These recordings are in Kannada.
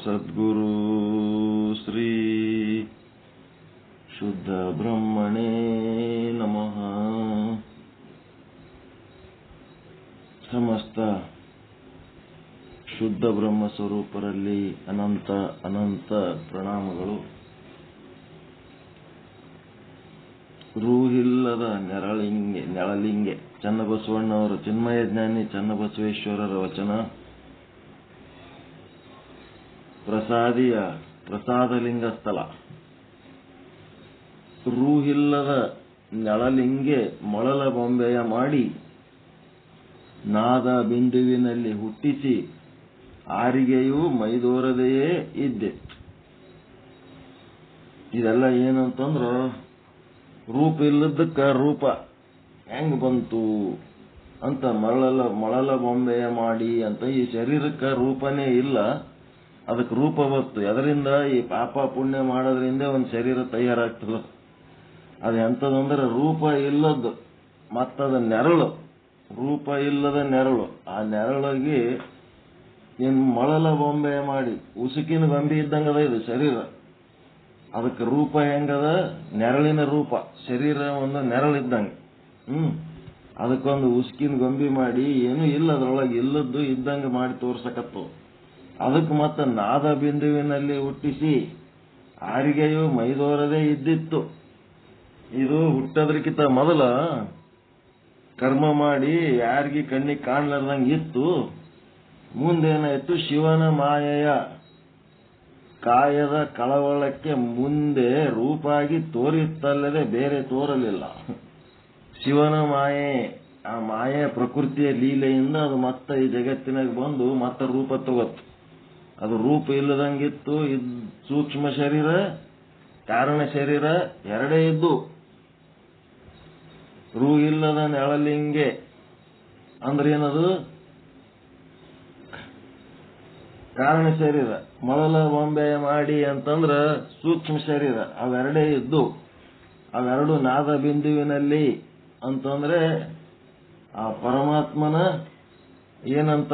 ಸದ್ಗುರು ಶ್ರೀ ಶುದ್ಧ ಬ್ರಹ್ಮಣೇ ನಮಃ. ಸಮಸ್ತ ಶುದ್ಧ ಬ್ರಹ್ಮ ಸ್ವರೂಪರಲ್ಲಿ ಅನಂತ ಅನಂತ ಪ್ರಣಾಮಗಳು. ರೂಹಿಲ್ಲದ ನೆಳಲಿಂಗೆ ಚನ್ನಬಸವಣ್ಣವರು ಚಿನ್ಮಯ ಜ್ಞಾನಿ ಚನ್ನಬಸವೇಶ್ವರರ ವಚನ. ಪ್ರಸಾದಲಿಂಗ ಸ್ಥಳ. ರೂಹಿಲ್ಲದ ನೆಳಲಿಂಗೆ ಮೊಳಲ ಬೊಂಬೆಯ ಮಾಡಿ ನಾದ ಬಿಂದುವಿನಲ್ಲಿ ಹುಟ್ಟಿಸಿ ಆರಿಗೆಯೂ ಮೈದೋರದೆಯೇ ಇದ್ದೆ. ಇದೆಲ್ಲ ಏನಂತಂದ್ರ ರೂಪ ಇಲ್ಲದಕ್ಕ ರೂಪ ಹೆಂಗ್ ಬಂತು ಅಂತ ಮೊಳಲ ಬೊಂಬೆಯ ಮಾಡಿ ಅಂತ. ಈ ಶರೀರಕ್ಕೆ ರೂಪನೇ ಇಲ್ಲ, ಅದಕ್ಕೆ ರೂಪ ಬಂತು. ಅದರಿಂದ ಈ ಪಾಪ ಪುಣ್ಯ ಮಾಡೋದ್ರಿಂದ ಒಂದು ಶರೀರ ತಯಾರಾಗ್ತದ. ಅದು ಎಂಥದಂದ್ರೆ ರೂಪ ಇಲ್ಲದ್ದು ಮತ್ತದ ನೆರಳು, ರೂಪ ಇಲ್ಲದ ನೆರಳು. ಆ ನೆರಳಿಗೆ ಏನು ಮೊಳಲ ಬೊಂಬೆ ಮಾಡಿ ಉಸುಕಿನ ಗೊಂಬೆ ಇದ್ದಂಗದ ಇದು ಶರೀರ. ಅದಕ್ಕೆ ರೂಪ ಹೆಂಗದ? ನೆರಳಿನ ರೂಪ. ಶರೀರ ಒಂದು ನೆರಳಿದ್ದಂಗೆ. ಅದಕ್ಕೊಂದು ಉಸುಕಿನ ಗೊಂಬೆ ಮಾಡಿ ಏನೂ ಇಲ್ಲ ಅದ್ರೊಳಗೆ, ಇಲ್ಲದ್ದು ಇದ್ದಂಗೆ ಮಾಡಿ ತೋರ್ಸಕತ್ತು. ಅದಕ್ಕೆ ಮತ್ತೆ ನಾದ ಬಿಂದುವಿನಲ್ಲಿ ಹುಟ್ಟಿಸಿ ಆರಿಗೆಯು ಮೈದೋರದೇ ಇದ್ದಿತ್ತು. ಇದು ಹುಟ್ಟೋದ್ರಕ್ಕಿಂತ ಮೊದಲ ಕರ್ಮ ಮಾಡಿ ಯಾರಿಗಿ ಕಣ್ಣಿಗೆ ಕಾಣ್ಲಾರ್ದಂಗೆ ಇತ್ತು. ಮುಂದೇನಾಯ್ತು? ಶಿವನ ಮಾಯೆಯ ಕಾಯದ ಕಳವಳಕ್ಕೆ ಮುಂದೆ ರೂಪಾಗಿ ತೋರಿತ್ತಲ್ಲದೆ ಬೇರೆ ತೋರಲಿಲ್ಲ. ಶಿವನ ಮಾಯೆ, ಆ ಮಾಯೆ ಪ್ರಕೃತಿಯ ಲೀಲೆಯಿಂದ ಅದು ಮತ್ತೆ ಈ ಜಗತ್ತಿನಾಗ ಬಂದು ಮತ್ತೆ ರೂಪ ತಗೋತು. ಅದು ರೂಪ ಇಲ್ಲದಂಗಿತ್ತು. ಸೂಕ್ಷ್ಮ ಶರೀರ, ಕಾರಣ ಶರೀರ ಎರಡೇ ಇದ್ದು. ರೂ ಇಲ್ಲದ ನೆಳಲಿಂಗೆ ಅಂದ್ರೆ ಏನದು? ಕಾರಣ ಶರೀರ. ಮೊಳಲ ಬೊಂಬೆ ಮಾಡಿ ಅಂತಂದ್ರ ಸೂಕ್ಷ್ಮ ಶರೀರ. ಅವೆರಡೇ ಇದ್ದು. ಅವೆರಡು ನಾದ ಬಿಂದುವಿನಲ್ಲಿ ಅಂತಂದ್ರೆ ಆ ಪರಮಾತ್ಮನ ಏನಂತ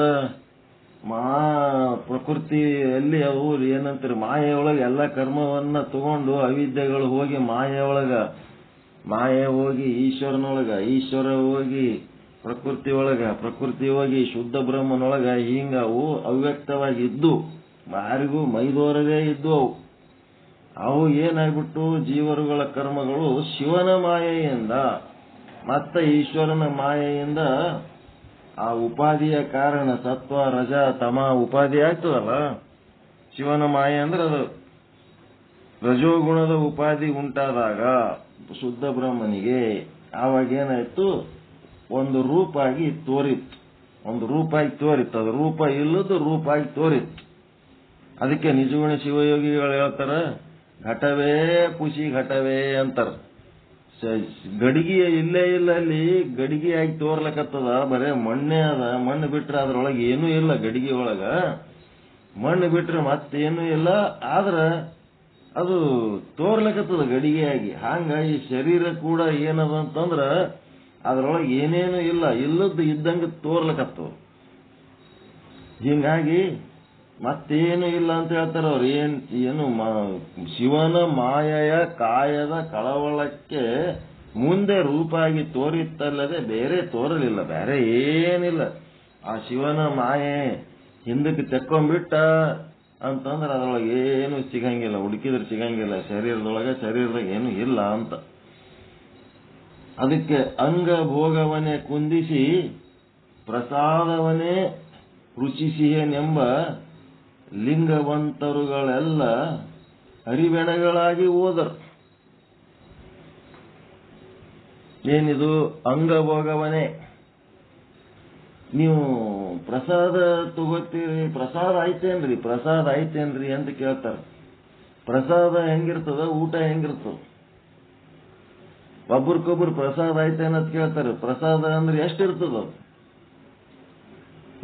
ಪ್ರಕೃತಿಯಲ್ಲಿ ಅವು ಏನಂತಾರೆ ಮಾಯೆಯೊಳಗೆ ಎಲ್ಲ ಕರ್ಮವನ್ನ ತಗೊಂಡು ಅವಿದ್ಯೆಗಳು ಹೋಗಿ ಮಾಯೆ ಹೋಗಿ ಈಶ್ವರನೊಳಗ, ಈಶ್ವರ ಹೋಗಿ ಪ್ರಕೃತಿ ಒಳಗ, ಪ್ರಕೃತಿ ಹೋಗಿ ಶುದ್ಧ ಬ್ರಹ್ಮನೊಳಗ, ಹಿಂಗ ಅವು ಅವ್ಯಕ್ತವಾಗಿ ಇದ್ದು ಯಾರಿಗೂ ಮೈದೋರದೇ ಇದ್ದು. ಅವು ಏನಾಗ್ಬಿಟ್ಟು ಜೀವರುಗಳ ಕರ್ಮಗಳು ಶಿವನ ಮಾಯೆಯಿಂದ ಮತ್ತೆ ಈಶ್ವರನ ಮಾಯೆಯಿಂದ ಆ ಉಪಾಧಿಯ ಕಾರಣ ಸತ್ವ ರಜ ತಮ ಉಪಾಧಿ ಆಗ್ತದಲ್ಲ. ಶಿವನ ಮಾಯೆ ಅಂದ್ರೆ ಅದು ರಜೋಗುಣದ ಉಪಾಧಿ ಉಂಟಾದಾಗ ಶುದ್ಧ ಬ್ರಹ್ಮನಿಗೆ ಆವಾಗ ಏನಾಯ್ತು? ಒಂದು ರೂಪಾಗಿ ತೋರಿತ್ತು. ಅದು ರೂಪ ಇಲ್ಲದು ರೂಪಾಗಿ ತೋರಿತ್ತು. ಅದಕ್ಕೆ ನಿಜಗುಣ ಶಿವಯೋಗಿಗಳು ಹೇಳ್ತಾರ, ಘಟವೇ ಪುಷಿ ಘಟವೇ ಅಂತಾರ. ಗಡಿಗೆ ಇಲ್ಲೇ ಇಲ್ಲ, ಅಲ್ಲಿ ಗಡಿಗೆಯಾಗಿ ತೋರ್ಲಕತ್ತದ. ಬರೇ ಮಣ್ಣೇ ಅದ. ಮಣ್ಣು ಬಿಟ್ರೆ ಅದ್ರೊಳಗೆ ಏನೂ ಇಲ್ಲ. ಗಡಿಗೆ ಒಳಗ ಮಣ್ಣು ಬಿಟ್ರೆ ಮತ್ತೇನೂ ಇಲ್ಲ. ಆದ್ರ ಅದು ತೋರ್ಲಕತ್ತದ ಗಡಿಗೆಯಾಗಿ. ಹಂಗ ಈ ಶರೀರ ಕೂಡ ಏನದ ಅಂತಂದ್ರ ಅದ್ರೊಳಗೆ ಏನೇನು ಇಲ್ಲ, ಇಲ್ಲದ್ದು ಇದ್ದಂಗೆ ತೋರ್ಲಕತ್ತವ. ಹಿಂಗಾಗಿ ಮತ್ತೇನು ಇಲ್ಲ ಅಂತ ಹೇಳ್ತಾರ ಅವ್ರು. ಏನು ಶಿವನ ಮಾಯೆಯ ಕಾಯದ ಕಳವಳಕ್ಕೆ ಮುಂದೆ ರೂಪಾಗಿ ತೋರಿತ್ತಲ್ಲದೆ ಬೇರೆ ತೋರಲಿಲ್ಲ. ಬೇರೆ ಏನಿಲ್ಲ. ಆ ಶಿವನ ಮಾಯೆ ಹಿಂದಕ್ಕೆ ತೆಕ್ಕೊಂಡ್ಬಿಟ್ಟ ಅಂತಂದ್ರೆ ಅದ್ರೊಳಗೆ ಏನು ಸಿಗಂಗಿಲ್ಲ, ಹುಡುಕಿದ್ರೆ ಸಿಗಂಗಿಲ್ಲ. ಶರೀರದಾಗ ಏನು ಇಲ್ಲ ಅಂತ. ಅದಕ್ಕೆ ಅಂಗ ಭೋಗವನ್ನೇ ಕುಂದಿಸಿ ಪ್ರಸಾದವನ್ನೇ ರುಚಿಸಿಯನೆಂಬ ಲಿಂಗವಂತರುಗಳೆಲ್ಲ ಅರಿವೆಣಗಳಾಗಿ ಹೋದರು. ಏನಿದು ಅಂಗಭೋಗವನೇ? ನೀವು ಪ್ರಸಾದ ತಗೋತೀರಿ, ಪ್ರಸಾದ ಆಯ್ತೇನ್ರಿ ಅಂತ ಕೇಳ್ತಾರ. ಪ್ರಸಾದ ಹೆಂಗಿರ್ತದ? ಊಟ ಹೆಂಗಿರ್ತದ? ಒಬ್ರಿಗೊಬ್ರು ಪ್ರಸಾದ ಆಯ್ತೇನಂತ ಕೇಳ್ತಾರೆ. ಪ್ರಸಾದ ಅಂದ್ರೆ ಎಷ್ಟಿರ್ತದ?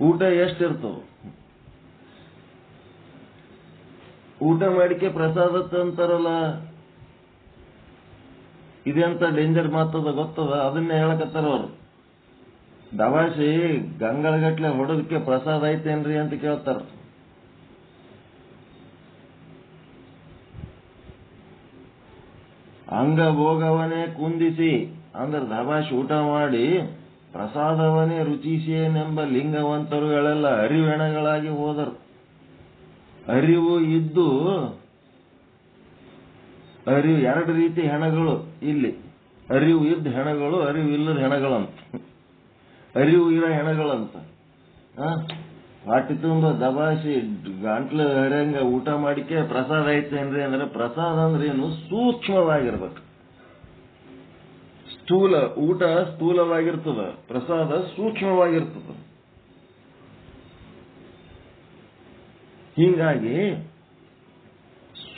ಊಟ ಎಷ್ಟಿರ್ತದ? ಊಟ ಮಾಡಿಕೆ ಪ್ರಸಾದ ಅಂತಾರಲ್ಲ, ಇದೆಂತ ಡೇಂಜರ್ ಮಾತದ ಗೊತ್ತದ? ಅದನ್ನೇ ಹೇಳಕತ್ತಾರ ಅವರು. ದವಾಸಿ ಗಂಗಳಗಟ್ಲೆ ಹೊಡೋದಕ್ಕೆ ಪ್ರಸಾದ ಐತೇನ್ರಿ ಅಂತ ಕೇಳ್ತಾರ. ಅಂಗಭೋಗವನೇ ಕುಂದಿಸಿ ಅಂದ್ರೆ ದಬಾಶ್ ಊಟ ಮಾಡಿ ಪ್ರಸಾದವನ್ನೇ ರುಚಿಸೇನೆಂಬ ಲಿಂಗವಂತರುಗಳೆಲ್ಲ ಅರಿವೆಣಗಳಾಗಿ ಹೋದರು. ಅರಿವು ಇದ್ದು ಎರಡು ರೀತಿ ಹೆಣಗಳು ಇಲ್ಲಿ, ಅರಿವು ಇದ್ದ ಹೆಣಗಳು, ಅರಿವು ಇಲ್ಲದ ಹೆಣಗಳಂತ. ಅರಿವು ಇರೋ ಹೆಣಗಳಂತ ಹೊಟ್ಟೆ ತುಂಬ ದಬಾಸಿ ಗಂಟ್ಲು ಹರಿಯಂಗ ಊಟ ಮಾಡಿಕೆ ಪ್ರಸಾದ ಐತೇನ್ರಿ ಅಂದ್ರೆ, ಪ್ರಸಾದ ಅಂದ್ರೆ ಏನು? ಸೂಕ್ಷ್ಮವಾಗಿರ್ಬೇಕು. ಊಟ ಸ್ಥೂಲವಾಗಿರ್ತದ, ಪ್ರಸಾದ ಸೂಕ್ಷ್ಮವಾಗಿರ್ತದ. ಹೀಗಾಗಿ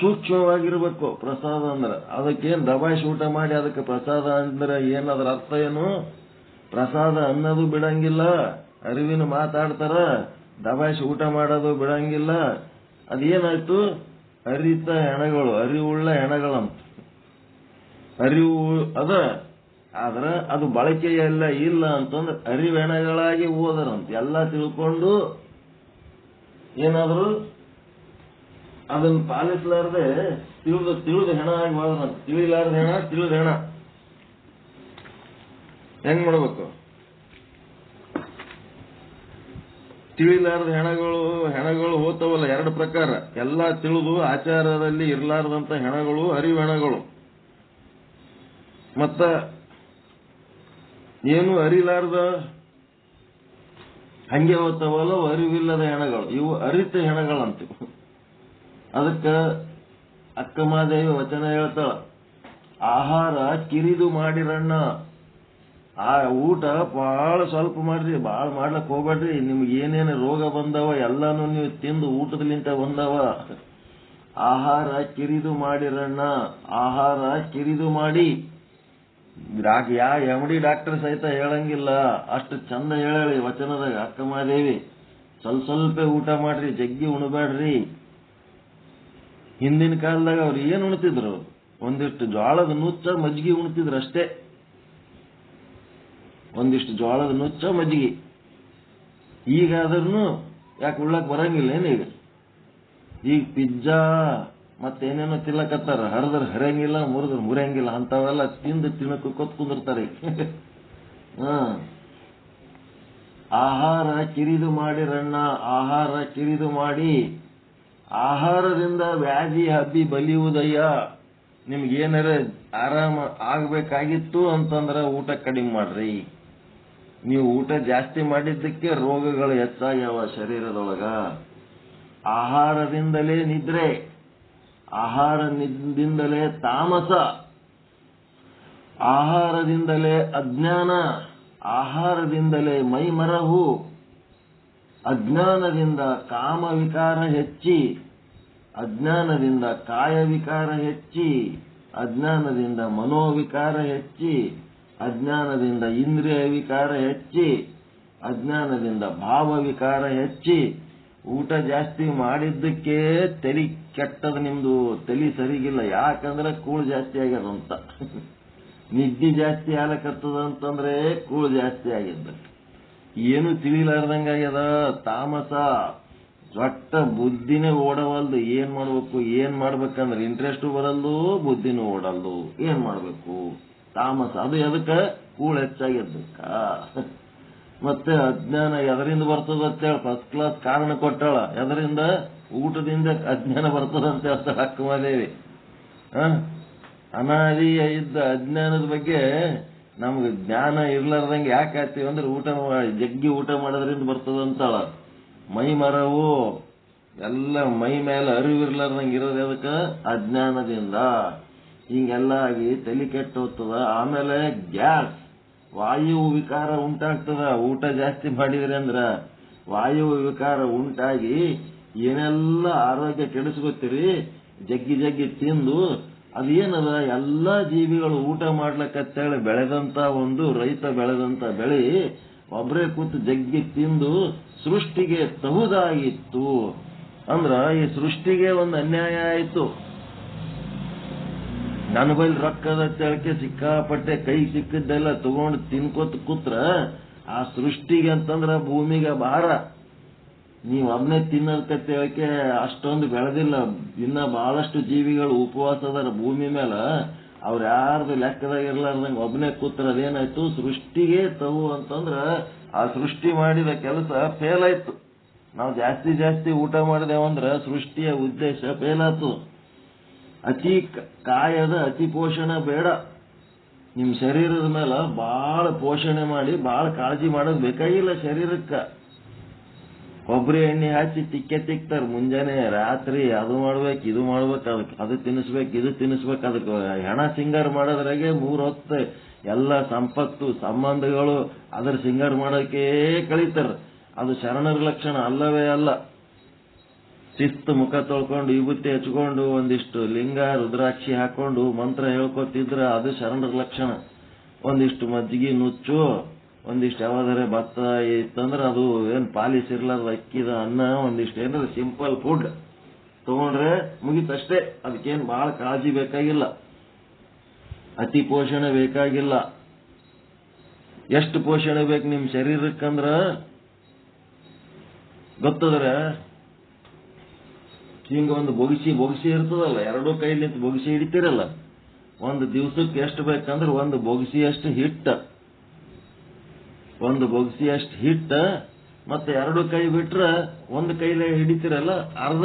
ಸೂಕ್ಷ್ಮವಾಗಿರ್ಬೇಕು ಪ್ರಸಾದ ಅಂದ್ರೆ. ಅದಕ್ಕೇನು ದಬಾಯಿಸಿ ಊಟ ಮಾಡಿ ಅದಕ್ಕೆ ಪ್ರಸಾದ ಅಂದ್ರೆ ಏನದ್ರ ಅರ್ಥ ಏನು? ಪ್ರಸಾದ ಅನ್ನೋದು ಬಿಡಂಗಿಲ್ಲ, ಅರಿವಿನ ಮಾತಾಡ್ತಾರ, ದಬಾಯಿಸಿ ಊಟ ಮಾಡೋದು ಬಿಡಂಗಿಲ್ಲ. ಅದೇನಾಯ್ತು? ಅರಿತ ಹೆಣಗಳು, ಅರಿವುಳ್ಳ ಹೆಣಗಳಂತ. ಅರಿವು ಅದ, ಆದ್ರೆ ಅದು ಬಳಕೆಯೆಲ್ಲ ಇಲ್ಲ ಅಂತಂದ್ರೆ ಅರಿವೆಣಗಳಾಗಿ ಹೋದರಂತ. ಎಲ್ಲ ತಿಳ್ಕೊಂಡು ಏನಾದ್ರು ಅದನ್ನ ಪಾಲಿಸಲಾರದೆ ತಿಳಿದ ಹೆಣ ಆಗಿ ಹೋದ್ರಂತ. ತಿಳಿಲಾರ್ದ ಹೆಣ, ತಿಳಿದ ಹೆಣ. ಹೆಂಗ್ ಮಾಡ್ಬೇಕು? ತಿಳಿಲಾರ್ದ ಹೆಣಗಳು ಹೋಗ್ತಾವಲ್ಲ ಎರಡು ಪ್ರಕಾರ. ಎಲ್ಲ ತಿಳಿದು ಆಚಾರದಲ್ಲಿ ಇರಲಾರದಂತ ಹೆಣಗಳು ಅರಿವೆಣಗಳು, ಮತ್ತ ಏನು ಅರಿಲಾರ್ದ ಹಂಗೆ ಹೋಗ್ತಾವಲ್ಲ ಅರಿವಿಲ್ಲದ ಹೆಣಗಳು, ಇವು ಅರಿತ ಹೆಣಗಳಂತೀವಿ. ಅದಕ್ಕೆ ಅಕ್ಕಮಾದೇವಿ ವಚನ ಹೇಳ್ತಾಳ, ಆಹಾರ ಕಿರಿದು ಮಾಡಿರಣ್ಣ. ಆ ಊಟ ಬಹಳ ಸ್ವಲ್ಪ ಮಾಡ್ರಿ, ಬಹಳ ಮಾಡ್ಲಕ್ ಹೋಗ್ಬೇಡ್ರಿ. ನಿಮ್ಗೆ ಏನೇನು ರೋಗ ಬಂದವ ಎಲ್ಲಾನು ನೀವು ತಿಂದು ಊಟದಲ್ಲಿಂತ ಬಂದವ. ಆಹಾರ ಕಿರಿದು ಮಾಡಿರಣ್ಣ, ಆಹಾರ ಕಿರಿದು ಮಾಡಿ. ಎಮ್.ಡಿ. ಡಾಕ್ಟರ್ ಸಹಿತ ಹೇಳಂಗಿಲ್ಲ, ಅಷ್ಟು ಚಂದ ಹೇಳಿ ವಚನದಾಗ ಅಕ್ಕಮಾದೇವಿ. ಸ್ವಲ್ಪ ಊಟ ಮಾಡ್ರಿ, ಜಗ್ಗಿ ಉಣಬೇಡ್ರಿ. ಹಿಂದಿನ ಕಾಲದಾಗ ಅವ್ರು ಏನ್ ಉಣ್ತಿದ್ರು? ಒಂದಿಷ್ಟು ಜೋಳದ ನುಚ್ಚ ಮಜ್ಜಿಗೆ ಉಣ್ತಿದ್ರು ಅಷ್ಟೇ. ಒಂದಿಷ್ಟು ಜೋಳದ ನುಚ್ಚ ಮಜ್ಜಿಗೆ. ಈಗ ಅದನ್ನು ಯಾಕೆ ಉಳ್ಳಕ್ ಬರಂಗಿಲ್ಲ ಏನೀಗ? ಈಗ ಪಿಜ್ಜಾ ಮತ್ತೇನೇನೋ ತಿನ್ನಕತ್ತಾರ. ಹರಿದ್ರ ಹರಿಯಂಗಿಲ್ಲ, ಮುರಿದ್ರ ಮುರಿಯಂಗಿಲ್ಲ, ಅಂತವೆಲ್ಲ ತಿನ್ನಕ್ಕೆ ಕೊತ್ ಕುಂದಿರ್ತಾರೆ. ಆಹಾರ ಕಿರಿದು ಮಾಡಿರಣ್ಣ, ಆಹಾರ ಕಿರಿದು ಮಾಡಿ. ಆಹಾರದಿಂದ ವ್ಯಾಧಿ ಹಬ್ಬಿ ಬಲಿಯುವುದಯ್ಯ. ನಿಮ್ಗೇನಾರ ಆರಾಮ ಆಗ್ಬೇಕಾಗಿತ್ತು ಅಂತಂದ್ರೆ ಊಟ ಕಡಿಮೆ ಮಾಡ್ರಿ. ನೀವು ಊಟ ಜಾಸ್ತಿ ಮಾಡಿದ್ದಕ್ಕೆ ರೋಗಗಳು ಹೆಚ್ಚಾಗ್ಯಾವ ಶರೀರದೊಳಗ. ಆಹಾರದಿಂದಲೇ ನಿದ್ರೆ, ಆಹಾರದಿಂದಲೇ ತಾಮಸ, ಆಹಾರದಿಂದಲೇ ಅಜ್ಞಾನ, ಆಹಾರದಿಂದಲೇ ಮೈಮರಹು, ಅಜ್ಞಾನದಿಂದ ಕಾಮ ವಿಕಾರ ಹೆಚ್ಚಿ, ಅಜ್ಞಾನದಿಂದ ಕಾಯ ವಿಕಾರ ಹೆಚ್ಚಿ, ಅಜ್ಞಾನದಿಂದ ಮನೋವಿಕಾರ ಹೆಚ್ಚಿ, ಅಜ್ಞಾನದಿಂದ ಇಂದ್ರಿಯ ವಿಕಾರ ಹೆಚ್ಚಿ, ಅಜ್ಞಾನದಿಂದ ಭಾವ ವಿಕಾರ ಹೆಚ್ಚಿ. ಊಟ ಜಾಸ್ತಿ ಮಾಡಿದ್ದಕ್ಕೆ ತಲೆ ಕೆಟ್ಟದ, ನಿಮ್ದು ತಲೆ ಸರಿಗಿಲ್ಲ. ಯಾಕಂದ್ರೆ ಕೂಳು ಜಾಸ್ತಿ ಆಗ್ಯದಂತ. ನಿದ್ದೆ ಜಾಸ್ತಿ ಆಗ್ಲಕತ್ತದ ಅಂತಂದ್ರೆ ಕೂಳು ಜಾಸ್ತಿ ಆಗಿದ್ದ. ಏನು ತಿಳಿಲಾರ್ದಂಗಾಗ್ಯದ, ತಾಮಸ. ಒಟ್ಟ ಬುದ್ಧಿನೇ ಓಡವಲ್ದು. ಏನ್ ಮಾಡ್ಬೇಕಂದ್ರೆ ಇಂಟ್ರೆಸ್ಟ್ ಬರಲ್ದು, ಬುದ್ಧಿನೂ ಓಡಲ್ದು. ಏನ್ ಮಾಡ್ಬೇಕು? ತಾಮಸ. ಅದು ಎದಕ್ಕ? ಕೂಳು ಹೆಚ್ಚಾಗಿದ್ದಕ್ಕ. ಮತ್ತೆ ಅಜ್ಞಾನ ಎದರಿಂದ ಬರ್ತದ ಅಂತೇಳಿ ಫಸ್ಟ್ ಕ್ಲಾಸ್ ಕಾರಣ ಕೊಟ್ಟಾಳ. ಎದರಿಂದ? ಊಟದಿಂದ ಅಜ್ಞಾನ ಬರ್ತದಂತ ಹೇಳ್ತಾಳ ಅಕ್ಕಮಾದೇವಿ. ಅನಾದಿಯ ಇದ್ದ ಅಜ್ಞಾನದ ಬಗ್ಗೆ ನಮ್ಗೆ ಜ್ಞಾನ ಇರ್ಲಾರ್ದಂಗೆ ಯಾಕೆ ಆಗ್ತೀವಿ ಅಂದ್ರೆ ಜಗ್ಗಿ ಊಟ ಮಾಡೋದ್ರಿಂದ ಬರ್ತದಂತಾಳ. ಮೈ ಮರವು ಎಲ್ಲ ಮೈ ಮೇಲೆ ಅರಿವಿರ್ಲಾರ್ದಂಗೆ ಇರೋದು ಅದಕ್ಕೆ ಅಜ್ಞಾನದಿಂದ. ಹಿಂಗೆಲ್ಲ ಆಗಿ ತಲೆ ಕೆಟ್ಟು ಹೋಗ್ತದ. ಆಮೇಲೆ ಗ್ಯಾಸ್, ವಾಯು ವಿಕಾರ ಉಂಟಾಗ್ತದ. ಊಟ ಜಾಸ್ತಿ ಮಾಡಿದ್ರಿ ಅಂದ್ರ ವಾಯು ವಿಕಾರ ಉಂಟಾಗಿ ಏನೆಲ್ಲ ಆರೋಗ್ಯ ಕೆಡಿಸ್ಕೊತೀರಿ. ಜಗ್ಗಿ ತಿಂದು ಅದೇನದ ಎಲ್ಲಾ ಜೀವಿಗಳು ಊಟ ಮಾಡ್ಲಕ್ಕಂತೇಳಿ ಬೆಳೆದಂತ ಒಂದು ರೈತ ಬೆಳೆದಂತ ಬೆಳೆ ಒಬ್ರೇ ಕೂತು ಜಗ್ಗಿ ತಿಂದು ಸೃಷ್ಟಿಗೆ ತಹುದಾಗಿತ್ತು. ಅಂದ್ರ ಈ ಸೃಷ್ಟಿಗೆ ಒಂದು ಅನ್ಯಾಯ ಆಯ್ತು. ನನ್ನ ಬೈಲ್ ರೊಕ್ಕದ ತೆಳಕೆ ಸಿಕ್ಕಾಪಟ್ಟೆ ಕೈ ಸಿಕ್ಕಿದ್ದೆಲ್ಲ ತಗೊಂಡು ತಿನ್ಕೋತ ಕೂತ್ರ ಆ ಸೃಷ್ಟಿಗೆ ಅಂತಂದ್ರ ಭೂಮಿಗೆ ಭಾರ. ನೀವು ಒಬ್ನೇ ತಿನ್ನೋದಕ್ಕೆ ಅಷ್ಟೊಂದು ಬೆಳೆದಿಲ್ಲ. ಇನ್ನ ಬಹಳಷ್ಟು ಜೀವಿಗಳು ಉಪವಾಸದ ಭೂಮಿ ಮೇಲೆ ಅವ್ರು ಯಾರ್ದು ಲೆಕ್ಕದಾಗ ಇರ್ಲಾರ್ದಂಗೆ ಒಬ್ಬನೇ ಕೂತ್ರ ಅದೇನಾಯ್ತು, ಸೃಷ್ಟಿಗೆ ತವು ಅಂತಂದ್ರ ಆ ಸೃಷ್ಟಿ ಮಾಡಿದ ಕೆಲಸ ಫೇಲ್ ಆಯ್ತು. ನಾವು ಜಾಸ್ತಿ ಜಾಸ್ತಿ ಊಟ ಮಾಡಿದೇವಂದ್ರ ಸೃಷ್ಟಿಯ ಉದ್ದೇಶ ಫೇಲ್ ಆಯ್ತು. ಅತಿ ಕಾಯದ ಅತಿ ಪೋಷಣೆ ಬೇಡ. ನಿಮ್ ಶರೀರದ ಮೇಲೆ ಬಹಳ ಪೋಷಣೆ ಮಾಡಿ ಬಹಳ ಕಾಳಜಿ ಮಾಡೋದು ಬೇಕಾಗಿಲ್ಲ. ಶರೀರಕ್ಕೆ ಕೊಬ್ಬರಿ ಎಣ್ಣೆ ಹಚ್ಚಿ ತಿಕ್ತಾರ, ಮುಂಜಾನೆ ರಾತ್ರಿ ಅದು ಮಾಡ್ಬೇಕು ಇದು ಮಾಡ್ಬೇಕು, ಅದಕ್ಕೆ ಅದು ತಿನ್ನಿಸ್ಬೇಕು ಇದು ತಿನ್ನಿಸ್ಬೇಕು, ಅದಕ್ಕೆ ಹೆಣ ಸಿಂಗಾರ ಮಾಡೋದ್ರಾಗೆ 3 ಹೊತ್ತು ಎಲ್ಲ ಸಂಪತ್ತು ಸಂಬಂಧಗಳು ಅದರ ಸಿಂಗಾರ ಮಾಡೋಕೆ ಕಳೀತಾರ. ಅದು ಶರಣರ ಲಕ್ಷಣ ಅಲ್ಲವೇ ಅಲ್ಲ. ಶಿಸ್ತು ಮುಖ ತೊಳ್ಕೊಂಡು ವಿಭೂತಿ ಹಚ್ಕೊಂಡು ಒಂದಿಷ್ಟು ಲಿಂಗ ರುದ್ರಾಕ್ಷಿ ಹಾಕೊಂಡು ಮಂತ್ರ ಹೇಳ್ಕೊತಿದ್ರ ಅದು ಶರಣರ ಲಕ್ಷಣ. ಒಂದಿಷ್ಟು ಮಜ್ಜಿಗೆ ನುಚ್ಚು, ಒಂದಿಷ್ಟು ಯಾವ್ದಾರೆ ಭತ್ತ ಇತ್ತಂದ್ರೆ ಅದು ಏನ್ ಪಾಲಿಸ್ ಇರ್ಲಾರ್ದ ಅಕ್ಕಿದ ಅನ್ನ, ಒಂದಿಷ್ಟು ಏನಾದ್ರು ಸಿಂಪಲ್ ಫುಡ್ ತಗೊಂಡ್ರೆ ಮುಗಿತಷ್ಟೇ. ಅದಕ್ಕೇನು ಬಹಳ ಕಾಳಜಿ ಬೇಕಾಗಿಲ್ಲ, ಅತಿ ಪೋಷಣೆ ಬೇಕಾಗಿಲ್ಲ. ಎಷ್ಟು ಪೋಷಣೆ ಬೇಕು ನಿಮ್ ಶರೀರಕ್ಕಂದ್ರ ಗೊತ್ತದ್ರೆ, ಹಿಂಗ ಒಂದು ಬೊಗಿಸಿ ಇರ್ತದಲ್ಲ, 2 ಕೈಲಿಂತ ಬೊಗಿಸಿ ಹಿಡಿತೀರಲ್ಲ, ಒಂದು ದಿವಸಕ್ಕೆ ಎಷ್ಟು ಬೇಕಂದ್ರೆ ಒಂದು ಬೊಗಿಸಿಯಷ್ಟು ಹಿಟ್ಟ ಮತ್ತೆ 2 ಕೈ ಬಿಟ್ರ ಒಂದು ಕೈಲೇ ಹಿಡಿತೀರಲ್ಲ, ಅರ್ಧ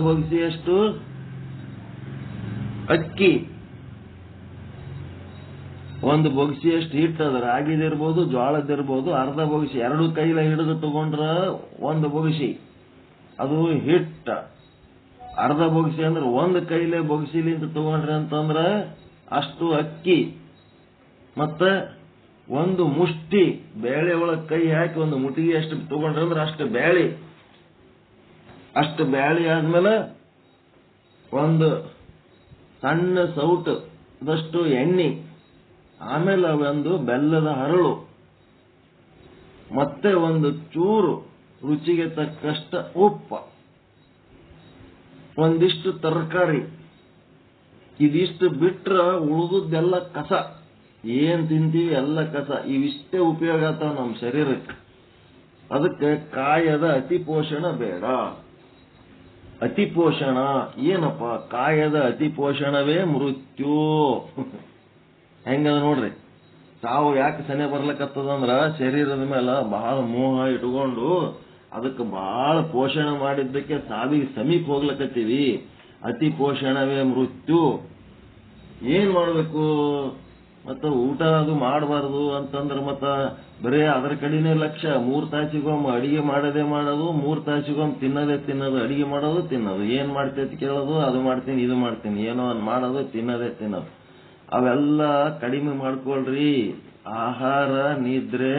ಬೊಗಿಸಿಯಷ್ಟು ಅಕ್ಕಿ, ಒಂದು ಬೊಗಿಸಿಯಷ್ಟು ಹಿಟ್ಟು, ಅದ ರಾಗಿದಿರ್ಬೋದು ಜೋಳದಿರ್ಬೋದು, ಅರ್ಧ ಬೊಗಿಸಿ 2 ಕೈಲೇ ಹಿಡಿದು ತಗೊಂಡ್ರ ಒಂದು ಬೊಗಿಸಿ ಅದು ಹಿಟ್ಟ. ಅರ್ಧ ಬೊಗಿಸಿ ಅಂದ್ರೆ ಒಂದು ಕೈಲೇ ಬೊಗಿಸಿಲಿಂದ ತಗೊಂಡ್ರಿ ಅಂತಂದ್ರ ಅಷ್ಟು ಅಕ್ಕಿ. ಮತ್ತೆ ಒಂದು ಮುಷ್ಟಿ ಬೇಳೆ ಒಳಗೆ ಕೈ ಹಾಕಿ ಒಂದು ಮುಟ್ಟಿಗೆ ಅಷ್ಟು ತಗೊಂಡ್ರಿ ಅಂದ್ರೆ ಅಷ್ಟು ಬ್ಯಾಳಿ ಆದ್ಮೇಲೆ ಒಂದು ಸಣ್ಣ ಸೌಟದಷ್ಟು ಎಣ್ಣೆ, ಆಮೇಲೆ ಒಂದು ಬೆಲ್ಲದ ಹರಳು, ಮತ್ತೆ ಒಂದು ಚೂರು ರುಚಿಗೆ ತಕ್ಕಷ್ಟ ಉಪ್ಪ, ಒಂದಿಷ್ಟು ತರಕಾರಿ. ಇದಿಷ್ಟು ಬಿಟ್ರ ಉಳಿದದ್ದೆಲ್ಲ ಕಸ. ಏನ್ ತಿಂತೀವಿ ಎಲ್ಲ ಕಸ. ಇವಿಷ್ಟೇ ಉಪಯೋಗ ಆಗ್ತಾವ ನಮ್ಮ ಶರೀರಕ್ಕೆ. ಅದಕ್ಕೆ ಕಾಯದ ಅತಿ ಪೋಷಣ ಬೇಡ. ಅತಿ ಪೋಷಣ ಏನಪ್ಪ? ಕಾಯದ ಅತಿ ಪೋಷಣವೇ ಮೃತ್ಯು. ಹೆಂಗದ ನೋಡ್ರಿ. ಸಾವು ಯಾಕೆ ಸನೆ ಬರ್ಲಕತ್ತದಂದ್ರ ಶರೀರದ ಮೇಲೆ ಬಹಳ ಮೋಹ ಇಟ್ಕೊಂಡು ಅದಕ್ಕೆ ಬಹಳ ಪೋಷಣೆ ಮಾಡಿದ್ದಕ್ಕೆ ಸಾವಿಗೆ ಸಮೀಪ ಹೋಗ್ಲಕತ್ತೀವಿ. ಅತಿ ಪೋಷಣವೇ ಮೃತ್ಯು. ಏನ್ ಮಾಡ್ಬೇಕು? ಮತ್ತ ಊಟ ಅದು ಮಾಡಬಾರ್ದು ಅಂತಂದ್ರ ಮತ್ತ ಬರೇ ಅದರ ಕಡೆನೇ ಲಕ್ಷ್ಯ. 3 ತಾಸಿಗೊಮ್ಮೆ ಅಡಿಗೆ ಮಾಡೋದು, 3 ತಾಸಿಗೊಮ್ಮೆ ತಿನ್ನೋದು, ಅಡಿಗೆ ಮಾಡೋದು ತಿನ್ನೋದು. ಏನ್ ಮಾಡ್ತೈತಿ ಕೇಳೋದು, ಅದು ಮಾಡ್ತೀನಿ ಇದು ಮಾಡ್ತೀನಿ, ಏನೋ ಮಾಡೋದು, ತಿನ್ನೋದು. ಅವೆಲ್ಲ ಕಡಿಮೆ ಮಾಡ್ಕೊಳ್ರಿ. ಆಹಾರ, ನಿದ್ರೆ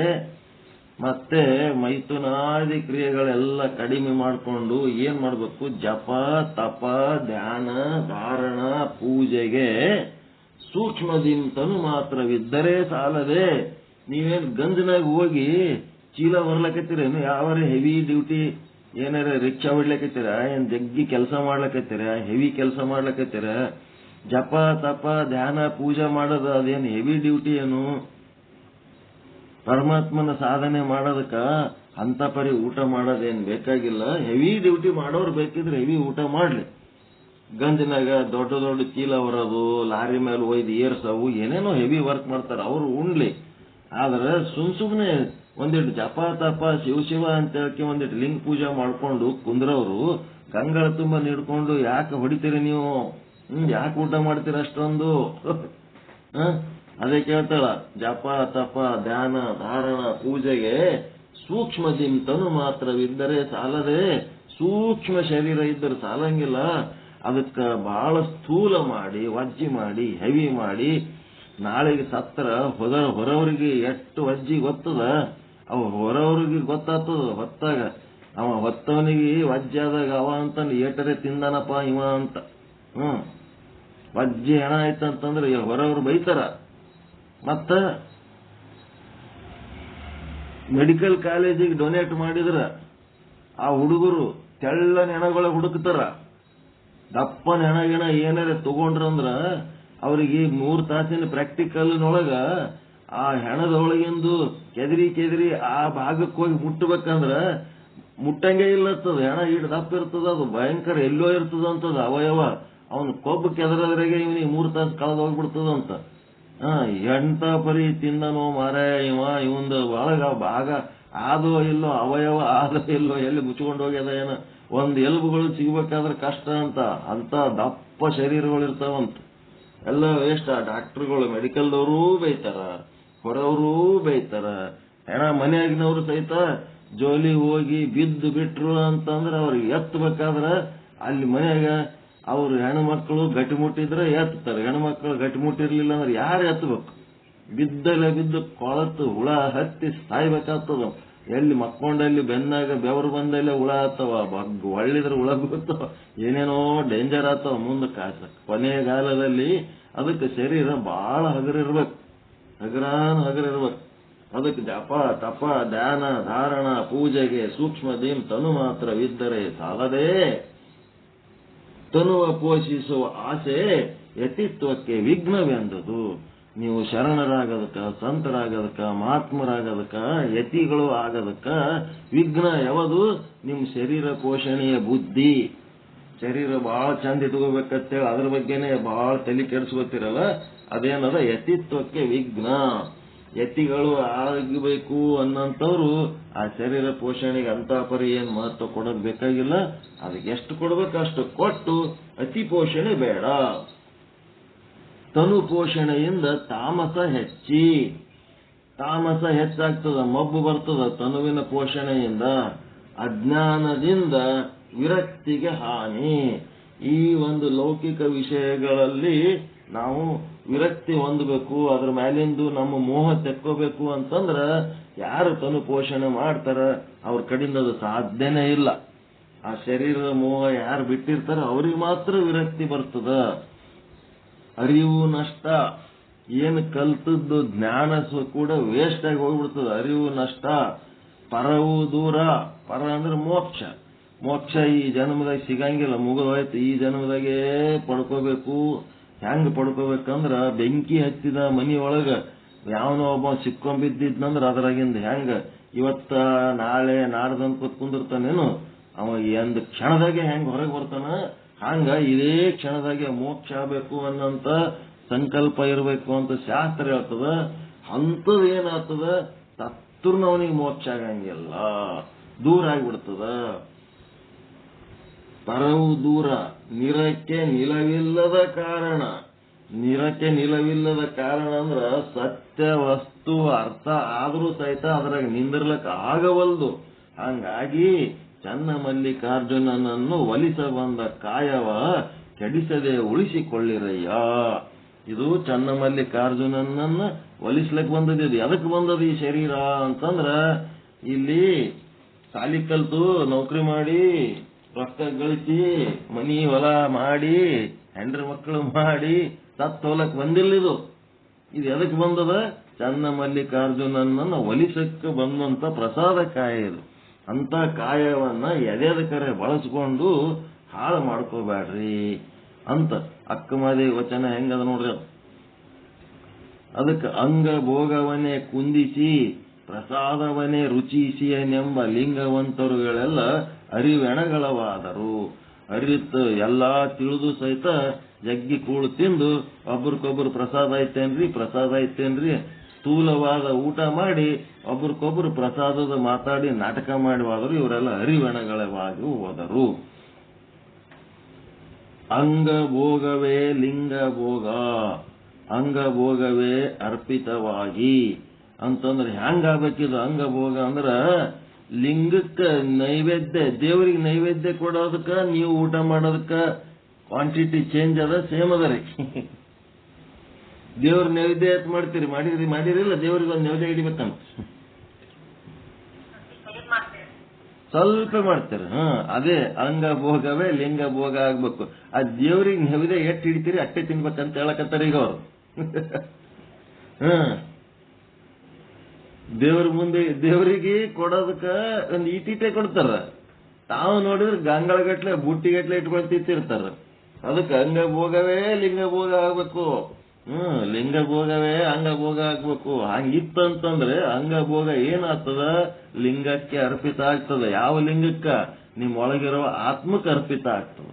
ಮತ್ತೆ ಮೈಥುನಾದಿ ಕ್ರಿಯೆಗಳೆಲ್ಲ ಕಡಿಮೆ ಮಾಡಿಕೊಂಡು ಏನ್ ಮಾಡ್ಬೇಕು? ಜಪ, ತಪ, ಧ್ಯಾನ, ಧಾರಣ, ಪೂಜೆಗೆ ಸೂಕ್ಷ್ಮದಿಂತನು ಮಾತ್ರವಿದ್ದರೆ ಸಾಲದೆ. ನೀವೇನ್ ಗಂಜನಾಗ ಹೋಗಿ ಚೀಲ ಹೊರ್ಲಕತ್ತೀರೇನು? ಯಾವಾರ ಹೆವಿ ಡ್ಯೂಟಿ ಏನಾರ ರಿಕ್ಷಾ ಹೊಡ್ಲಕತ್ತೀರ? ಏನ್ ಜಗ್ಗಿ ಕೆಲಸ ಮಾಡ್ಲಕತ್ತೀರ? ಹೆವಿ ಕೆಲಸ ಮಾಡ್ಲಕತ್ತೀರ? ಜಪ ತಪ ಧ್ಯಾನ ಪೂಜೆ ಮಾಡೋದು ಅದೇನು ಹೆವಿ ಡ್ಯೂಟಿ ಏನು? ಪರಮಾತ್ಮನ ಸಾಧನೆ ಮಾಡೋದಕ್ಕ ಅಂತ ಪರಿ ಊಟ ಮಾಡೋದೇನ್ ಬೇಕಾಗಿಲ್ಲ. ಹೆವಿ ಡ್ಯೂಟಿ ಮಾಡೋರು ಬೇಕಿದ್ರೆ ಹೆವಿ ಊಟ ಮಾಡ್ಲಿ. ಗಂಜಿನಾಗ ದೊಡ್ಡ ದೊಡ್ಡ ಚೀಲ ಹೊರೋದು, ಲಾರಿ ಮೇಲೆ ಒಯ್ದು ಏರ್ಸವು, ಏನೇನೋ ಹೆವಿ ವರ್ಕ್ ಮಾಡ್ತಾರ, ಅವ್ರು ಉಣ್ಲಿ. ಆದ್ರೆ ಸುಮ್ನೆ ಒಂದಿಟ್ಟು ಜಪ ತಪ ಶಿವ ಅಂತ ಹೇಳಿ ಒಂದಿಟ್ಟು ಲಿಂಗ ಪೂಜೆ ಮಾಡ್ಕೊಂಡು ಕುಂದ್ರವ್ರು ಗಂಗಳ ತುಂಬ ನಿಡ್ಕೊಂಡು ಯಾಕೆ ಹೊಡಿತೀರಿ ನೀವು? ಯಾಕೆ ಊಟ ಮಾಡ್ತೀರ ಅಷ್ಟೊಂದು? ಅದೇ ಕೇಳ್ತಾಳ, ಜಪ ತಪ ಧ್ಯಾನ ಧಾರಣ ಪೂಜೆಗೆ ಸೂಕ್ಷ್ಮದಿಂತನು ಮಾತ್ರವಿದ್ದರೆ ಸಾಲದೆ. ಸೂಕ್ಷ್ಮ ಶರೀರ ಇದ್ದರೆ ಸಾಲಂಗಿಲ್ಲ. ಅದಕ್ಕ ಬಹಳ ಸ್ಥೂಲ ಮಾಡಿ, ವಜ್ಜಿ ಮಾಡಿ, ಹೆವಿ ಮಾಡಿ, ನಾಳೆಗೆ ಸತ್ರ ಹೊರವರಿಗೆ ಎಷ್ಟು ವಜ್ಜಿ ಗೊತ್ತದ? ಅವ ಹೊರವ್ರಿಗೆ ಗೊತ್ತಾಗ್ತದ. ಹೊತ್ತಾಗ ಅವ ಹೊತ್ತವನಿಗೆ ವಜ್ಜಾದಾಗ ಅವ ಅಂತ ಏಟರೆ ತಿಂದಾನಪ್ಪ ಇವ ಅಂತ. ವಜ್ಜಿ ಹೆಣ ಆಯ್ತಂತಂದ್ರೆ ಹೊರವ್ರು ಬೈತಾರ. ಮತ್ತ ಮೆಡಿಕಲ್ ಕಾಲೇಜಿಗೆ ಡೊನೇಟ್ ಮಾಡಿದ್ರ ಆ ಹುಡುಗರು ತೆಳ್ಳನ ಹೆಣಗಳ ಹುಡುಕ್ತಾರ. ದಪ್ಪನ ಹೆಣ ಏನಾರ ತಗೊಂಡ್ರಂದ್ರ ಅವ್ರಿಗೆ 3 ತಾಸಿನ ಪ್ರಾಕ್ಟಿಕಲ್ನೊಳಗ ಆ ಹೆಣದೊಳಗಿಂದು ಕೆದರಿ ಆ ಭಾಗಕ್ಕೆ ಹೋಗಿ ಮುಟ್ಟಬೇಕಂದ್ರ ಮುಟ್ಟಂಗೆ ಇಲ್ಲತ್ತದ. ಹೆಣ ದಪ್ಪ ಇರ್ತದ, ಅದು ಭಯಂಕರ ಎಲ್ಲೋ ಇರ್ತದಂತದ ಅವಯವ. ಅವನು ಕೊಬ್ಬು ಕೆದರದ್ರಾಗೆ ಇವನಿಗೆ 3 ತಾಸು ಕಳೆದು ಹೋಗ್ಬಿಡ್ತದಂತ. ಎಂಟ ಪರಿ ತಿಂದನೋ ಮಾರಾಯ ಇವಂದು ಒಳಗ ಭಾಗ ಆದೋ ಇಲ್ಲೋ, ಅವಯವ ಆದೋ ಇಲ್ಲೋ, ಎಲ್ಲಿ ಮುಚ್ಕೊಂಡು ಹೋಗ್ಯದ ಏನೋ, ಒಂದ್ ಎಲುಬುಗಳು ಸಿಗ್ಬೇಕಾದ್ರೆ ಕಷ್ಟ ಅಂತ ದಪ್ಪ ಶರೀರಗಳು ಇರ್ತಾವಂತ. ಎಲ್ಲ ವೇಸ್ಟ್. ಡಾಕ್ಟರ್ಗಳು, ಮೆಡಿಕಲ್ದವರು ಬೈತಾರ, ಹೊರವರು ಬೈತಾರ, ಮನೆಯಾಗಿನವರು ಸಹಿತ ಜೋಲಿ ಹೋಗಿ ಬಿದ್ದು ಬಿಟ್ರು ಅಂತಂದ್ರೆ ಅವ್ರಿಗೆ ಎತ್ತಬೇಕಾದ್ರ ಅಲ್ಲಿ ಮನೆಯಾಗ ಅವ್ರು ಹೆಣ್ಮಕ್ಳು ಗಟ್ಟಿಮುಟ್ಟಿದ್ರೆ ಎತ್ತಾರೆ, ಹೆಣ್ಮಕ್ಳು ಗಟ್ಟಿಮುಟ್ಟಿರ್ಲಿಲ್ಲ ಅಂದ್ರೆ ಯಾರು ಎತ್ತಬೇಕು? ಬಿದ್ದಲ್ಲೇ ಬಿದ್ದು ಕೊಳತು ಹುಳ ಹತ್ತಿ ಸಾಯ್ಬೇಕಾಗ್ತದ. ಎಲ್ಲಿ ಮಕ್ಕೊಂಡಲ್ಲಿ ಬೆನ್ನಾಗ ಬೆವರು ಬಂದಲ್ಲೇ ಹುಳ ಆತವ, ಒಳ್ಳಿದ್ರೆ ಹುಳ ಬೀಳ್ತಾವ, ಏನೇನೋ ಡೇಂಜರ್ ಆತವ ಮುಂದಕ್ಕೆ. ಕೊನೆಗಾಲದಲ್ಲಿ ಅದಕ್ಕೆ ಶರೀರ ಬಹಳ ಹಗರಿರ್ಬೇಕು, ಹಗರಿರ್ಬೇಕು. ಅದಕ್ಕೆ ಜಪ ತಪ ಧ್ಯಾನ ಧಾರಣ ಪೂಜೆಗೆ ಸೂಕ್ಷ್ಮ ದೀಮ್ ತನು ಮಾತ್ರವಿದ್ದರೆ ಸಾಲದೆ. ತನುವ ಪೋಷಿಸುವ ಆಸೆ ಯತಿತ್ವಕ್ಕೆ ವಿಘ್ನವೆಂದದು. ನೀವು ಶರಣರಾಗದಕ್ಕ, ಸಂತರಾಗದಕ್ಕ, ಮಹಾತ್ಮರಾಗದಕ್ಕ, ಯತಿಗಳು ಆಗದಕ್ಕ ವಿಘ್ನ ಯಾವುದು? ನಿಮ್ ಶರೀರ ಪೋಷಣೆಯ ಬುದ್ಧಿ. ಶರೀರ ಬಹಳ ಚಂದ ಇಟ್ಕೋಬೇಕಂತೇಳಿ ಅದ್ರ ಬಗ್ಗೆನೆ ಬಹಳ ತಲೆ ಕೆಡಿಸ್ಕೊತಿರಲ್ಲ, ಅದೇನದ ಯತಿತ್ವಕ್ಕೆ ವಿಘ್ನ. ಯತಿಗಳು ಆಗಬೇಕು ಅನ್ನಂತವ್ರು ಆ ಶರೀರ ಪೋಷಣೆಗೆ ಅಂತ ಪರಿ ಏನ್ ಮಹತ್ವ ಕೊಡೋದ್ ಬೇಕಾಗಿಲ್ಲ. ಅದಕ್ಕೆ ಎಷ್ಟು ಕೊಡ್ಬೇಕು ಅಷ್ಟು ಕೊಟ್ಟು ಅತಿ ಪೋಷಣೆ ಬೇಡ. ತನು ಪೋಷಣೆಯಿಂದ ತಾಮಸ ಹೆಚ್ಚಾಗ್ತದ, ಮಬ್ಬು ಬರ್ತದ. ತನುವಿನ ಪೋಷಣೆಯಿಂದ ಅಜ್ಞಾನದಿಂದ ವಿರಕ್ತಿಗೆ ಹಾನಿ. ಈ ಒಂದು ಲೌಕಿಕ ವಿಷಯಗಳಲ್ಲಿ ನಾವು ವಿರಕ್ತಿ ಹೊಂದಬೇಕು, ಅದ್ರ ಮೇಲಿಂದು ನಮ್ಮ ಮೋಹ ತೆಕ್ಕೋಬೇಕು ಅಂತಂದ್ರ ಯಾರು ತನು ಪೋಷಣೆ ಮಾಡ್ತಾರ ಅವ್ರ ಕಡೆಯಿಂದ ಅದು ಸಾಧ್ಯನೇ ಇಲ್ಲ. ಆ ಶರೀರದ ಮೋಹ ಯಾರು ಬಿಟ್ಟಿರ್ತಾರ ಅವ್ರಿಗೆ ಮಾತ್ರ ವಿರಕ್ತಿ ಬರ್ತದ. ಅರಿವು ನಷ್ಟ, ಏನು ಕಲ್ತದ್ದು ಜ್ಞಾನ ಕೂಡ ವೇಸ್ಟ್ ಆಗಿ ಹೋಗ್ಬಿಡ್ತದ. ಅರಿವು ನಷ್ಟ. ಪರವು ದೂರ. ಪರ ಅಂದ್ರೆ ಮೋಕ್ಷ. ಮೋಕ್ಷ ಈ ಜನ್ಮದಾಗ ಸಿಗಂಗಿಲ್ಲ, ಮುಗಿದೋಯ್ತು. ಈ ಜನ್ಮದಾಗೆ ಪಡ್ಕೋಬೇಕು. ಹೆಂಗ್ ಪಡ್ಕೋಬೇಕಂದ್ರ ಬೆಂಕಿ ಹಚ್ಚಿದ ಮನಿ ಒಳಗ ಯಾವನೋ ಒಬ್ಬ ಸಿಕ್ಕೊಂಬಿದ್ದಿದ್ನಂದ್ರ ಅದ್ರಾಗಿಂದ ಹೆಂಗ ಇವತ್ತ ನಾಳೆ ನಾಡ್ದಂತ ಕುಂದಿರ್ತಾನೇನು, ಅವ ಒಂದ್ ಕ್ಷಣದಾಗೆ ಹೆಂಗ್ ಹೊರಗೆ ಬರ್ತಾನ, ಹಂಗ ಇದೇ ಕ್ಷಣದಾಗೆ ಮೋಕ್ಷ ಆಗ್ಬೇಕು ಅನ್ನಂತ ಸಂಕಲ್ಪ ಇರಬೇಕು ಅಂತ ಶಾಸ್ತ್ರ ಹೇಳ್ತದ. ಅಂತದ್ ಏನಾಗ್ತದ, ತತ್ತೂರ್ನವನಿಗೆ ಮೋಕ್ಷ ಆಗಂಗಿಲ್ಲ, ದೂರ ಆಗಿಬಿಡ್ತದ. ಪರವು ದೂರ. ನಿರಕ್ಕೆ ನಿಲವಿಲ್ಲದ ಕಾರಣ. ನಿರಕ್ಕೆ ನಿಲವಿಲ್ಲದ ಕಾರಣ ಅಂದ್ರ ಸತ್ಯ ವಸ್ತು ಅರ್ಥ ಆದ್ರೂ ಸಹಿತ ಅದ್ರಾಗ ನಿಂದಿರ್ಲಕ್ಕ ಆಗವಲ್ದು. ಹಂಗಾಗಿ ಚನ್ನ ಮಲ್ಲಿಕಾರ್ಜುನನನ್ನು ಒಲಿಸ ಬಂದ ಕಾಯವ ಕೆಡಿಸದೆ ಉಳಿಸಿಕೊಳ್ಳಿರಯ್ಯ. ಇದು ಚನ್ನ ಮಲ್ಲಿಕಾರ್ಜುನನ್ನ ಒಲಿಸ್ಲಕ್ ಬಂದದ್ದು. ಎದಕ್ ಬಂದದ ಈ ಶರೀರ ಅಂತಂದ್ರ, ಇಲ್ಲಿ ಸಾಲಿ ಕಲ್ತು ನೌಕರಿ ಮಾಡಿ ರೊಕ್ಕ ಗಳಿಸಿ ಮನಿ ಹೊಲ ಮಾಡಿ ಹೆಂಡ್ರ ಮಕ್ಕಳು ಮಾಡಿ ಸತ್ ಹೋಲಕ್ ಬಂದಿಲ್ಲ. ಇದು ಎದಕ್ ಬಂದದ? ಚನ್ನ ಮಲ್ಲಿಕಾರ್ಜುನನ್ನ ಒಲಿಸಕ್ಕೆ ಬಂದಂತ ಪ್ರಸಾದ ಕಾಯ ಇದು. ಅಂತ ಕಾಯವನ್ನ ಎದೆದಕರೆ ಬಳಸ್ಕೊಂಡು ಹಾಳು ಮಾಡ್ಕೋಬೇಡ್ರಿ ಅಂತ ಅಕ್ಕಮಾದಿ ವಚನ ಹೆಂಗದ ನೋಡ್ರಿ. ಅದಕ್ಕೆ ಅಂಗ ಭೋಗವನ್ನೇ ಕುಂದಿಸಿ ಪ್ರಸಾದವನ್ನೇ ರುಚಿಸಿಯನೆಂಬ ಲಿಂಗವಂತರುಗಳೆಲ್ಲ ಅರಿವೆಣಗಳವಾದರು. ಅರಿತು ಎಲ್ಲಾ ತಿಳಿದು ಸಹಿತ ಜಗ್ಗಿ ಕೂಳು ತಿಂದು ಒಬ್ರಿಗೊಬ್ರು ಪ್ರಸಾದ ಐತೇನ್ರಿ ಸ್ಥೂಲವಾದ ಊಟ ಮಾಡಿ ಒಬ್ರಿಗೊಬ್ರು ಪ್ರಸಾದದ ಮಾತಾಡಿ ನಾಟಕ ಮಾಡಿ ಹೋದರು. ಇವರೆಲ್ಲ ಅರಿವೆಣಗಳವಾಗಿ ಹೋದರು. ಅಂಗಭೋಗವೇ ಲಿಂಗಭೋಗ, ಅಂಗಭೋಗವೇ ಅರ್ಪಿತವಾಗಿ ಅಂತಂದ್ರೆ ಹೆಂಗಾಗಬೇಕಿದು? ಅಂಗಭೋಗ ಅಂದ್ರ ಲಿಂಗಕ್ಕ ನೈವೇದ್ಯ, ದೇವರಿಗೆ ನೈವೇದ್ಯ ಕೊಡೋದಕ್ಕ ನೀವು ಊಟ ಮಾಡೋದಕ್ಕ ಕ್ವಾಂಟಿಟಿ ಚೇಂಜ್ ಅದ, ಸೇಮ್ ಅದ ರೀ. ದೇವ್ರ ನೈವೇದ್ಯ ಮಾಡ್ತೀರಿ, ಮಾಡಿರಿಲ್ಲ, ದೇವ್ರಿಗೆ ಒಂದು ನೈವೇದ್ಯ ಹಿಡಿಬೇಕಂತ ಸ್ವಲ್ಪ ಮಾಡ್ತೀರಿ. ಅದೇ ಅಂಗಭೋಗವೇ ಲಿಂಗಭೋಗ ಆಗ್ಬೇಕು. ಆ ದೇವ್ರಿಗೆ ನೈವೇದ್ಯ ಎಟ್ಟು ಹಿಡಿತೀರಿ ಅಟ್ಟೆ ತಿನ್ಬೇಕಂತ ಹೇಳಕತ್ತಾರ ಈಗ ಅವರು. ದೇವ್ರ ಮುಂದೆ ದೇವರಿಗೆ ಕೊಡೋದಕ್ಕ ಒಂದು ಈಟೀಟೆ ಕೊಡ್ತಾರ. ತಾವು ನೋಡಿದ್ರೆ ಗಂಗಳಗಟ್ಲೆ ಬುಟ್ಟಿಗಟ್ಲೆ ಇಟ್ಕೊಂಡು ತಿಂತಿರ್ತಾರ. ಅದಕ್ಕೆ ಅಂಗಭೋಗವೇ ಲಿಂಗಭೋಗ ಆಗ್ಬೇಕು. ಲಿಂಗಭೋಗವೇ ಅಂಗಭೋಗ ಆಗ್ಬೇಕು. ಹಂಗಿತ್ತಂತಂದ್ರೆ ಅಂಗಭೋಗ ಏನಾಗ್ತದ? ಲಿಂಗಕ್ಕೆ ಅರ್ಪಿತ ಆಗ್ತದ. ಯಾವ ಲಿಂಗಕ್ಕ? ನಿಮ್ ಒಳಗಿರುವ ಆತ್ಮಕ್ಕೆ ಅರ್ಪಿತ ಆಗ್ತದ.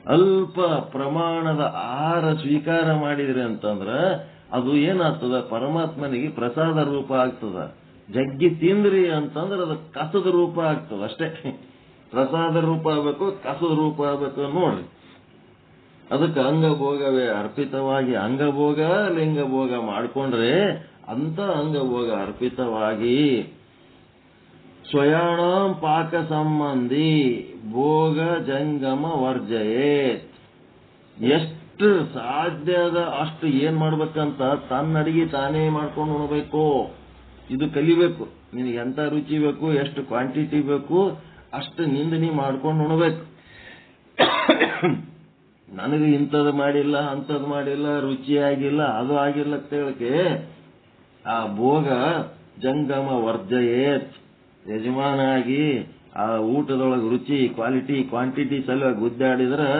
ಅಲ್ಪ ಪ್ರಮಾಣದ ಆಹಾರ ಸ್ವೀಕಾರ ಮಾಡಿದ್ರಿ ಅಂತಂದ್ರ ಅದು ಏನಾಗ್ತದ, ಪರಮಾತ್ಮನಿಗೆ ಪ್ರಸಾದ ರೂಪ ಆಗ್ತದ. ಜಗ್ಗಿ ತಿಂದ್ರಿ ಅಂತಂದ್ರೆ ಅದು ಕಸದ ರೂಪ ಆಗ್ತದ ಅಷ್ಟೇ. ಪ್ರಸಾದ ರೂಪ ಆಗ್ಬೇಕು, ಕಸದ ರೂಪ ಆಗ್ಬೇಕು ನೋಡ್ರಿ. ಅದಕ್ಕೆ ಅಂಗಭೋಗವೇ ಅರ್ಪಿತವಾಗಿ, ಅಂಗಭೋಗ ಲಿಂಗಭೋಗ ಮಾಡ್ಕೊಂಡ್ರೆ ಅಂತ ಅಂಗಭೋಗ ಅರ್ಪಿತವಾಗಿ ಸ್ವಯಾಣಂ ಪಾಕ ಸಂಬಂಧಿ ಭೋಗ ಜಂಗಮ ವರ್ಜಯೇ. ಎಷ್ಟು ಸಾಧ್ಯದ ಅಷ್ಟು ಏನ್ ಮಾಡ್ಬೇಕಂತ ತನ್ನ ಅಡಿಗೆ ತಾನೇ ಮಾಡ್ಕೊಂಡು ಉಣಬೇಕು. ಇದು ಕಲಿಬೇಕು. ನಿನಗೆ ಎಂತ ರುಚಿ ಬೇಕು, ಎಷ್ಟು ಕ್ವಾಂಟಿಟಿ ಬೇಕು ಅಷ್ಟು ನಿಂದ ನೀ ಮಾಡ್ಕೊಂಡು ಉಣಬೇಕು. ನನಗೆ ಇಂಥದ್ದು ಮಾಡಿಲ್ಲ, ಅಂಥದ್ದು ಮಾಡಿಲ್ಲ, ರುಚಿ ಆಗಿಲ್ಲ, ಅದು ಆಗಿಲ್ಲ ಅಂತ ಹೇಳಕ್ಕೆ ಆ ಭೋಗ ಜಂಗಮ ವರ್ಜಯೇತ್. ಯಜಮಾನ ಆಗಿ ಆ ಊಟದೊಳಗೆ ರುಚಿ, ಕ್ವಾಲಿಟಿ, ಕ್ವಾಂಟಿಟಿ ಸಲುವಾಗಿ ಗುದ್ದಾಡಿದ್ರೆ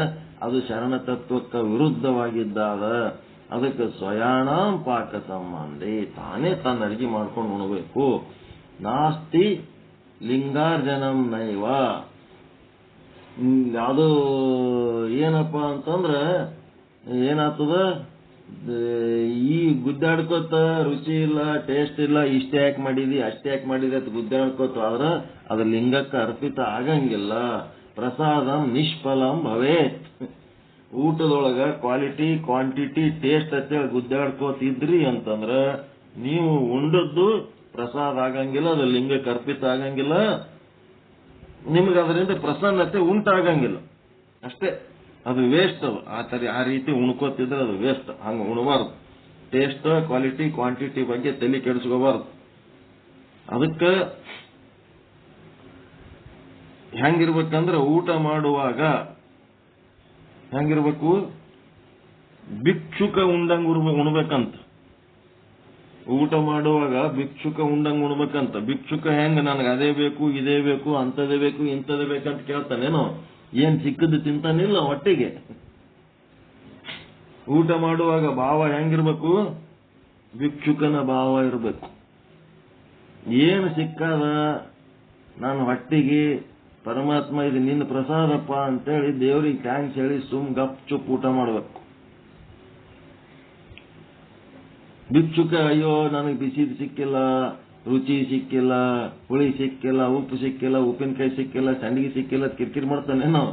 ಅದು ಶರಣ ತತ್ವಕ್ಕೆ ವಿರುದ್ಧವಾಗಿದ್ದಾಗ ಅದಕ್ಕೆ ಸ್ವಯಾಣಂ ಪಾಕ ಸಂಬಂಧಿ, ತಾನೇ ತನ್ನ ಅಡಿಗೆ ಮಾಡ್ಕೊಂಡು ಉಣಬೇಕು. ನಾಸ್ತಿ ಲಿಂಗಾರ್ಜನಂ ನೈವ. ಅದು ಏನಪ್ಪ ಅಂತಂದ್ರೆ ಏನಾಗ್ತದ, ಈ ಗುದ್ದಾಡ್ಕೋತ ರುಚಿ ಇಲ್ಲ, ಟೇಸ್ಟ್ ಇಲ್ಲ, ಇಷ್ಟೇ ಯಾಕೆ ಮಾಡಿದಿ ಅಷ್ಟೇ ಯಾಕೆ ಮಾಡಿದಿ ಅಂತ ಗುದ್ದಾಡ್ಕೋತ ಆದ್ರೆ ಅದು ಲಿಂಗಕ್ಕೆ ಅರ್ಪಿತ ಆಗಂಗಿಲ್ಲ. ಪ್ರಸಾದಂ ನಿಷ್ಫಲಂ ಭವೇತ್. ಊಟದೊಳಗ ಕ್ವಾಲಿಟಿ, ಕ್ವಾಂಟಿಟಿ, ಟೇಸ್ಟ್ ಅಂತೇಳಿ ಗುದ್ದಾಡ್ಕೋತಿದ್ರಿ ಅಂತಂದ್ರ ನೀವು ಉಂಡದ್ದು ಪ್ರಸಾದ ಆಗಂಗಿಲ್ಲ, ಅದು ಲಿಂಗಕ್ಕೆ ಅರ್ಪಿತ ಆಗಂಗಿಲ್ಲ, ನಿಮ್ಗೆ ಅದರಿಂದ ಪ್ರಸನ್ನತೆ ಉಂಟಾಗಂಗಿಲ್ಲ ಅಷ್ಟೇ. ಅದು ವೇಸ್ಟ್. ಆ ರೀತಿ ಉಣ್ಕೋತಿದ್ರೆ ಅದು ವೇಸ್ಟ್. ಹಂಗ ಉಣಬಾರ್ದು. ಟೇಸ್ಟ್, ಕ್ವಾಲಿಟಿ, ಕ್ವಾಂಟಿಟಿ ಬಗ್ಗೆ ತಲೆ ಕೆಡಿಸ್ಕೋಬಾರ್ದು. ಅದಕ್ಕೆ ಹೆಂಗಿರ್ಬೇಕಂದ್ರೆ ಊಟ ಮಾಡುವಾಗ ಹೆಂಗಿರ್ಬೇಕು, ಭಿಕ್ಷುಕ ಉಂಡಂಗ್ ಉಣ್ಬೇಕಂತ. ಊಟ ಮಾಡುವಾಗ ಭಿಕ್ಷುಕ ಉಂಡಂಗ್ ಉಣ್ಬೇಕಂತ. ಭಿಕ್ಷುಕ ಹೆಂಗ ನನಗೆ ಅದೇ ಬೇಕು, ಇದೇ ಬೇಕು, ಅಂತದೇ ಬೇಕು, ಇಂಥದೇ ಬೇಕಂತ ಕೇಳ್ತಾನೇನೋ, ಏನ್ ಸಿಕ್ಕದ್ದು ತಿಂತಾನಿಲ್ಲ ಹೊಟ್ಟೆಗೆ. ಊಟ ಮಾಡುವಾಗ ಭಾವ ಹೆಂಗಿರ್ಬೇಕು, ಭಿಕ್ಷುಕನ ಭಾವ ಇರಬೇಕು. ಏನು ಸಿಕ್ಕಾದ ನಾನು ಹೊಟ್ಟಿಗೆ ಪರಮಾತ್ಮ ಇದು ನಿನ್ನ ಪ್ರಸಾದಪ್ಪ ಅಂತೇಳಿ ದೇವ್ರಿಗೆ ಥ್ಯಾಂಕ್ಸ್ ಹೇಳಿ ಸುಮ್ ಗಪ್ ಚುಪ್ ಊಟ ಮಾಡ್ಬೇಕು. ಭಿಕ್ಷುಕ ಅಯ್ಯೋ ನನಗೆ ಬಿಸಿದು ಸಿಕ್ಕಿಲ್ಲ, ರುಚಿ ಸಿಕ್ಕಿಲ್ಲ, ಹುಳಿ ಸಿಕ್ಕಿಲ್ಲ, ಉಪ್ಪು ಸಿಕ್ಕಿಲ್ಲ, ಉಪ್ಪಿನಕಾಯಿ ಸಿಕ್ಕಿಲ್ಲ, ಸಂಡಿಗೆ ಸಿಕ್ಕಿಲ್ಲ, ಕಿರ್ಕಿರಿ ಮಾಡ್ತಾನೇನೋ.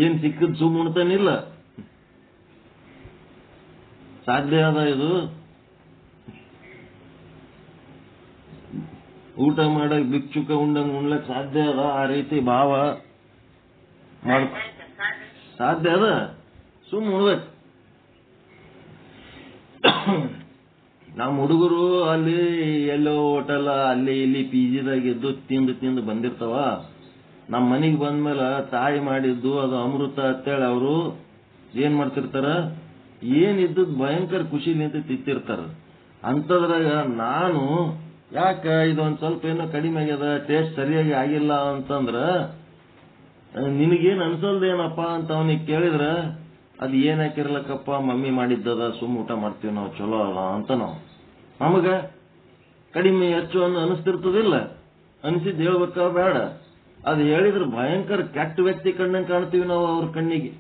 ಏನ್ ಸಿಕ್ಕದ್ ಸುಮ್ ಉಣ್ತಾನಿಲ್ಲ. ಸಾಧ್ಯ ಅದ ಇದು? ಊಟ ಮಾಡಕ್ ಭಿಕ್ಷುಕ ಉಂಡಂಗ್ ಉಣ್ಲಕ್ ಸಾಧ್ಯ ಅದ? ಆ ರೀತಿ ಭಾವ ಸಾಧ್ಯ ಅದ? ಸುಮ್ ಉಣ್ಬೇಕು. ನಮ್ಮ ಹುಡುಗರು ಅಲ್ಲಿ ಎಲ್ಲೋ ಹೋಟೆಲ್ ಅಲ್ಲಿ ಇಲ್ಲಿ ಪಿಜಿದಾಗ ಎದ್ದು ತಿಂದು ಬಂದಿರ್ತಾವ. ನಮ್ಮ ಮನೆಗೆ ಬಂದ್ಮೇಲೆ ತಾಯಿ ಮಾಡಿದ್ದು ಅದು ಅಮೃತ ಅಂತೇಳಿ ಅವರು ಏನ್ ಮಾಡ್ತಿರ್ತಾರ, ಏನಿದ್ದದ್ ಭಯಂಕರ ಖುಷಿಲಿಂತ ತಿಂತಿರ್ತಾರ. ಅಂತದ್ರಾಗ ನಾನು ಯಾಕ ಇದೊಂದ್ ಸ್ವಲ್ಪ ಏನೋ ಕಡಿಮೆ ಆಗ್ಯದ, ಟೇಸ್ಟ್ ಸರಿಯಾಗಿ ಆಗಿಲ್ಲ ಅಂತಂದ್ರ ನಿನಗೇನ್ ಅನ್ಸಲ್ದೇನಪ್ಪ ಅಂತ ಅವನಿಗೆ ಕೇಳಿದ್ರ ಅದು ಏನ್ ಹಾಕಿರ್ಲಕ್ಕಪ್ಪ ಮಮ್ಮಿ ಮಾಡಿದ್ದದ, ಸುಮ್ ಊಟ ಮಾಡ್ತೀವಿ ನಾವು, ಚಲೋ ಅಲ್ಲ ಅಂತ ನಾವು. ನಮಗ ಕಡಿಮೆ ಹೆಚ್ಚು ಅನಿಸ್ತಿರ್ತದಿಲ್ಲ, ಅನಿಸಿದ್ ಹೇಳ್ಬೇಕ ಬೇಡ. ಅದು ಹೇಳಿದ್ರೆ ಭಯಂಕರ ಕೆಟ್ಟ ವ್ಯಕ್ತಿ ಕಣ್ಣಂಗೆ ಕಾಣ್ತೀವಿ ನಾವು ಅವ್ರ ಕಣ್ಣಿಗೆ.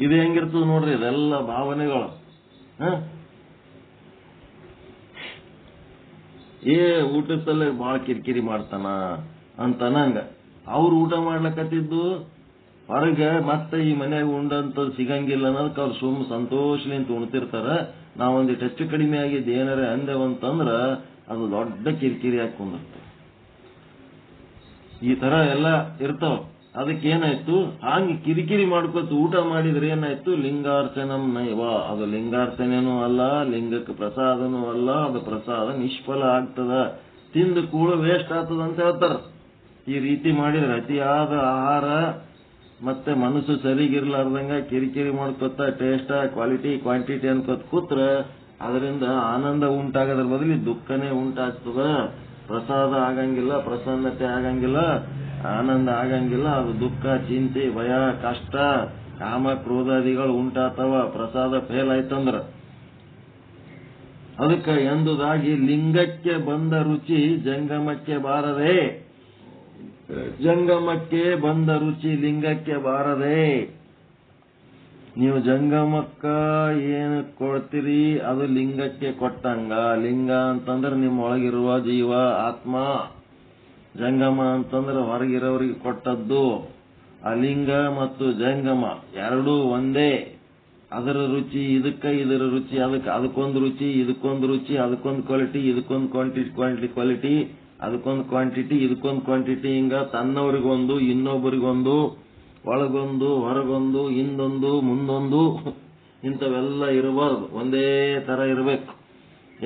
ಇದು ಹೆಂಗಿರ್ತದ ನೋಡ್ರಿ, ಇದೆಲ್ಲ ಭಾವನೆಗಳು. ಊಟದ ಸಲ ಬಾಳ ಕಿರಿಕಿರಿ ಮಾಡ್ತಾನ ಅಂತ ನಂಗ. ಅವ್ರು ಊಟ ಮಾಡ್ಲಕತ್ತಿದ್ದು ಹೊರಗೆ ಮತ್ತೆ ಈ ಮನ್ಯಾಗ ಉಂಡಂತದ್ದು ಸಿಗಂಗಿಲ್ಲ ಅನ್ನೋದಕ್ಕೆ ಅವ್ರು ಸುಮ್ ಸಂತೋಷಲಿಂತ ಉಣ್ತಿರ್ತಾರ. ನಾವೊಂದಿಟ್ಟು ಹೆಚ್ಚು ಕಡಿಮೆ ಆಗಿದ್ದು ಏನಾರ ಅಂದೇವಂತಂದ್ರ ಅದು ದೊಡ್ಡ ಕಿರಿಕಿರಿ ಹಾಕಿ ಕುಂದಿರ್ತಾವ. ಈ ತರ ಎಲ್ಲ ಇರ್ತಾವ. ಅದಕ್ಕೆ ಏನಾಯ್ತು, ಹಂಗೆ ಕಿರಿಕಿರಿ ಮಾಡ್ಕೊತ ಊಟ ಮಾಡಿದ್ರೆ ಏನಾಯ್ತು, ಲಿಂಗಾರ್ಚನಂ ನೈವ. ಅದು ಲಿಂಗಾರ್ಚನೆನೂ ಅಲ್ಲ, ಲಿಂಗಕ್ಕೆ ಪ್ರಸಾದನೂ ಅಲ್ಲ, ಅದು ಪ್ರಸಾದ ನಿಷ್ಫಲ ಆಗ್ತದ, ತಿಂದು ಕೂಡ ವೇಸ್ಟ್ ಆಗ್ತದ ಅಂತ ಹೇಳ್ತಾರ. ಈ ರೀತಿ ಮಾಡಿದ್ರೆ ಅತಿಯಾದ ಆಹಾರ ಮತ್ತೆ ಮನಸ್ಸು ಸರಿಗಿರ್ಲಾರ್ದಂಗ ಕಿರಿಕಿರಿ ಮಾಡ್ಕೊತ ಟೇಸ್ಟ್, ಕ್ವಾಲಿಟಿ, ಕ್ವಾಂಟಿಟಿ ಅನ್ಕೋತ ಕೂತ್ರ ಅದರಿಂದ ಆನಂದ ಉಂಟಾಗೋದ್ರ ಬದಲಿ ದುಃಖನೇ ಉಂಟಾಗ್ತದ. ಪ್ರಸಾದ ಆಗಂಗಿಲ್ಲ, ಪ್ರಸನ್ನತೆ ಆಗಂಗಿಲ್ಲ, ಆನಂದ ಆಗಂಗಿಲ್ಲ. ಅದು ದುಃಖ, ಚಿಂತೆ, ಭಯ, ಕಷ್ಟ, ಕಾಮ, ಕ್ರೋಧಾದಿಗಳು ಉಂಟಾತವ ಪ್ರಸಾದ ಫೇಲ್ ಆಯ್ತಂದ್ರ. ಅದಕ್ಕೆ ಎಂದುದಾಗಿ ಲಿಂಗಕ್ಕೆ ಬಂದ ರುಚಿ ಜಂಗಮಕ್ಕೆ ಬಾರದೆ. ಜಂಗಮಕ್ಕೆ ಬಂದ ರುಚಿ ಲಿಂಗಕ್ಕೆ ಬಾರದೆ. ನೀವು ಜಂಗಮಕ್ಕ ಏನು ಕೊಡ್ತೀರಿ ಅದು ಲಿಂಗಕ್ಕೆ ಕೊಟ್ಟಂಗ. ಲಿಂಗ ಅಂತಂದ್ರೆ ನಿಮ್ಮ ಒಳಗಿರುವ ಜೀವ ಆತ್ಮ, ಜಂಗಮ ಅಂತಂದ್ರೆ ಹೊರಗಿರೋರಿಗೆ ಕೊಟ್ಟದ್ದು. ಅಲಿಂಗ ಮತ್ತು ಜಂಗಮ ಎರಡೂ ಒಂದೇ. ಅದರ ರುಚಿ ಇದಕ್ಕೆ, ಇದರ ರುಚಿ ಅದಕ್ಕೆ. ಅದಕ್ಕೊಂದು ರುಚಿ, ಇದಕ್ಕೊಂದು ರುಚಿ, ಅದಕ್ಕೊಂದು ಕ್ವಾಲಿಟಿ, ಇದಕ್ಕೊಂದು ಕ್ವಾಲಿಟಿ, ಅದಕ್ಕೊಂದು ಕ್ವಾಂಟಿಟಿ, ಇದಕ್ಕೊಂದು ಕ್ವಾಂಟಿಟಿ. ಹಿಂಗ ತನ್ನವರಿಗೊಂದು, ಇನ್ನೊಬ್ಬರಿಗೊಂದು, ಒಳಗೊಂದು, ಹೊರಗೊಂದು, ಹಿಂದೊಂದು, ಮುಂದೊಂದು, ಇಂಥವೆಲ್ಲ ಇರಬಾರದು, ಒಂದೇ ತರ ಇರಬೇಕು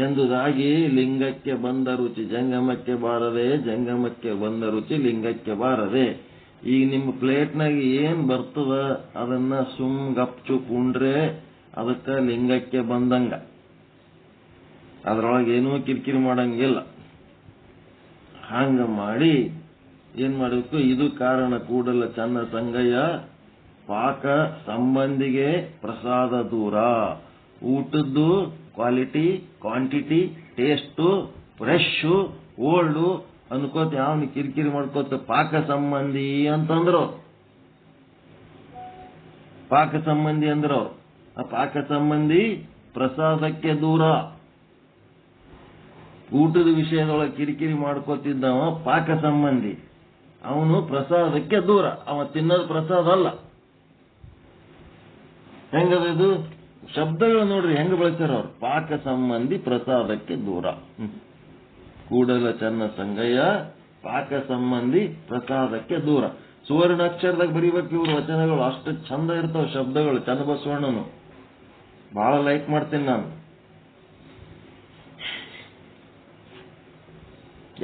ಎಂಬುದಾಗಿ. ಲಿಂಗಕ್ಕೆ ಬಂದ ರುಚಿ ಜಂಗಮಕ್ಕೆ ಬಾರದೆ, ಜಂಗಮಕ್ಕೆ ಬಂದ ರುಚಿ ಲಿಂಗಕ್ಕೆ ಬಾರದೆ. ಈಗ ನಿಮ್ಮ ಪ್ಲೇಟ್ನಾಗ ಏನ್ ಬರ್ತದ ಅದನ್ನ ಗಪ್ಚು ಉಂಡ್ರೆ ಅದಕ್ಕೆ ಲಿಂಗಕ್ಕೆ ಬಂದಂಗ. ಅದ್ರೊಳಗೆ ಏನೂ ಕಿರಿಕಿರಿ ಮಾಡಂಗಿಲ್ಲ. ಹಂಗ ಮಾಡಿ ಏನ್ ಮಾಡಬೇಕು, ಇದು ಕಾರಣ ಕೂಡಲ ಚನ್ನ ಸಂಗಯ್ಯ. ಪಾಕ ಸಂಬಂಧಿಗೆ ಪ್ರಸಾದ ದೂರ. ಊಟದ್ದು quality, quantity, taste, fresh, old ಅನ್ಕೋತ ಯಾವನು ಕಿರಿಕಿರಿ ಮಾಡ್ಕೋತ ಪಾಕ ಸಂಬಂಧಿ ಅಂತಂದ್ರು. ಪಾಕ ಸಂಬಂಧಿ ಅಂದ್ರು. ಆ ಪಾಕ ಸಂಬಂಧಿ ಪ್ರಸಾದಕ್ಕೆ ದೂರ. ಊಟದ ವಿಷಯದೊಳಗೆ ಕಿರಿಕಿರಿ ಮಾಡ್ಕೋತಿದ್ದವ ಪಾಕ ಸಂಬಂಧಿ, ಅವನು ಪ್ರಸಾದಕ್ಕೆ ದೂರ. ಅವ ತಿನ್ನೋದು ಪ್ರಸಾದ ಅಲ್ಲ. ಹೆಂಗದ ಇದು ಶಬ್ದಗಳು ನೋಡ್ರಿ ಹೆಂಗ ಬಳಸ್ಯಾರ ಅವ್ರು. ಪಾಕ ಸಂಬಂಧಿ ಪ್ರಸಾದಕ್ಕೆ ದೂರ. ಕೂಡಲ ಚನ್ನ ಸಂಗಯ್ಯ ಪಾಕ ಸಂಬಂಧಿ ಪ್ರಸಾದಕ್ಕೆ ದೂರ. ಸುವರ್ಣ ಅಕ್ಷರದಾಗ ಬರೀಬೇಕು ಇವ್ರ ವಚನಗಳು. ಅಷ್ಟು ಚಂದ ಇರ್ತಾವ ಶಬ್ದಗಳು. ಚನ್ನಬಸವಣ್ಣನು ಬಹಳ ಲೈಕ್ ಮಾಡ್ತೀನಿ ನಾನು.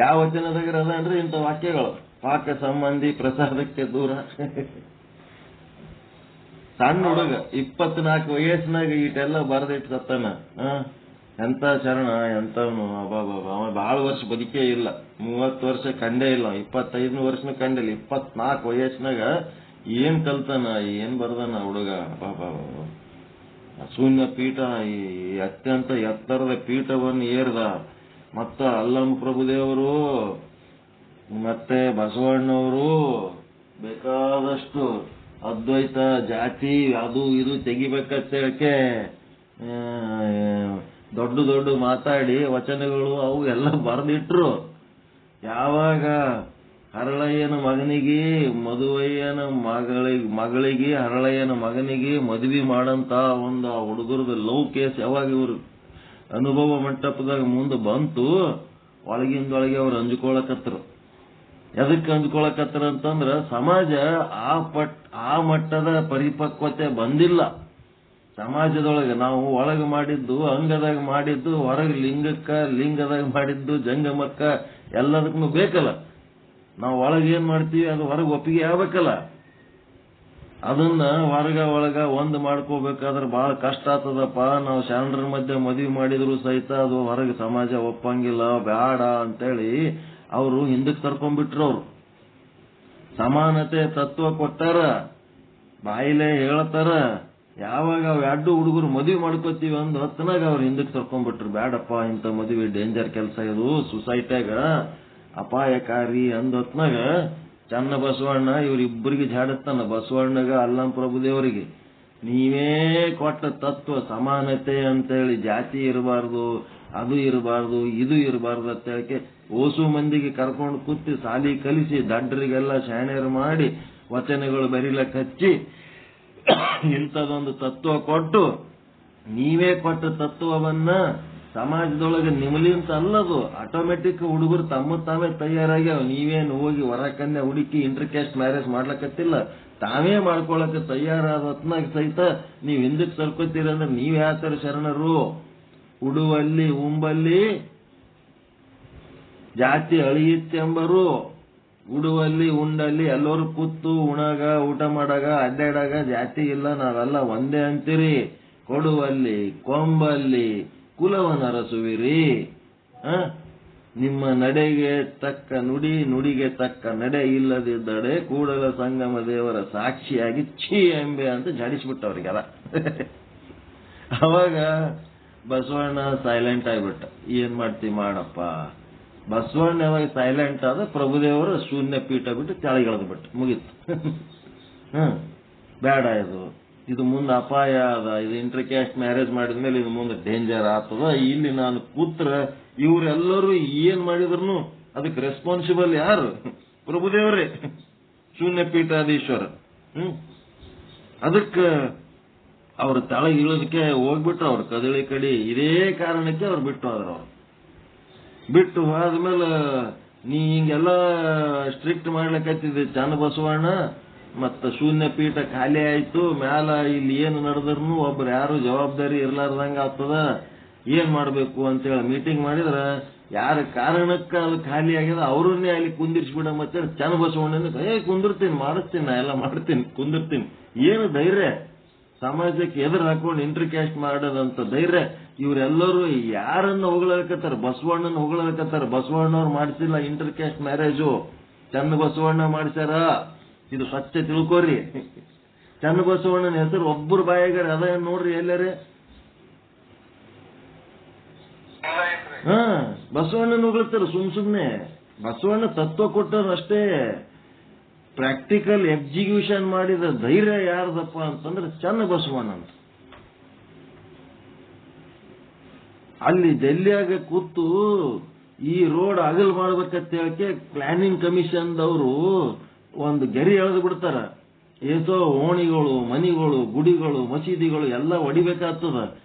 ಯಾವ ವಚನದಾಗ ಇರೋದ ಅಂದ್ರೆ ಇಂಥ ವಾಕ್ಯಗಳು. ಪಾಕ ಸಂಬಂಧಿ ಪ್ರಸಾದಕ್ಕೆ ದೂರ. ಸಣ್ಣ ಹುಡುಗ 24 ವಯಸ್ಸಿನಾಗ ಈಟೆಲ್ಲ ಬರೆದಿಟ್ಟು ಸತ್ತಾನ. ಎಂತ ಶರಣ, ಎಂತವನು. ಅವ ಬಹಳ ವರ್ಷ ಬದುಕೇ ಇಲ್ಲ. 30 ವರ್ಷ ಕಂಡೇ ಇಲ್ಲ. 25 ವರ್ಷನ ಕಂಡಿಲ್ಲ. 24 ವಯಸ್ಸಿನಾಗ ಏನ್ ಕಲ್ತಾನ, ಏನ್ ಬರ್ದಾನ ಹುಡುಗ. ಶೂನ್ಯ ಪೀಠ, ಈ ಅತ್ಯಂತ ಎತ್ತರದ ಪೀಠವನ್ನು ಏರ್ದ. ಮತ್ತ ಅಲ್ಲಂ ಪ್ರಭುದೇವರು ಮತ್ತೆ ಬಸವಣ್ಣವರು ಬೇಕಾದಷ್ಟು ಅದ್ವೈತ ಜಾತಿ ಅದು ಇದು ತೆಗಿಬೇಕಂತ ಹೇಳಕ್ಕೆ ದೊಡ್ಡ ದೊಡ್ಡ ಮಾತಾಡಿ ವಚನಗಳು ಅವು ಎಲ್ಲ ಬರೆದಿಟ್ರು. ಯಾವಾಗ ಹರಳಯ್ಯನ ಮಗನಿಗೆ, ಮದುವಯ್ಯನ ಮಗಳಿಗೆ ಹರಳಯ್ಯನ ಮಗನಿಗೆ ಮದುವೆ ಮಾಡಂತ ಒಂದು ಆ ಹುಡುಗರದ ಲವ್ ಕೇಸ್ ಯಾವಾಗ ಇವರು ಅನುಭವ ಮಂಟಪದಾಗ ಮುಂದೆ ಬಂತು, ಒಳಗಿಂದೊಳಗೆ ಅವ್ರು ಅಂಜ್ಕೊಳಕತ್ರು. ಎದಕ್ಕೆ ಅಂಜ್ಕೊಳಕತ್ರ ಅಂತಂದ್ರ ಸಮಾಜ ಆ ಮಟ್ಟದ ಪರಿಪಕ್ವತೆ ಬಂದಿಲ್ಲ. ಸಮಾಜದೊಳಗೆ ನಾವು ಒಳಗೆ ಮಾಡಿದ್ದು, ಅಂಗದಾಗ ಮಾಡಿದ್ದು, ಹೊರಗೆ ಲಿಂಗದಾಗ ಮಾಡಿದ್ದು, ಜಂಗಮಕ್ಕ ಎಲ್ಲದಕ್ಕೂ ಬೇಕಲ್ಲ. ನಾವು ಒಳಗೆ ಏನ್ ಮಾಡ್ತೀವಿ ಅದು ಹೊರಗೆ ಒಪ್ಪಿಗೆ ಆಗ್ಬೇಕಲ್ಲ. ಅದನ್ನ ಹೊರಗ ಒಳಗ ಒಂದು ಮಾಡ್ಕೋಬೇಕಾದ್ರೆ ಬಹಳ ಕಷ್ಟ ಆಗ್ತದಪ್ಪ. ನಾವು ಶರಣರ ಮಧ್ಯೆ ಮದುವೆ ಮಾಡಿದ್ರು ಸಹಿತ ಅದು ಹೊರಗೆ ಸಮಾಜ ಒಪ್ಪಂಗಿಲ್ಲ, ಬೇಡ ಅಂತೇಳಿ ಅವರು ಹಿಂದಕ್ಕೆ ತರ್ಕೊಂಡ್ಬಿಟ್ರು. ಅವ್ರು ಸಮಾನತೆ ತತ್ವ ಕೊಟ್ಟಾರ, ಬಾಯಿಲೆ ಹೇಳ್ತಾರ. ಯಾವಾಗ ಅವ್ ಎರಡು ಹುಡುಗರು ಮದುವೆ ಮಾಡ್ಕೋತೀವಿ ಅಂದ್ ಹೊತ್ತನಾಗ ಅವ್ರು ಹಿಂದಕ್ಕೆ ತರ್ಕೊಂಡ್ಬಿಟ್ರು. ಬೇಡಪ್ಪ, ಇಂಥ ಮದುವೆ ಡೇಂಜರ್ ಕೆಲಸ, ಇದು ಸೊಸೈಟಿಯಾಗ ಅಪಾಯಕಾರಿ ಅಂದ್ ಹೊತ್ನಾಗ ಚನ್ನ ಬಸವಣ್ಣ ಇವ್ರಿಬ್ಬರಿಗೆ ಜಾಡತ್ತಾನ. ಬಸವಣ್ಣಗ ಅಲ್ಲಂ ಪ್ರಭುದೇವರಿಗೆ ನೀವೇ ಕೊಟ್ಟ ತತ್ವ ಸಮಾನತೆ ಅಂತೇಳಿ, ಜಾತಿ ಇರಬಾರ್ದು, ಅದು ಇರಬಾರ್ದು, ಇದು ಇರಬಾರ್ದು ಅಂತ ಹೇಳಕ್ಕೆ ಓಸು ಮಂದಿಗೆ ಕರ್ಕೊಂಡು ಕೂತಿ ಸಾಲಿ ಕಲಿಸಿ ದಡ್ಡರಿಗೆಲ್ಲ ಶಾಣೆರು ಮಾಡಿ ವಚನಗಳು ಬರೀಲಕ್ ಹಚ್ಚಿ ಇಂಥದೊಂದು ತತ್ವ ಕೊಟ್ಟು, ನೀವೇ ಕೊಟ್ಟ ತತ್ವವನ್ನ ಸಮಾಜದೊಳಗೆ ನಿಮಲಿಂತ ಅಲ್ಲದು ಆಟೋಮೆಟಿಕ್ ಹುಡುಗರು ತಮ್ಮ ತಾವೇ ತಯಾರಾಗ್ಯಾವ. ನೀವೇನು ಹೋಗಿ ಹೊರಕನ್ನೆ ಹುಡುಕಿ ಇಂಟರ್ಕ್ಯಾಸ್ಟ್ ಮ್ಯಾರೇಜ್ ಮಾಡ್ಲಕತ್ತಿಲ್ಲ, ತಾವೇ ಮಾಡ್ಕೊಳಕ್ಕೆ ತಯಾರಾದ ಹೊತ್ನಾಗ ಸಹಿತ ನೀವ್ ಹಿಂದಕ್ಕೆ ಸರ್ಕೋತೀರಂದ್ರೆ ನೀವ್ ಯಾತರ ಶರಣರು. ಉಡುವಲ್ಲಿ ಉಂಬಲ್ಲಿ ಜಾತಿ ಅಳಿಯಿತೆಂಬರು. ಉಡುವಲ್ಲಿ ಉಂಡಲ್ಲಿ ಎಲ್ಲರೂ ಕೂತು ಉಣಾಗ ಊಟ ಮಾಡಾಗ ಅಡ್ಡಾಡಾಗ ಜಾತಿ ಇಲ್ಲ, ನಾವೆಲ್ಲ ಒಂದೇ ಅಂತೀರಿ. ಕೊಡುವಲ್ಲಿ ಕೊಂಬಲ್ಲಿ ಕುಲವನರಸುವಿರಿ. ನಿಮ್ಮ ನಡೆಗೆ ತಕ್ಕ ನುಡಿ, ನುಡಿಗೆ ತಕ್ಕ ನಡೆ ಇಲ್ಲದಿದ್ದಡೆ ಕೂಡಲ ಸಂಗಮ ದೇವರ ಸಾಕ್ಷಿಯಾಗಿ ಛೀ ಎಂಬೆ ಅಂತ ಜಾಡಿಸ್ಬಿಟ್ಟವ್ರಿಗೆಲ್ಲ. ಅವಾಗ ಬಸವಣ್ಣ ಸೈಲೆಂಟ್ ಆಗ್ಬಿಟ್ಟ. ಏನ್ ಮಾಡ್ತಿ ಮಾಡಪ್ಪ, ಬಸವಣ್ಣ ಯಾವಾಗ ಸೈಲೆಂಟ್ ಆದ ಪ್ರಭುದೇವರು ಶೂನ್ಯ ಪೀಠ ಬಿಟ್ಟು ಕೆಳಗಿಳಿದು ಬಿಟ್ಟು ಮುಗೀತು. ಬೇಡ ಇದು ಮುಂದೆ ಅಪಾಯ ಅದ, ಇದು ಇಂಟರ್ ಕ್ಯಾಸ್ಟ್ ಮ್ಯಾರೇಜ್ ಮಾಡಿದ್ಮೇಲೆ ಇದು ಮುಂದೆ ಡೇಂಜರ್ ಆಗ್ತದ. ಇಲ್ಲಿ ನಾನು ಕೂತ್ರ ಇವರೆಲ್ಲರೂ ಏನ್ ಮಾಡಿದ್ರು ಅದಕ್ಕೆ ರೆಸ್ಪಾನ್ಸಿಬಲ್ ಯಾರು? ಪ್ರಭುದೇವರೇ, ಶೂನ್ಯ ಪೀಠಾಧೀಶ್ವರ. ಅದಕ್ಕೆ ಅವ್ರ ತಳಗ ಇಳೋದಕ್ಕೆ ಹೋಗ್ಬಿಟ್ಟು ಅವ್ರ ಕದಳಿ ಕಡಿ ಇದೇ ಕಾರಣಕ್ಕೆ ಅವ್ರು ಬಿಟ್ಟು ಹೋದ್ರ. ಅವ್ರು ಬಿಟ್ಟು ಹೋದ್ಮೇಲೆ ನೀ ಹಿಂಗೆಲ್ಲ ಸ್ಟ್ರಿಕ್ಟ್ ಮಾಡ್ಲಿಕ್ಕತ್ತಿದ್ದೆ ಚನ್ನಬಸವಣ್ಣ, ಮತ್ತ ಶೂನ್ಯ ಪೀಠ ಖಾಲಿ ಆಯ್ತು, ಮ್ಯಾಲ ಇಲ್ಲಿ ಏನು ನಡೆದ್ರು ಒಬ್ರು ಯಾರು ಜವಾಬ್ದಾರಿ ಇರ್ಲಾರ್ದಂಗ ಆಗ್ತದ, ಏನ್ ಮಾಡ್ಬೇಕು ಅಂತೇಳಿ ಮೀಟಿಂಗ್ ಮಾಡಿದ್ರ ಯಾರ ಕಾರಣಕ್ಕ ಅದು ಖಾಲಿ ಆಗ್ಯದ ಅವ್ರನ್ನೇ ಅಲ್ಲಿ ಕುಂದಿರ್ಸ್ಬಿಡ. ಮತ್ತೆ ಚನ್ನಬಸವಣ್ಣನ ಕುಂದಿರ್ತೀನಿ, ಮಾಡಿಸ್ತೀನಿ, ನಾ ಎಲ್ಲ ಮಾಡ್ತೀನಿ, ಕುಂದಿರ್ತೀನಿ. ಏನು ಧೈರ್ಯ ಸಮಾಜಕ್ಕೆ ಎದುರು ಹಾಕೊಂಡು ಇಂಟರ್ ಕ್ಯಾಸ್ಟ್ ಮಾಡೋದಂತ ಧೈರ್ಯ. ಇವರೆಲ್ಲರೂ ಯಾರನ್ನ ಹೊಗಳಕತ್ತಾರ? ಬಸವಣ್ಣನ ಹೊಗಳಕತ್ತಾರ. ಬಸವಣ್ಣವ್ರು ಮಾಡಿಸಿಲ್ಲ ಇಂಟರ್ ಕ್ಯಾಸ್ಟ್ ಮ್ಯಾರೇಜು, ಚನ್ನಬಸವಣ್ಣ ಮಾಡಿಸ್ಯಾರ. ಇದು ಸ್ವಚ್ಛ ತಿಳ್ಕೋರಿ. ಚನ್ನಬಸವಣ್ಣನ ಹೆಸರು ಒಬ್ಬರು ಬಾಯಿಗಾರ ಅದ ನೋಡ್ರಿ ಎಲ್ಲರೇ. ಬಸವಣ್ಣನ ಹೊಗಳ್ತಾರ ಸುಮ್ನೆ. ಬಸವಣ್ಣ ತತ್ವ ಕೊಟ್ಟರು ಅಷ್ಟೇ. ಪ್ರಾಕ್ಟಿಕಲ್ ಎಕ್ಸಿಕ್ಯೂಷನ್ ಮಾಡಿದ ಧೈರ್ಯ ಯಾರ್ದಪ್ಪ ಅಂತಂದ್ರೆ ಚನ್ನಬಸವಣ್ಣ. ಅಲ್ಲಿ ಡೆಲ್ಲಿಯಾಗ ಕೂತು ಈ ರೋಡ್ ಅಗಲ್ ಮಾಡ್ಬೇಕಂತ ಹೇಳಕ್ಕೆ ಪ್ಲಾನಿಂಗ್ ಕಮಿಷನ್ದವರು ಒಂದು ಗೆರಿ ಎಳೆದು ಬಿಡ್ತಾರ. ಏಸೋ ಓಣಿಗಳು, ಮನಿಗಳು, ಗುಡಿಗಳು, ಮಸೀದಿಗಳು ಎಲ್ಲ ಹೊಡಿಬೇಕಾಗ್ತದ.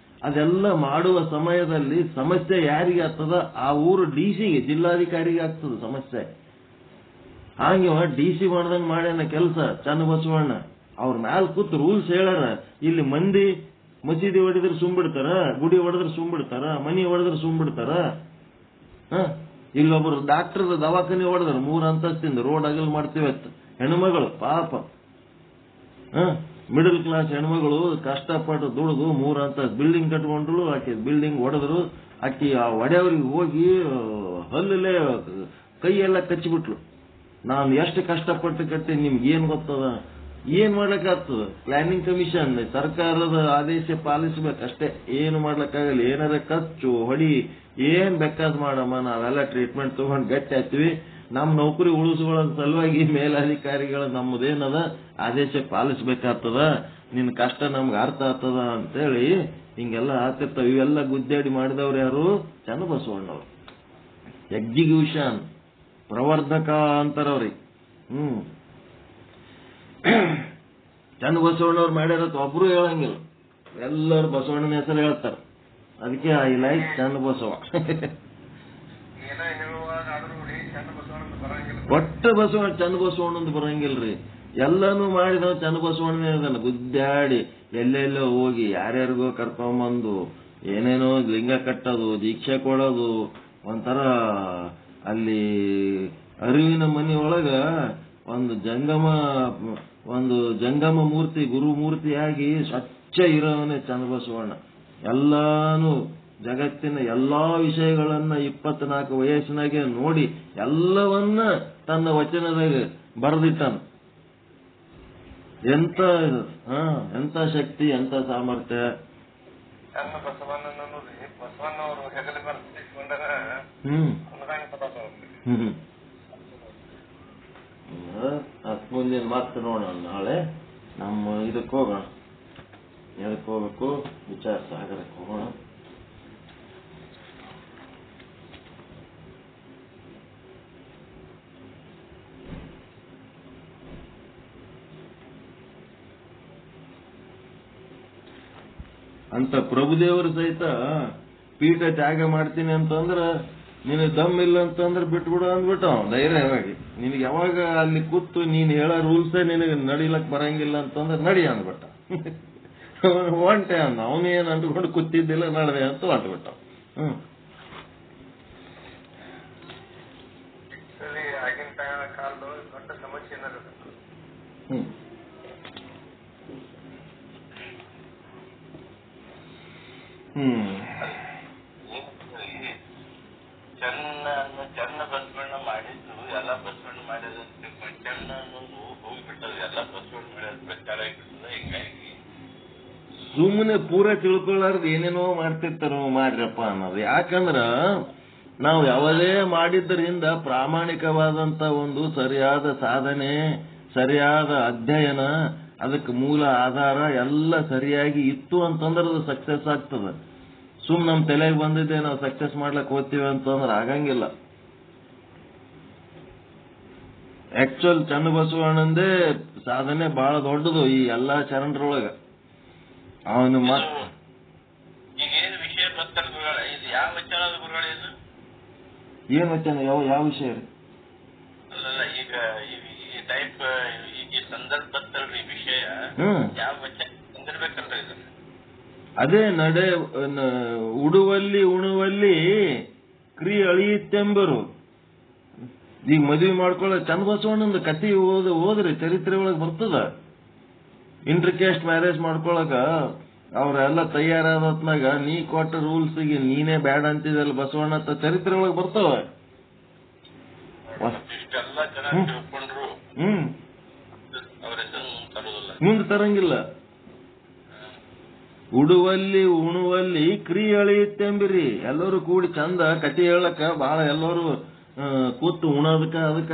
ಅದೆಲ್ಲ ಮಾಡುವ ಸಮಯದಲ್ಲಿ ಸಮಸ್ಯೆ ಯಾರಿಗೆ ಆಗ್ತದ? ಆ ಊರು ಡಿಸಿಗೆ, ಜಿಲ್ಲಾಧಿಕಾರಿಗೆ ಆಗ್ತದ ಸಮಸ್ಯೆ. ಹಾಗೆ ಡಿಸಿ ಮಾಡ್ದಂಗ್ ಮಾಡ್ಯಾನ ಕೆಲಸ ಚನ್ನಬಸವಣ್ಣ. ಅವ್ರ ಮ್ಯಾಲ ಕೂತ್ ರೂಲ್ಸ್ ಹೇಳ್ಯಾರ. ಇಲ್ಲಿ ಮಂದಿ ಮಸೀದಿ ಹೊಡೆದ್ರೆ ಸುಮ್ಬಿಡ್ತಾರ, ಗುಡಿ ಹೊಡೆದ್ರೆ ಸುಮ್ಬಿಡ್ತಾರ, ಮನಿ ಹೊಡೆದ್ರೆ ಸುಮ್ಬಿಡ್ತಾರ. ಇಲ್ಲೊಬ್ರು ಡಾಕ್ಟರ್ ದವಾಖಾನೆ ಹೊಡೆದ್ರ 3 ಅಂತಸ್ತಿಂದ ರೋಡ್ ಅಗಲ್ ಮಾಡ್ತೀವತ್ತು. ಹೆಣ್ಮಗಳು ಪಾಪ, ಮಿಡಲ್ ಕ್ಲಾಸ್ ಹೆಣ್ಮಗಳು ಕಷ್ಟಪಟ್ಟು ದುಡಿದು 3 ಅಂತಸ್ತು ಬಿಲ್ಡಿಂಗ್ ಕಟ್ಕೊಂಡ್ರು. ಆಕೆ ಬಿಲ್ಡಿಂಗ್ ಹೊಡೆದ್ರು. ಆಕಿ ಆ ಒಡೆಯವ್ರಿಗೆ ಹೋಗಿ ಹಲ್ಲಲ್ಲೇ ಕೈಯೆಲ್ಲ ಕಚ್ಚಿಬಿಟ್ಲು. ನಾನು ಎಷ್ಟು ಕಷ್ಟಪಟ್ಟು ಕಟ್ಟಿ ನಿಮ್ಗೆ ಏನ್ ಗೊತ್ತದ? ಏನ್ ಮಾಡ್ಲಿಕ್ಕಾಗ್ತದ? ಪ್ಲಾನಿಂಗ್ ಕಮಿಷನ್ ಸರ್ಕಾರದ ಆದೇಶ ಪಾಲಿಸಬೇಕಷ್ಟೇ, ಏನು ಮಾಡ್ಲಿಕ್ಕಾಗಲ್ಲ. ಏನಾರ ಖರ್ಚು ಹೊಡಿ ಏನ್ ಬೇಕಾದ್ ಮಾಡಮ್ಮ, ನಾವೆಲ್ಲ ಟ್ರೀಟ್ಮೆಂಟ್ ತಗೊಂಡು ಗಟ್ಟಿ ಆಗ್ತೀವಿ. ನಮ್ ನೌಕರಿ ಉಳಿಸುಗಳ ಸಲುವಾಗಿ ಮೇಲಧಿಕಾರಿಗಳ ನಮ್ಮದೇನದ ಆದೇಶ ಪಾಲಿಸ್ಬೇಕಾಗ್ತದ. ನಿನ್ ಕಷ್ಟ ನಮ್ಗೆ ಅರ್ಥ ಆಗ್ತದ ಅಂತೇಳಿ ಹಿಂಗೆಲ್ಲ ಆಗ್ತಿರ್ತಾವ. ಇವೆಲ್ಲ ಗುದ್ದಾಡಿ ಮಾಡಿದವ್ರು ಯಾರು? ಚನ್ನಬಸವಣ್ಣವ್ರು. ಎಕ್ಸಿಕ್ಯೂಷನ್ ಪ್ರವರ್ಧಕ ಅಂತಾರವ್ರಿಗೆ. ಚನ್ನಬಸವಣ್ಣವ್ರು ಮಾಡ್ಯಾರತ್ ಒಬ್ರು ಹೇಳಂಗಿಲ್ಲ, ಎಲ್ಲರೂ ಬಸವಣ್ಣನ ಹೆಸರು ಹೇಳ್ತಾರ. ಅದಕ್ಕೆ ಐ ಲೈಕ್ ಚನ್ನಬಸವ. ಒಟ್ಟ ಚನ್ನಬಸವಣ್ಣಂದು ಬರಂಗಿಲ್ರಿ. ಎಲ್ಲಾನು ಮಾಡಿದ ಚನ್ನಬಸವಣ್ಣನೇ ಅದನ್ನ ಗುದ್ದಾಡಿ ಎಲ್ಲೆಲ್ಲೋ ಹೋಗಿ ಯಾರ್ಯಾರಿಗೋ ಕರ್ಕೊಂಬಂದು ಏನೇನೋ ಲಿಂಗ ಕಟ್ಟೋದು, ದೀಕ್ಷೆ ಕೊಡೋದು, ಒಂಥರ ಅಲ್ಲಿ ಅರಿವಿನ ಮನೆಯೊಳಗ ಒಂದು ಜಂಗಮ ಮೂರ್ತಿ, ಗುರು ಮೂರ್ತಿಯಾಗಿ ಸ್ವಚ್ಛ ಇರೋವನೇ ಚನ್ನಬಸವಣ್ಣ. ಎಲ್ಲಾನು ಜಗತ್ತಿನ ಎಲ್ಲಾ ವಿಷಯಗಳನ್ನ 24 ವಯಸ್ಸಿನಾಗೆ ನೋಡಿ ಎಲ್ಲವನ್ನ ತನ್ನ ವಚನದಾಗ ಬರೆದಿಟ್ಟಾನ. ಎಂತ ಶಕ್ತಿ, ಎಂತ ಸಾಮರ್ಥ್ಯ. ಮುಂದಿನ ಮಾತು ನೋಡೋಣ. ನಾಳೆ ನಮ್ಮ ಇದಕ್ಕೆ ಹೋಗೋಣ. ಎದಕ್ಕೆ ಹೋಗ್ಬೇಕು? ವಿಚಾರ ಸಾಗರಕ್ಕೆ ಹೋಗೋಣ. ಅಂತ ಪ್ರಭುದೇವರು ಸಹಿತ ಪೀಠ ತ್ಯಾಗ ಮಾಡ್ತೀನಿ ಅಂತಂದ್ರ ನಿನಗೆ ದಮ್ ಇಲ್ಲ ಅಂತಂದ್ರೆ ಬಿಟ್ಬಿಡು ಅಂದ್ಬಿಟ್ಟು ಧೈರ್ಯವಾಗಿ. ನಿನಗೆ ಯಾವಾಗ ಅಲ್ಲಿ ಕೂತು ನೀನ್ ಹೇಳೋ ರೂಲ್ಸೇ ನಿನಗೆ ನಡಿಲಕ್ ಬರಂಗಿಲ್ಲ ಅಂತಂದ್ರೆ ನಡಿ ಅಂದ್ಬಿಟ್ಟ. ಹೊಂಟೆ ಅಂದ. ಅವನೇನ್ ಅಂದ್ಕೊಂಡು ಕೂತಿದ್ದಿಲ್ಲ, ನಡೆದೆ ಅಂತ ಹೊಂಟ್ಬಿಟ್ಟ. ಚೆನ್ನ ಬಸವಣ್ಣ ಮಾಡಿದ್ದು ಎಲ್ಲ ಬಸವಣ್ಣ ಮಾಡಿದಂತೆ ಚೆನ್ನ ಅನ್ನೋದು ಹೋಗ್ಬಿಟ್ಟದು. ಎಲ್ಲ ಬಸವಣ್ಣ ಮಾಡಿದ ಪ್ರಚಾರ ಆಗಿಬಿಟ್ಟದ. ಹಿಂಗಾಗಿ ಸುಮ್ಮನೆ ಪೂರ ತಿಳ್ಕೊಳ್ಳಾರ್ದು ಏನೇನೋ ಮಾಡ್ತಿರ್ತಾರೋ ಮಾಡ್ರಪ್ಪ ಅನ್ನೋದು. ಯಾಕಂದ್ರ ನಾವು ಯಾವುದೇ ಮಾಡಿದ್ದರಿಂದ ಪ್ರಾಮಾಣಿಕವಾದಂತ ಒಂದು ಸರಿಯಾದ ಸಾಧನೆ, ಸರಿಯಾದ ಅಧ್ಯಯನ, ಅದಕ್ಕೆ ಮೂಲ ಆಧಾರ ಎಲ್ಲ ಸರಿಯಾಗಿ ಇತ್ತು ಅಂತಂದ್ರೆ ಅದು ಸಕ್ಸಸ್ ಆಗ್ತದೆ. ಸುಮ್ ನಮ್ ತಲೆಗೆ ಬಂದಿದ್ದೆ ನಾವು ಸಕ್ಸಸ್ ಮಾಡ್ಲಕ್ ಹೋಗ್ತೀವಿ ಅಂತಂದ್ರೆ ಆಗಂಗಿಲ್ಲ. ಆಕ್ಚುಲ್ ಚನ್ನಬಸವಣ್ಣಂದೇ ಸಾಧನೆ ಬಹಳ ದೊಡ್ಡದು ಈ ಎಲ್ಲಾ ಚರಣರೊಳಗ. ಅವನು ಈಗ ಏನು ವಿಷಯ ಬರ್ತಾರೆ ಗುರುಗಳ, ಇದು ಯಾವ ವಚನದ ಗುರುಗಳ? ಇದು ಏನ್ ವಚನ? ಯಾವ ವಿಷಯ ರೀ? ಅಲ್ಲಲ್ಲ, ಈಗ ಈ ಟೈಪ್ ಈಗ ಸಂದರ್ಭ ಬರ್ತಲ್ರಿ ವಿಷಯ, ಯಾವ ವಚನ ಹೊಂದಿರ್ಬೇಕಲ್ರಿ ಇದು? ಅದೇ ನಡೆ ಉಡುವಲ್ಲಿ ಉಣುವಲ್ಲಿ ಕ್ರಿ ಅಳಿಯಿತೆಂಬರು. ಈಗ ಮದುವೆ ಮಾಡ್ಕೊಳ್ಳೋ ಚನ್ನಬಸವಣ್ಣಂದು ಕತಿ ಓದ್ರಿ, ಚರಿತ್ರೆ ಒಳಗೆ ಬರ್ತದ. ಇಂಟರ್ಕ್ಯಾಸ್ಟ್ ಮ್ಯಾರೇಜ್ ಮಾಡ್ಕೊಳಕ ಅವ್ರೆಲ್ಲ ತಯಾರಾದ್ನಾಗ ನೀ ಕೊಟ್ಟ ರೂಲ್ಸ್ಗೆ ನೀನೇ ಬ್ಯಾಡ ಅಂತಿದಲ್ಲ ಬಸವಣ್ಣ ಅಂತ ಚರಿತ್ರೆ ಒಳಗೆ ಬರ್ತಾವ. ಮುಂದೆ ತರಂಗಿಲ್ಲ. ಉಡುವಲ್ಲಿ ಉಣುವಲ್ಲಿ ಕ್ರಿ ಅಳಿಯುತ್ತೆಂಬಿರಿ. ಎಲ್ಲರೂ ಕೂಡಿ ಚಂದ ಕತಿ ಹೇಳಕ ಬಹಳ ಎಲ್ಲರೂ ಕೂತು ಉಣೋದಕ್ಕ ಅದಕ್ಕ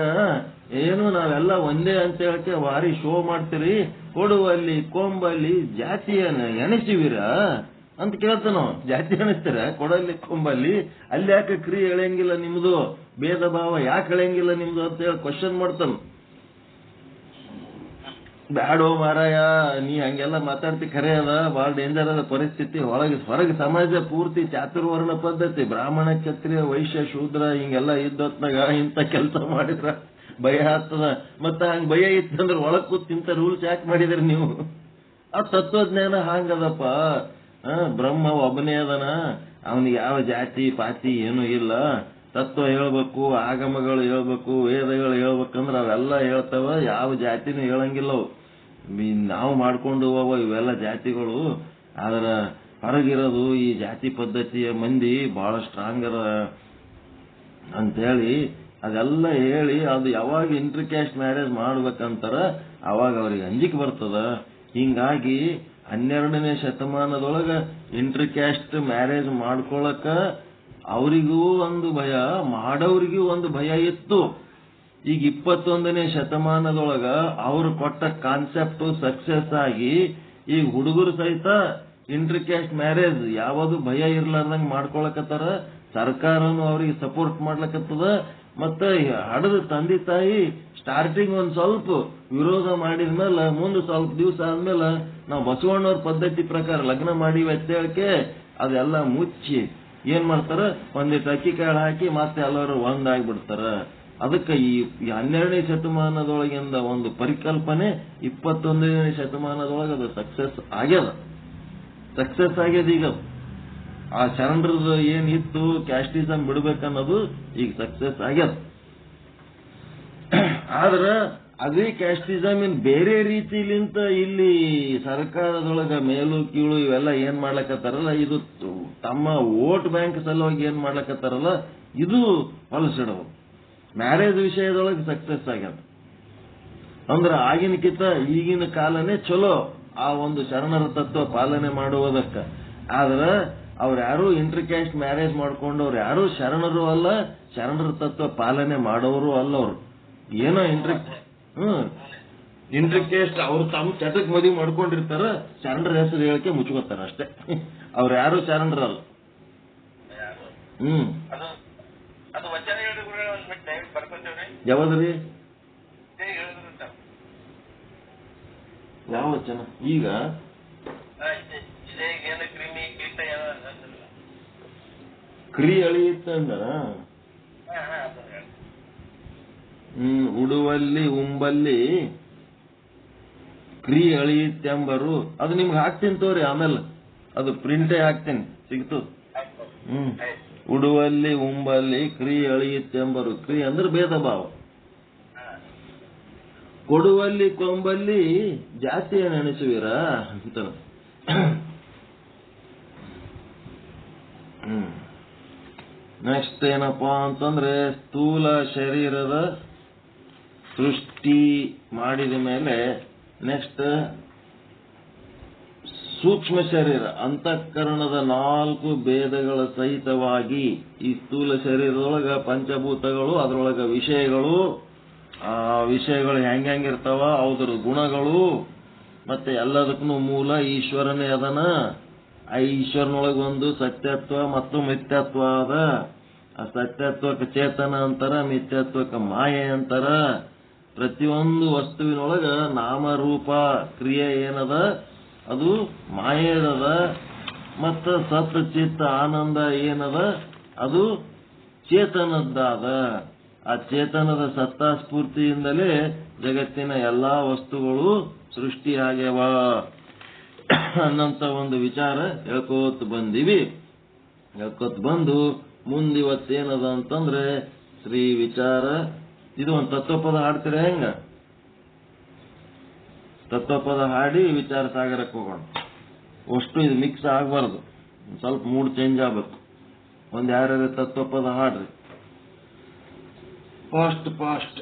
ಏನು ನಾವೆಲ್ಲ ಒಂದೇ ಅಂತ ಹೇಳಕ್ಕೆ ಭಾರಿ ಶೋ ಮಾಡ್ತೀರಿ. ಕೊಡುವಲ್ಲಿ ಕೊಂಬಲ್ಲಿ ಜಾತಿಯನ್ನ ಎಣಿಸಿವಿರ ಅಂತ ಕೇಳ್ತಾನೋ. ಜಾತಿ ಎಣಿಸ್ತೀರ ಕೊಡಲ್ಲಿ ಕೊಂಬಲ್ಲಿ? ಅಲ್ಲಿ ಯಾಕೆ ಕ್ರಿ ಎಳೆಯಂಗಿಲ್ಲ ನಿಮ್ದು? ಭೇದ ಭಾವ ಯಾಕೆ ಎಳೆಯಂಗಿಲ್ಲ ನಿಮ್ದು ಅಂತ ಹೇಳಿ ಕ್ವಶನ್ ಮಾಡ್ತಾನ. ಬ್ಯಾಡೋ ಮಾರಾಯ, ನೀ ಹಂಗೆಲ್ಲ ಮಾತಾಡ್ತಿ, ಖರೆ ಅದ, ಬಹಳ ಡೇಂಜರ್ ಅದ ಪರಿಸ್ಥಿತಿ. ಹೊರಗೆ ಸಮಾಜ ಪೂರ್ತಿ ಚಾತುರ್ವರ್ಣ ಪದ್ಧತಿ, ಬ್ರಾಹ್ಮಣ ಕ್ಷತ್ರಿಯ ವೈಶ್ಯ ಶೂದ್ರ ಹಿಂಗೆಲ್ಲ ಇದ್ದೊತ್ನಾಗ ಇಂಥ ಕೆಲಸ ಮಾಡಿದ್ರ ಭಯ ಆಗ್ತದ. ಮತ್ತ ಹಂಗ ಭಯ ಇತ್ತಂದ್ರ ಒಳಗ್ ಕೂತ್ ಇಂಥ ರೂಲ್ಸ್ ಯಾಕೆ ಮಾಡಿದ್ರಿ ನೀವು? ಆ ತತ್ವಜ್ಞಾನ ಹಾಂಗದಪ್ಪ. ಬ್ರಹ್ಮ ಒಬ್ಬನೇ ಅದನ, ಅವನಿಗೆ ಯಾವ ಜಾತಿ ಪಾತಿ ಏನೂ ಇಲ್ಲ. ತತ್ವ ಹೇಳ್ಬೇಕು, ಆಗಮಗಳು ಹೇಳ್ಬೇಕು, ವೇದಗಳು ಹೇಳ್ಬೇಕಂದ್ರ ಅವೆಲ್ಲ ಹೇಳ್ತಾವ. ಯಾವ ಜಾತಿನೂ ಹೇಳಂಗಿಲ್ಲವು. ನಾವು ಮಾಡ್ಕೊಂಡು ಹೋಗವ ಇವೆಲ್ಲ ಜಾತಿಗಳು. ಆದ್ರ ಹೊರಗಿರೋದು ಈ ಜಾತಿ ಪದ್ಧತಿಯ ಮಂದಿ ಬಹಳ ಸ್ಟ್ರಾಂಗ್ ಅದ ಅಂತೇಳಿ ಅದೆಲ್ಲ ಹೇಳಿ ಅದು ಯಾವಾಗ ಇಂಟರ್ಕ್ಯಾಸ್ಟ್ ಮ್ಯಾರೇಜ್ ಮಾಡ್ಬೇಕಂತಾರ ಅವಾಗ ಅವ್ರಿಗೆ ಅಂಜಿಕೆ ಬರ್ತದ. ಹಿಂಗಾಗಿ 12ನೇ ಶತಮಾನದೊಳಗ ಇಂಟರ್ಕ್ಯಾಸ್ಟ್ ಮ್ಯಾರೇಜ್ ಮಾಡ್ಕೊಳಕ ಅವರಿಗೂ ಒಂದು ಭಯ, ಮಾಡೋರಿಗೂ ಒಂದು ಭಯ ಇತ್ತು. ಈಗ 21ನೇ ಶತಮಾನದೊಳಗ ಅವ್ರು ಕೊಟ್ಟ ಕಾನ್ಸೆಪ್ಟ್ ಸಕ್ಸಸ್ ಆಗಿ ಈಗ ಹುಡುಗರು ಸಹಿತ ಇಂಟರ್ಕ್ಯಾಸ್ಟ್ ಮ್ಯಾರೇಜ್ ಯಾವುದು ಭಯ ಇರ್ಲಾರ್ದಂಗ್ ಮಾಡ್ಕೊಳಕತ್ತಾರ. ಸರ್ಕಾರನು ಅವ್ರಿಗೆ ಸಪೋರ್ಟ್ ಮಾಡ್ಲಕತ್ತದ. ಮತ್ತೆ ಹಡದ ತಂದೆ ತಾಯಿ ಸ್ಟಾರ್ಟಿಂಗ್ ಒಂದ್ ಸ್ವಲ್ಪ ವಿರೋಧ ಮಾಡಿದ್ಮೇಲೆ ಮುಂದೆ ಸ್ವಲ್ಪ ದಿವಸ ಆದ್ಮೇಲೆ ನಾವು ಬಸವಣ್ಣವ್ರ ಪದ್ಧತಿ ಪ್ರಕಾರ ಲಗ್ನ ಮಾಡಿವಿ ಅಂತ ಹೇಳಿಕೆ ಅದೆಲ್ಲ ಮುಚ್ಚಿ ಏನ್ ಮಾಡ್ತಾರ, ಒಂದಿಟ್ಟು ಅಕ್ಕಿ ಕಾಳು ಹಾಕಿ ಮತ್ತೆ ಎಲ್ಲರೂ ಒಂದಾಗ್ಬಿಡ್ತಾರ. ಅದಕ್ಕೆ ಈ 12ನೇ ಶತಮಾನದೊಳಗಿಂದ ಒಂದು ಪರಿಕಲ್ಪನೆ 21ನೇ ಶತಮಾನದೊಳಗೆ ಅದು ಸಕ್ಸಸ್ ಆಗ್ಯದ. ಈಗ ಆ ಶರಣರದ ಏನಿತ್ತು ಕ್ಯಾಸ್ಟಿಸಮ್ ಬಿಡ್ಬೇಕನ್ನೋದು ಈಗ ಸಕ್ಸಸ್ ಆಗ್ಯದ. ಆದ್ರ ಅದೇ ಕ್ಯಾಸ್ಟಿಸಮ್ ಇನ್ ಬೇರೆ ರೀತಿಲಿಂತ ಇಲ್ಲಿ ಸರ್ಕಾರದೊಳಗ ಮೇಲು ಕೀಳು ಇವೆಲ್ಲ ಏನ್ ಮಾಡ್ಲಕತ್ತಾರಲ್ಲ, ಇದು ತಮ್ಮ ವೋಟ್ ಬ್ಯಾಂಕ್ ಸಲುವಾಗಿ ಏನ್ ಮಾಡ್ಲಕತ್ತಾರಲ್ಲ, ಇದು ಹೊಲಸಿಡವು. ಮ್ಯಾರೇಜ್ ವಿಷಯದೊಳಗೆ ಸಕ್ಸಸ್ ಆಗ್ಯದ. ಅಂದ್ರ ಆಗಿನಕ್ಕಿಂತ ಈಗಿನ ಕಾಲನೇ ಚಲೋ ಆ ಒಂದು ಶರಣರ ತತ್ವ ಪಾಲನೆ ಮಾಡುವುದಕ್ಕ. ಆದ್ರ ಅವ್ರ್ಯಾರು ಇಂಟರ್ಕ್ಯಾಸ್ಟ್ ಮ್ಯಾರೇಜ್ ಮಾಡ್ಕೊಂಡವ್ರು ಯಾರು ಶರಣರು ಅಲ್ಲ, ಶರಣರ ತತ್ವ ಪಾಲನೆ ಮಾಡೋರು ಅಲ್ಲ. ಅವ್ರು ಏನೋ ಇಂಟರ್ಕ್ಯಾಸ್ಟ್ ಅವ್ರು ತಮ್ಮ ಚಟಕ್ ಮದುವೆ ಮಾಡ್ಕೊಂಡಿರ್ತಾರ, ಶರಣರ ಹೆಸರು ಹೇಳಿಕೆ ಮುಚ್ಕೋತಾರ ಅಷ್ಟೇ. ಅವ್ರು ಯಾರು ಶರಣರಲ್ಲ. ಯಾವ್ದ್ರಿ? ಯಾವ ವಚನ? ಈಗ ಕ್ರಿ ಅಳಿಯುತ್ತಂದ ಉಡುವಲ್ಲಿ ಉಂಬಲ್ಲಿ ಕ್ರಿ ಅಳಿಯುತ್ತೆಂಬರು. ಅದು ನಿಮ್ಗೆ ಹಾಕ್ತೀನಿ ತೋರಿ, ಆಮೇಲೆ ಅದು ಪ್ರಿಂಟೇ ಹಾಕ್ತೀನಿ, ಸಿಗ್ತು. ಉಡುವಲ್ಲಿ ಉಂಬಲ್ಲಿ ಕ್ರಿ ಅಳಿಯುತ್ತೆಂಬರು. ಕ್ರಿ ಅಂದ್ರೆ ಭೇದ ಭಾವ. ಕೊಡುವಲ್ಲಿ ಕೊಂಬಲ್ಲಿ ಜಾತಿಯ ನೆನೆಸುವಿರ ಅಂತ. ನೆಕ್ಸ್ಟ್ ಏನಪ್ಪಾ ಅಂತಂದ್ರೆ ಸ್ಥೂಲ ಶರೀರದ ಸೃಷ್ಟಿ ಮಾಡಿದ ಮೇಲೆ ನೆಕ್ಸ್ಟ್ ಸೂಕ್ಷ್ಮ ಶರೀರ ಅಂತಃಕರಣದ 4 ಭೇದಗಳ ಸಹಿತವಾಗಿ ಈ ಸ್ಥೂಲ ಶರೀರದೊಳಗ ಪಂಚಭೂತಗಳು, ಅದರೊಳಗ ವಿಷಯಗಳು, ಆ ವಿಷಯಗಳು ಹೆಂಗಿರ್ತಾವ, ಅದ್ರ ಗುಣಗಳು, ಮತ್ತೆ ಎಲ್ಲದಕ್ಕೂ ಮೂಲ ಈಶ್ವರನೇ ಅದನ. ಆ ಈಶ್ವರನೊಳಗೆ ಒಂದು ಸತ್ಯತ್ವ ಮತ್ತು ಮಿಥ್ಯತ್ವ ಅದ. ಆ ಸತ್ಯತ್ವಕ್ಕೆ ಚೇತನ ಅಂತಾರ, ಮಿಥ್ಯತ್ವಕ್ಕೆ ಮಾಯೆ ಅಂತಾರ. ಪ್ರತಿಯೊಂದು ವಸ್ತುವಿನೊಳಗ ನಾಮರೂಪ ಕ್ರಿಯೆ ಏನದ ಅದು ಮಾಯೆದದ. ಮತ್ತ ಸತ್ ಚಿತ್ತ ಆನಂದ ಏನದ ಅದು ಚೇತನದ್ದಾದ. ಆ ಚೇತನದ ಸತ್ತಾ ಸ್ಫೂರ್ತಿಯಿಂದಲೇ ಜಗತ್ತಿನ ಎಲ್ಲಾ ವಸ್ತುಗಳು ಸೃಷ್ಟಿಯಾಗ್ಯವ ಅನ್ನಂತ ಒಂದು ವಿಚಾರ ಹೇಳ್ಕೋತ ಬಂದಿವಿ. ಹೇಳ್ಕೋತ ಬಂದು ಮುಂದಿವತ್ತೇನದ ಅಂತಂದ್ರೆ ಶ್ರೀ ವಿಚಾರ. ಇದು ಒಂದು ತತ್ವಪದ ಹಾಡ್ತೀರ ಹೆಂಗ? ತತ್ವಪದ ಹಾಡಿ ವಿಚಾರ ಸಾಗರಕ್ಕೆ ಹೋಗೋಣ. ಅಷ್ಟು ಇದು ಮಿಕ್ಸ್ ಆಗಬಾರ್ದು, ಸ್ವಲ್ಪ ಮೂಡ್ ಚೇಂಜ್ ಆಗ್ಬೇಕು. ಒಂದ್ ಯಾರ್ಯಾರ ತತ್ವಪದ ಹಾಡ್ರಿ ಫಾಸ್ಟ್ ಫಾಸ್ಟ್.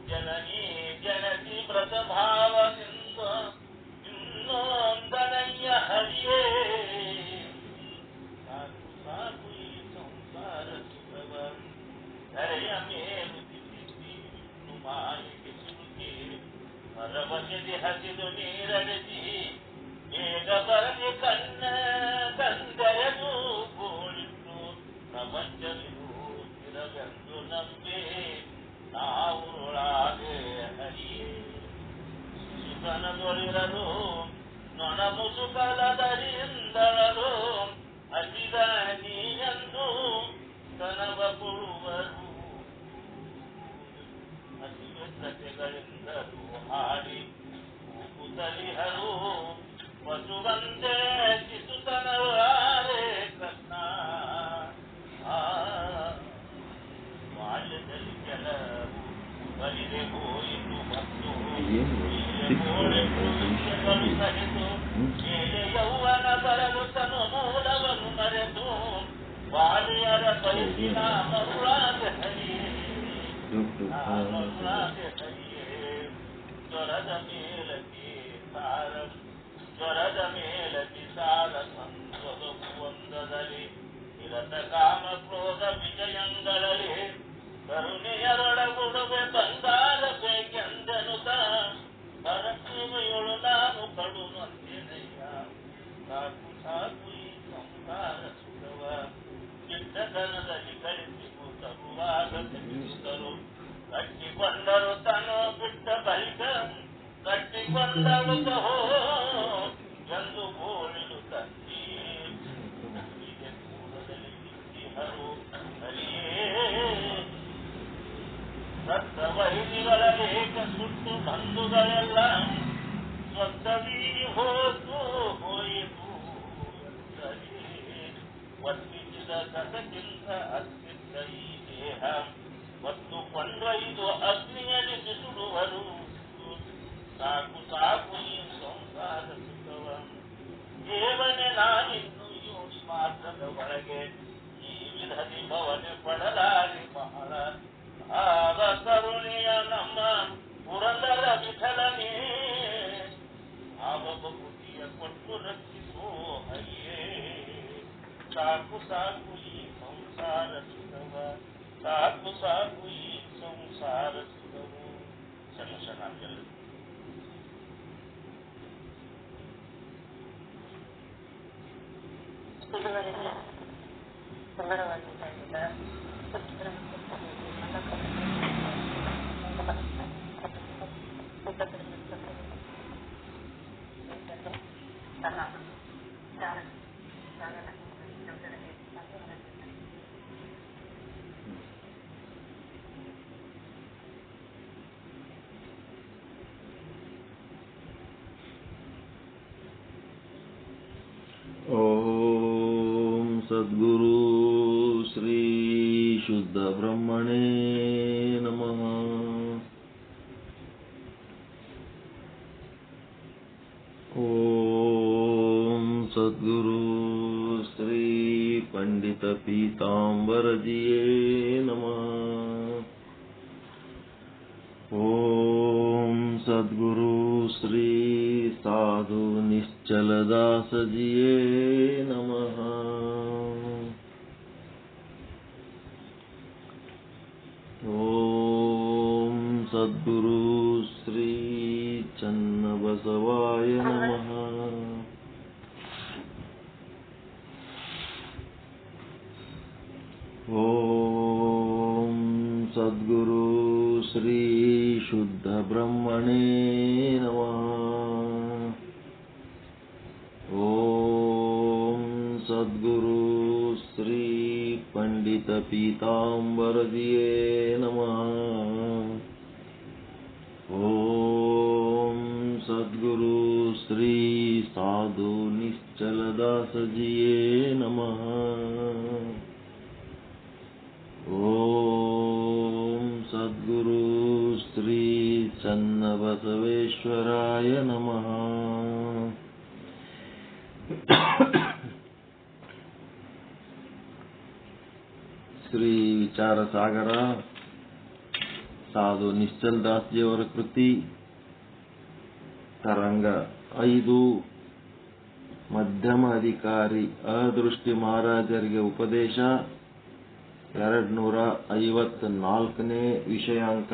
ಜನನಿ ಜನತಿ ವ್ರತ ಭಾವದಿಂದ ಇನ್ನೊಂದನ ಮರವನಿಗೆ ಹಸಿದು ನೀರಡಿಸಿ ಬೇಗ ಬರಲಿ ಕಂದೆಯದು ಗೋಳಿಟ್ಟು ಪ್ರಪಂಚವಿದು ಸ್ಥಿರವೆಂದು ನಂಬಿ ನಾವುಳಾಗೆ ಹರಿಯೇ ಸುಖನ ದೊರಿರಲು ನೊಣ ಮುಸುಕಲದರಿಂದಳಲು ಹಸಿದ ನೀಯಂದು ಕನವ ಕೊಡುವರು ಹಸಿವೆ ಕಥೆಗಳಿಂದಲೂ ಹಾಡಿ ಕೂಗುತ್ತಲಿಹರು ವಸುವಂತೆ ಶಿಶುತನವಾರೆ ಕೃಷ್ಣ ಬಾಲ್ಯದಲ್ಲಿ ಕೆಲವು ಬಲಿದೆ ಹೋಯಿತು ಮತ್ತು ಸಹಿತು ಯೌವನ ಬರಲು ತನು ಮೂಲವನ್ನು ಮರೆತು ಬಾಲಿಯರ ಬಯಸಿನ ಮರುಳಾಗೆ ಹರಿಯೇ ಜ್ವರದ ಮೇಲತಿ ಸಾರ ಸಂತೊಂದದಲ್ಲಿ ನಿರತ ಕಾಮ ಕ್ರೋಧ ವಿಜಯಂಗಳಲ್ಲಿ ಕರುಣೆಯರೊಳಗುಡುವೆ ಬಂಗಾರ ಬೇಕೆಂದನುತ ಪರಸೀಮೆಯೊಳು ನಾನು ಕಡು ನಂದಿನಯ್ಯ ಸಾಕು ಸಾಕು ಈ ಸಂಸಾರ ಸುಖವ ಚಿಟ್ಟತನದಲ್ಲಿ ಗಳಿಸಿ ತರುವಾಗ ತಿಳಿಸಿದರು ಕಟ್ಟಿಕೊಂಡರು ತನು ಬಿಟ್ಟ ಬಳಿಕ ಕಟ್ಟಿಕೊಂಡಳು ತಹೋ ಎಂದು ಗೋಳಿಲು ತಂದಿ ಕೂಡದಲ್ಲಿ ಸಿದ್ಧಿಹರು ಹರಿಯೇ ಸತ್ತ ವೈದಿಗಳ ಲೇಖ ಸುಟ್ಟು ಬಂಧುಗಳೆಲ್ಲ ಸ್ವತ್ತವೀ ಹೋಯಿತು ವರ್ತಿಸಿದ ಕಸಕ್ಕಿಂತ ಅಸ್ತಿತ್ವ ಈ ದೇಹ ಮತ್ತು ಕೊಂಡೊಯ್ದು ಅಗ್ನಿಯಲ್ಲಿ ಬಿಸುಡುವರು ಸಾಕು ಸಾಕು ಈ ಸಂಸಾರ ಸುಖವ ದೇವನೇ ನಾನಿನ್ನು ಯೋನಿ ಮಾರ್ಗದ ಒಳಗೆ ಈ ವಿಧದಿ ಭವನೆ ಪಡಲಾರಿ ಬಹಳ ಆವ ಕರುಣೆಯ ನಮ್ಮ ಪುರಂದರ ವಿಠಲನೇ ಆವ ಬುದ್ಧಿಯ ಕೊಟ್ಟು ರಕ್ಷಿಸೋ ಹರಿಯೇ ಸಾಕು ಸಾಕು ಈ ಸಂಸಾರ ಸುಖವ ಸಾಕು ಸಾಕು ಈ ಸಂಸಾರ ಸುಖವು ಶರಣಾರ್ಥಿಗಳು ಇದುವರೆಗೆ ಸುಂದರವಾಗಿ ಓಂ ಸದ್ಗುರು ಶ್ರೀ ಶುದ್ಧ ಬ್ರಹ್ಮಣೇ ನಮಃ. ಓಂ ಸದ್ಗುರು ಶ್ರೀ ಪಂಡಿತ ಪೀತಾಂಬರಜಿಯೇ ನಮಃ. ಓಂ ಸದ್ಗುರು ಶ್ರೀ ಸಾಧು ನಿಶ್ಚಲದಾಸಜಿಯೇ ನಮಃ. ಓಂ ಸದ್ಗುರು ಶ್ರೀ ಚನ್ನಬಸವಾಯ ನಮಃ. ಓಂ ಸದ್ಗುರು ಶ್ರೀ ಶುದ್ಧ ಬ್ರಹ್ಮಣೇ ನಮಃ. ಓಂ ಸದ್ಗುರು ಶ್ರೀ ಪಂಡಿತ ಪೀತಾಂಬರಜಿಯೇ ನಮಃ. ಓಂ ಸದ್ಗುರು ಶ್ರೀ ಸಾಧು ನಿಶ್ಚಲದಾಸಜಿಯೇ ನಮಃ. ಓಂ ಸದ್ಗುರು ಶ್ರೀ ಚನ್ನಬಸವೇಶ್ವರಾಯ ನಮಃ. ಶ್ರೀ ವಿಚಾರ ಸಾಗರ ಸಾಧು ನಿಶ್ಚಲ್ ದಾಸ್ಜಿಯವರ ಕೃತಿ ತರಂಗ 5 ಮಧ್ಯಮ ಅಧಿಕಾರಿ ಅದೃಷ್ಟಿ ಮಹಾರಾಜರಿಗೆ ಉಪದೇಶ 254ನೇ ವಿಷಯಾಂಕ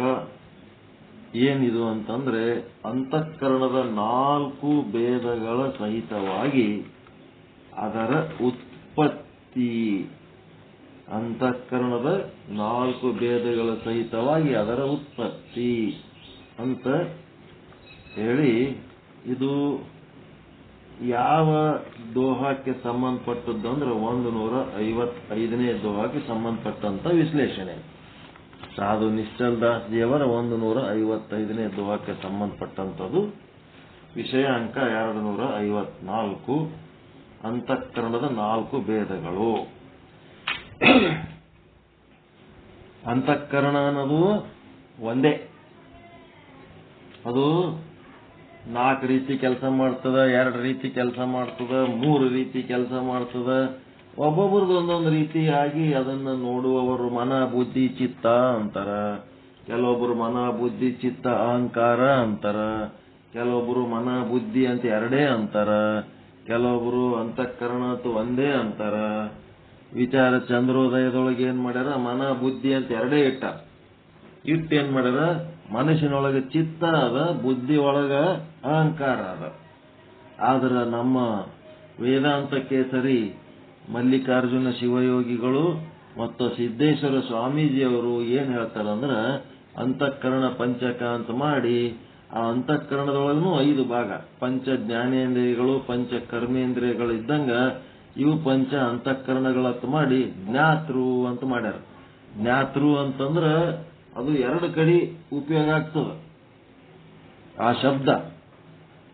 ಏನಿದು ಅಂತಂದ್ರೆ ಅಂತಃಕರಣದ 4 ಭೇದಗಳ ಸಹಿತವಾಗಿ ಅದರ ಉತ್ಪತ್ತಿ. ಅಂತಃಕರಣದ 4 ಭೇದಗಳ ಸಹಿತವಾಗಿ ಅದರ ಉತ್ಪತ್ತಿ ಅಂತ ಹೇಳಿ, ಇದು ಯಾವ ದೋಹಕ್ಕೆ ಸಂಬಂಧಪಟ್ಟದ್ದು ಅಂದ್ರೆ 155ನೇ ದೋಹಕ್ಕೆ ಸಂಬಂಧಪಟ್ಟಂತ ವಿಶ್ಲೇಷಣೆ. ಸಾಧು ನಿಶ್ಚಲ್ ದಾಸ್ ಜಿಯವರ 155ನೇ ದೋಹಕ್ಕೆ ಸಂಬಂಧಪಟ್ಟಂಥದ್ದು. ವಿಷಯ ಅಂಕ 254. ಅಂತಃಕರಣದ 4 ಭೇದಗಳು. ಅಂತಃಕರಣ ಅನ್ನೋದು ಒಂದೇ, ಅದು 4 ರೀತಿ ಕೆಲಸ ಮಾಡ್ತದ, 2 ರೀತಿ ಕೆಲಸ ಮಾಡ್ತದ, 3 ರೀತಿ ಕೆಲಸ ಮಾಡ್ತದ. ಒಬ್ಬೊಬ್ರದ್ದು ಒಂದೊಂದು ರೀತಿಯಾಗಿ ಅದನ್ನ ನೋಡುವವರು ಮನ ಬುದ್ಧಿ ಚಿತ್ತ ಅಂತಾರ. ಕೆಲವೊಬ್ರು ಮನ ಬುದ್ಧಿ ಚಿತ್ತ ಅಹಂಕಾರ ಅಂತಾರ. ಕೆಲವೊಬ್ರು ಮನ ಬುದ್ಧಿ ಅಂತ 2 ಅಂತಾರ. ಕೆಲವೊಬ್ರು ಅಂತಃಕರಣ ಅಂತ ಒಂದೇ ಅಂತಾರ. ವಿಚಾರ ಚಂದ್ರೋದಯದೊಳಗೆ ಏನ್ ಮಾಡ್ಯಾರ, ಮನ ಬುದ್ಧಿ ಅಂತ 2 ಇಟ್ಟೇನ್ ಮಾಡ್ಯಾರ, ಮನುಷ್ಯನೊಳಗೆ ಚಿತ್ತ ಅದ, ಬುದ್ಧಿ ಒಳಗ ಅಹಂಕಾರ ಅದ. ಆದ್ರ ನಮ್ಮ ವೇದಾಂತ ಕೇಸರಿ ಮಲ್ಲಿಕಾರ್ಜುನ ಶಿವಯೋಗಿಗಳು ಮತ್ತು ಸಿದ್ದೇಶ್ವರ ಸ್ವಾಮೀಜಿಯವರು ಏನ್ ಹೇಳ್ತಾರಂದ್ರ, ಅಂತಃಕರಣ ಪಂಚಕ ಅಂತ ಮಾಡಿ ಆ ಅಂತಃಕರಣದೊಳಗೂ 5 ಭಾಗ, ಪಂಚ ಜ್ಞಾನೇಂದ್ರಿಯಗಳು, ಪಂಚ ಕರ್ಮೇಂದ್ರಿಯಗಳು ಇದ್ದಂಗ ಇವು ಪಂಚ ಅಂತಃಕರಣಗಳಂತ ಮಾಡಿ ಜ್ಞಾತೃ ಅಂತ ಮಾಡ್ಯಾರ. ಜ್ಞಾತೃ ಅಂತಂದ್ರ ಅದು 2 ಕಡೆ ಉಪಯೋಗ ಆಗ್ತದ ಆ ಶಬ್ದ.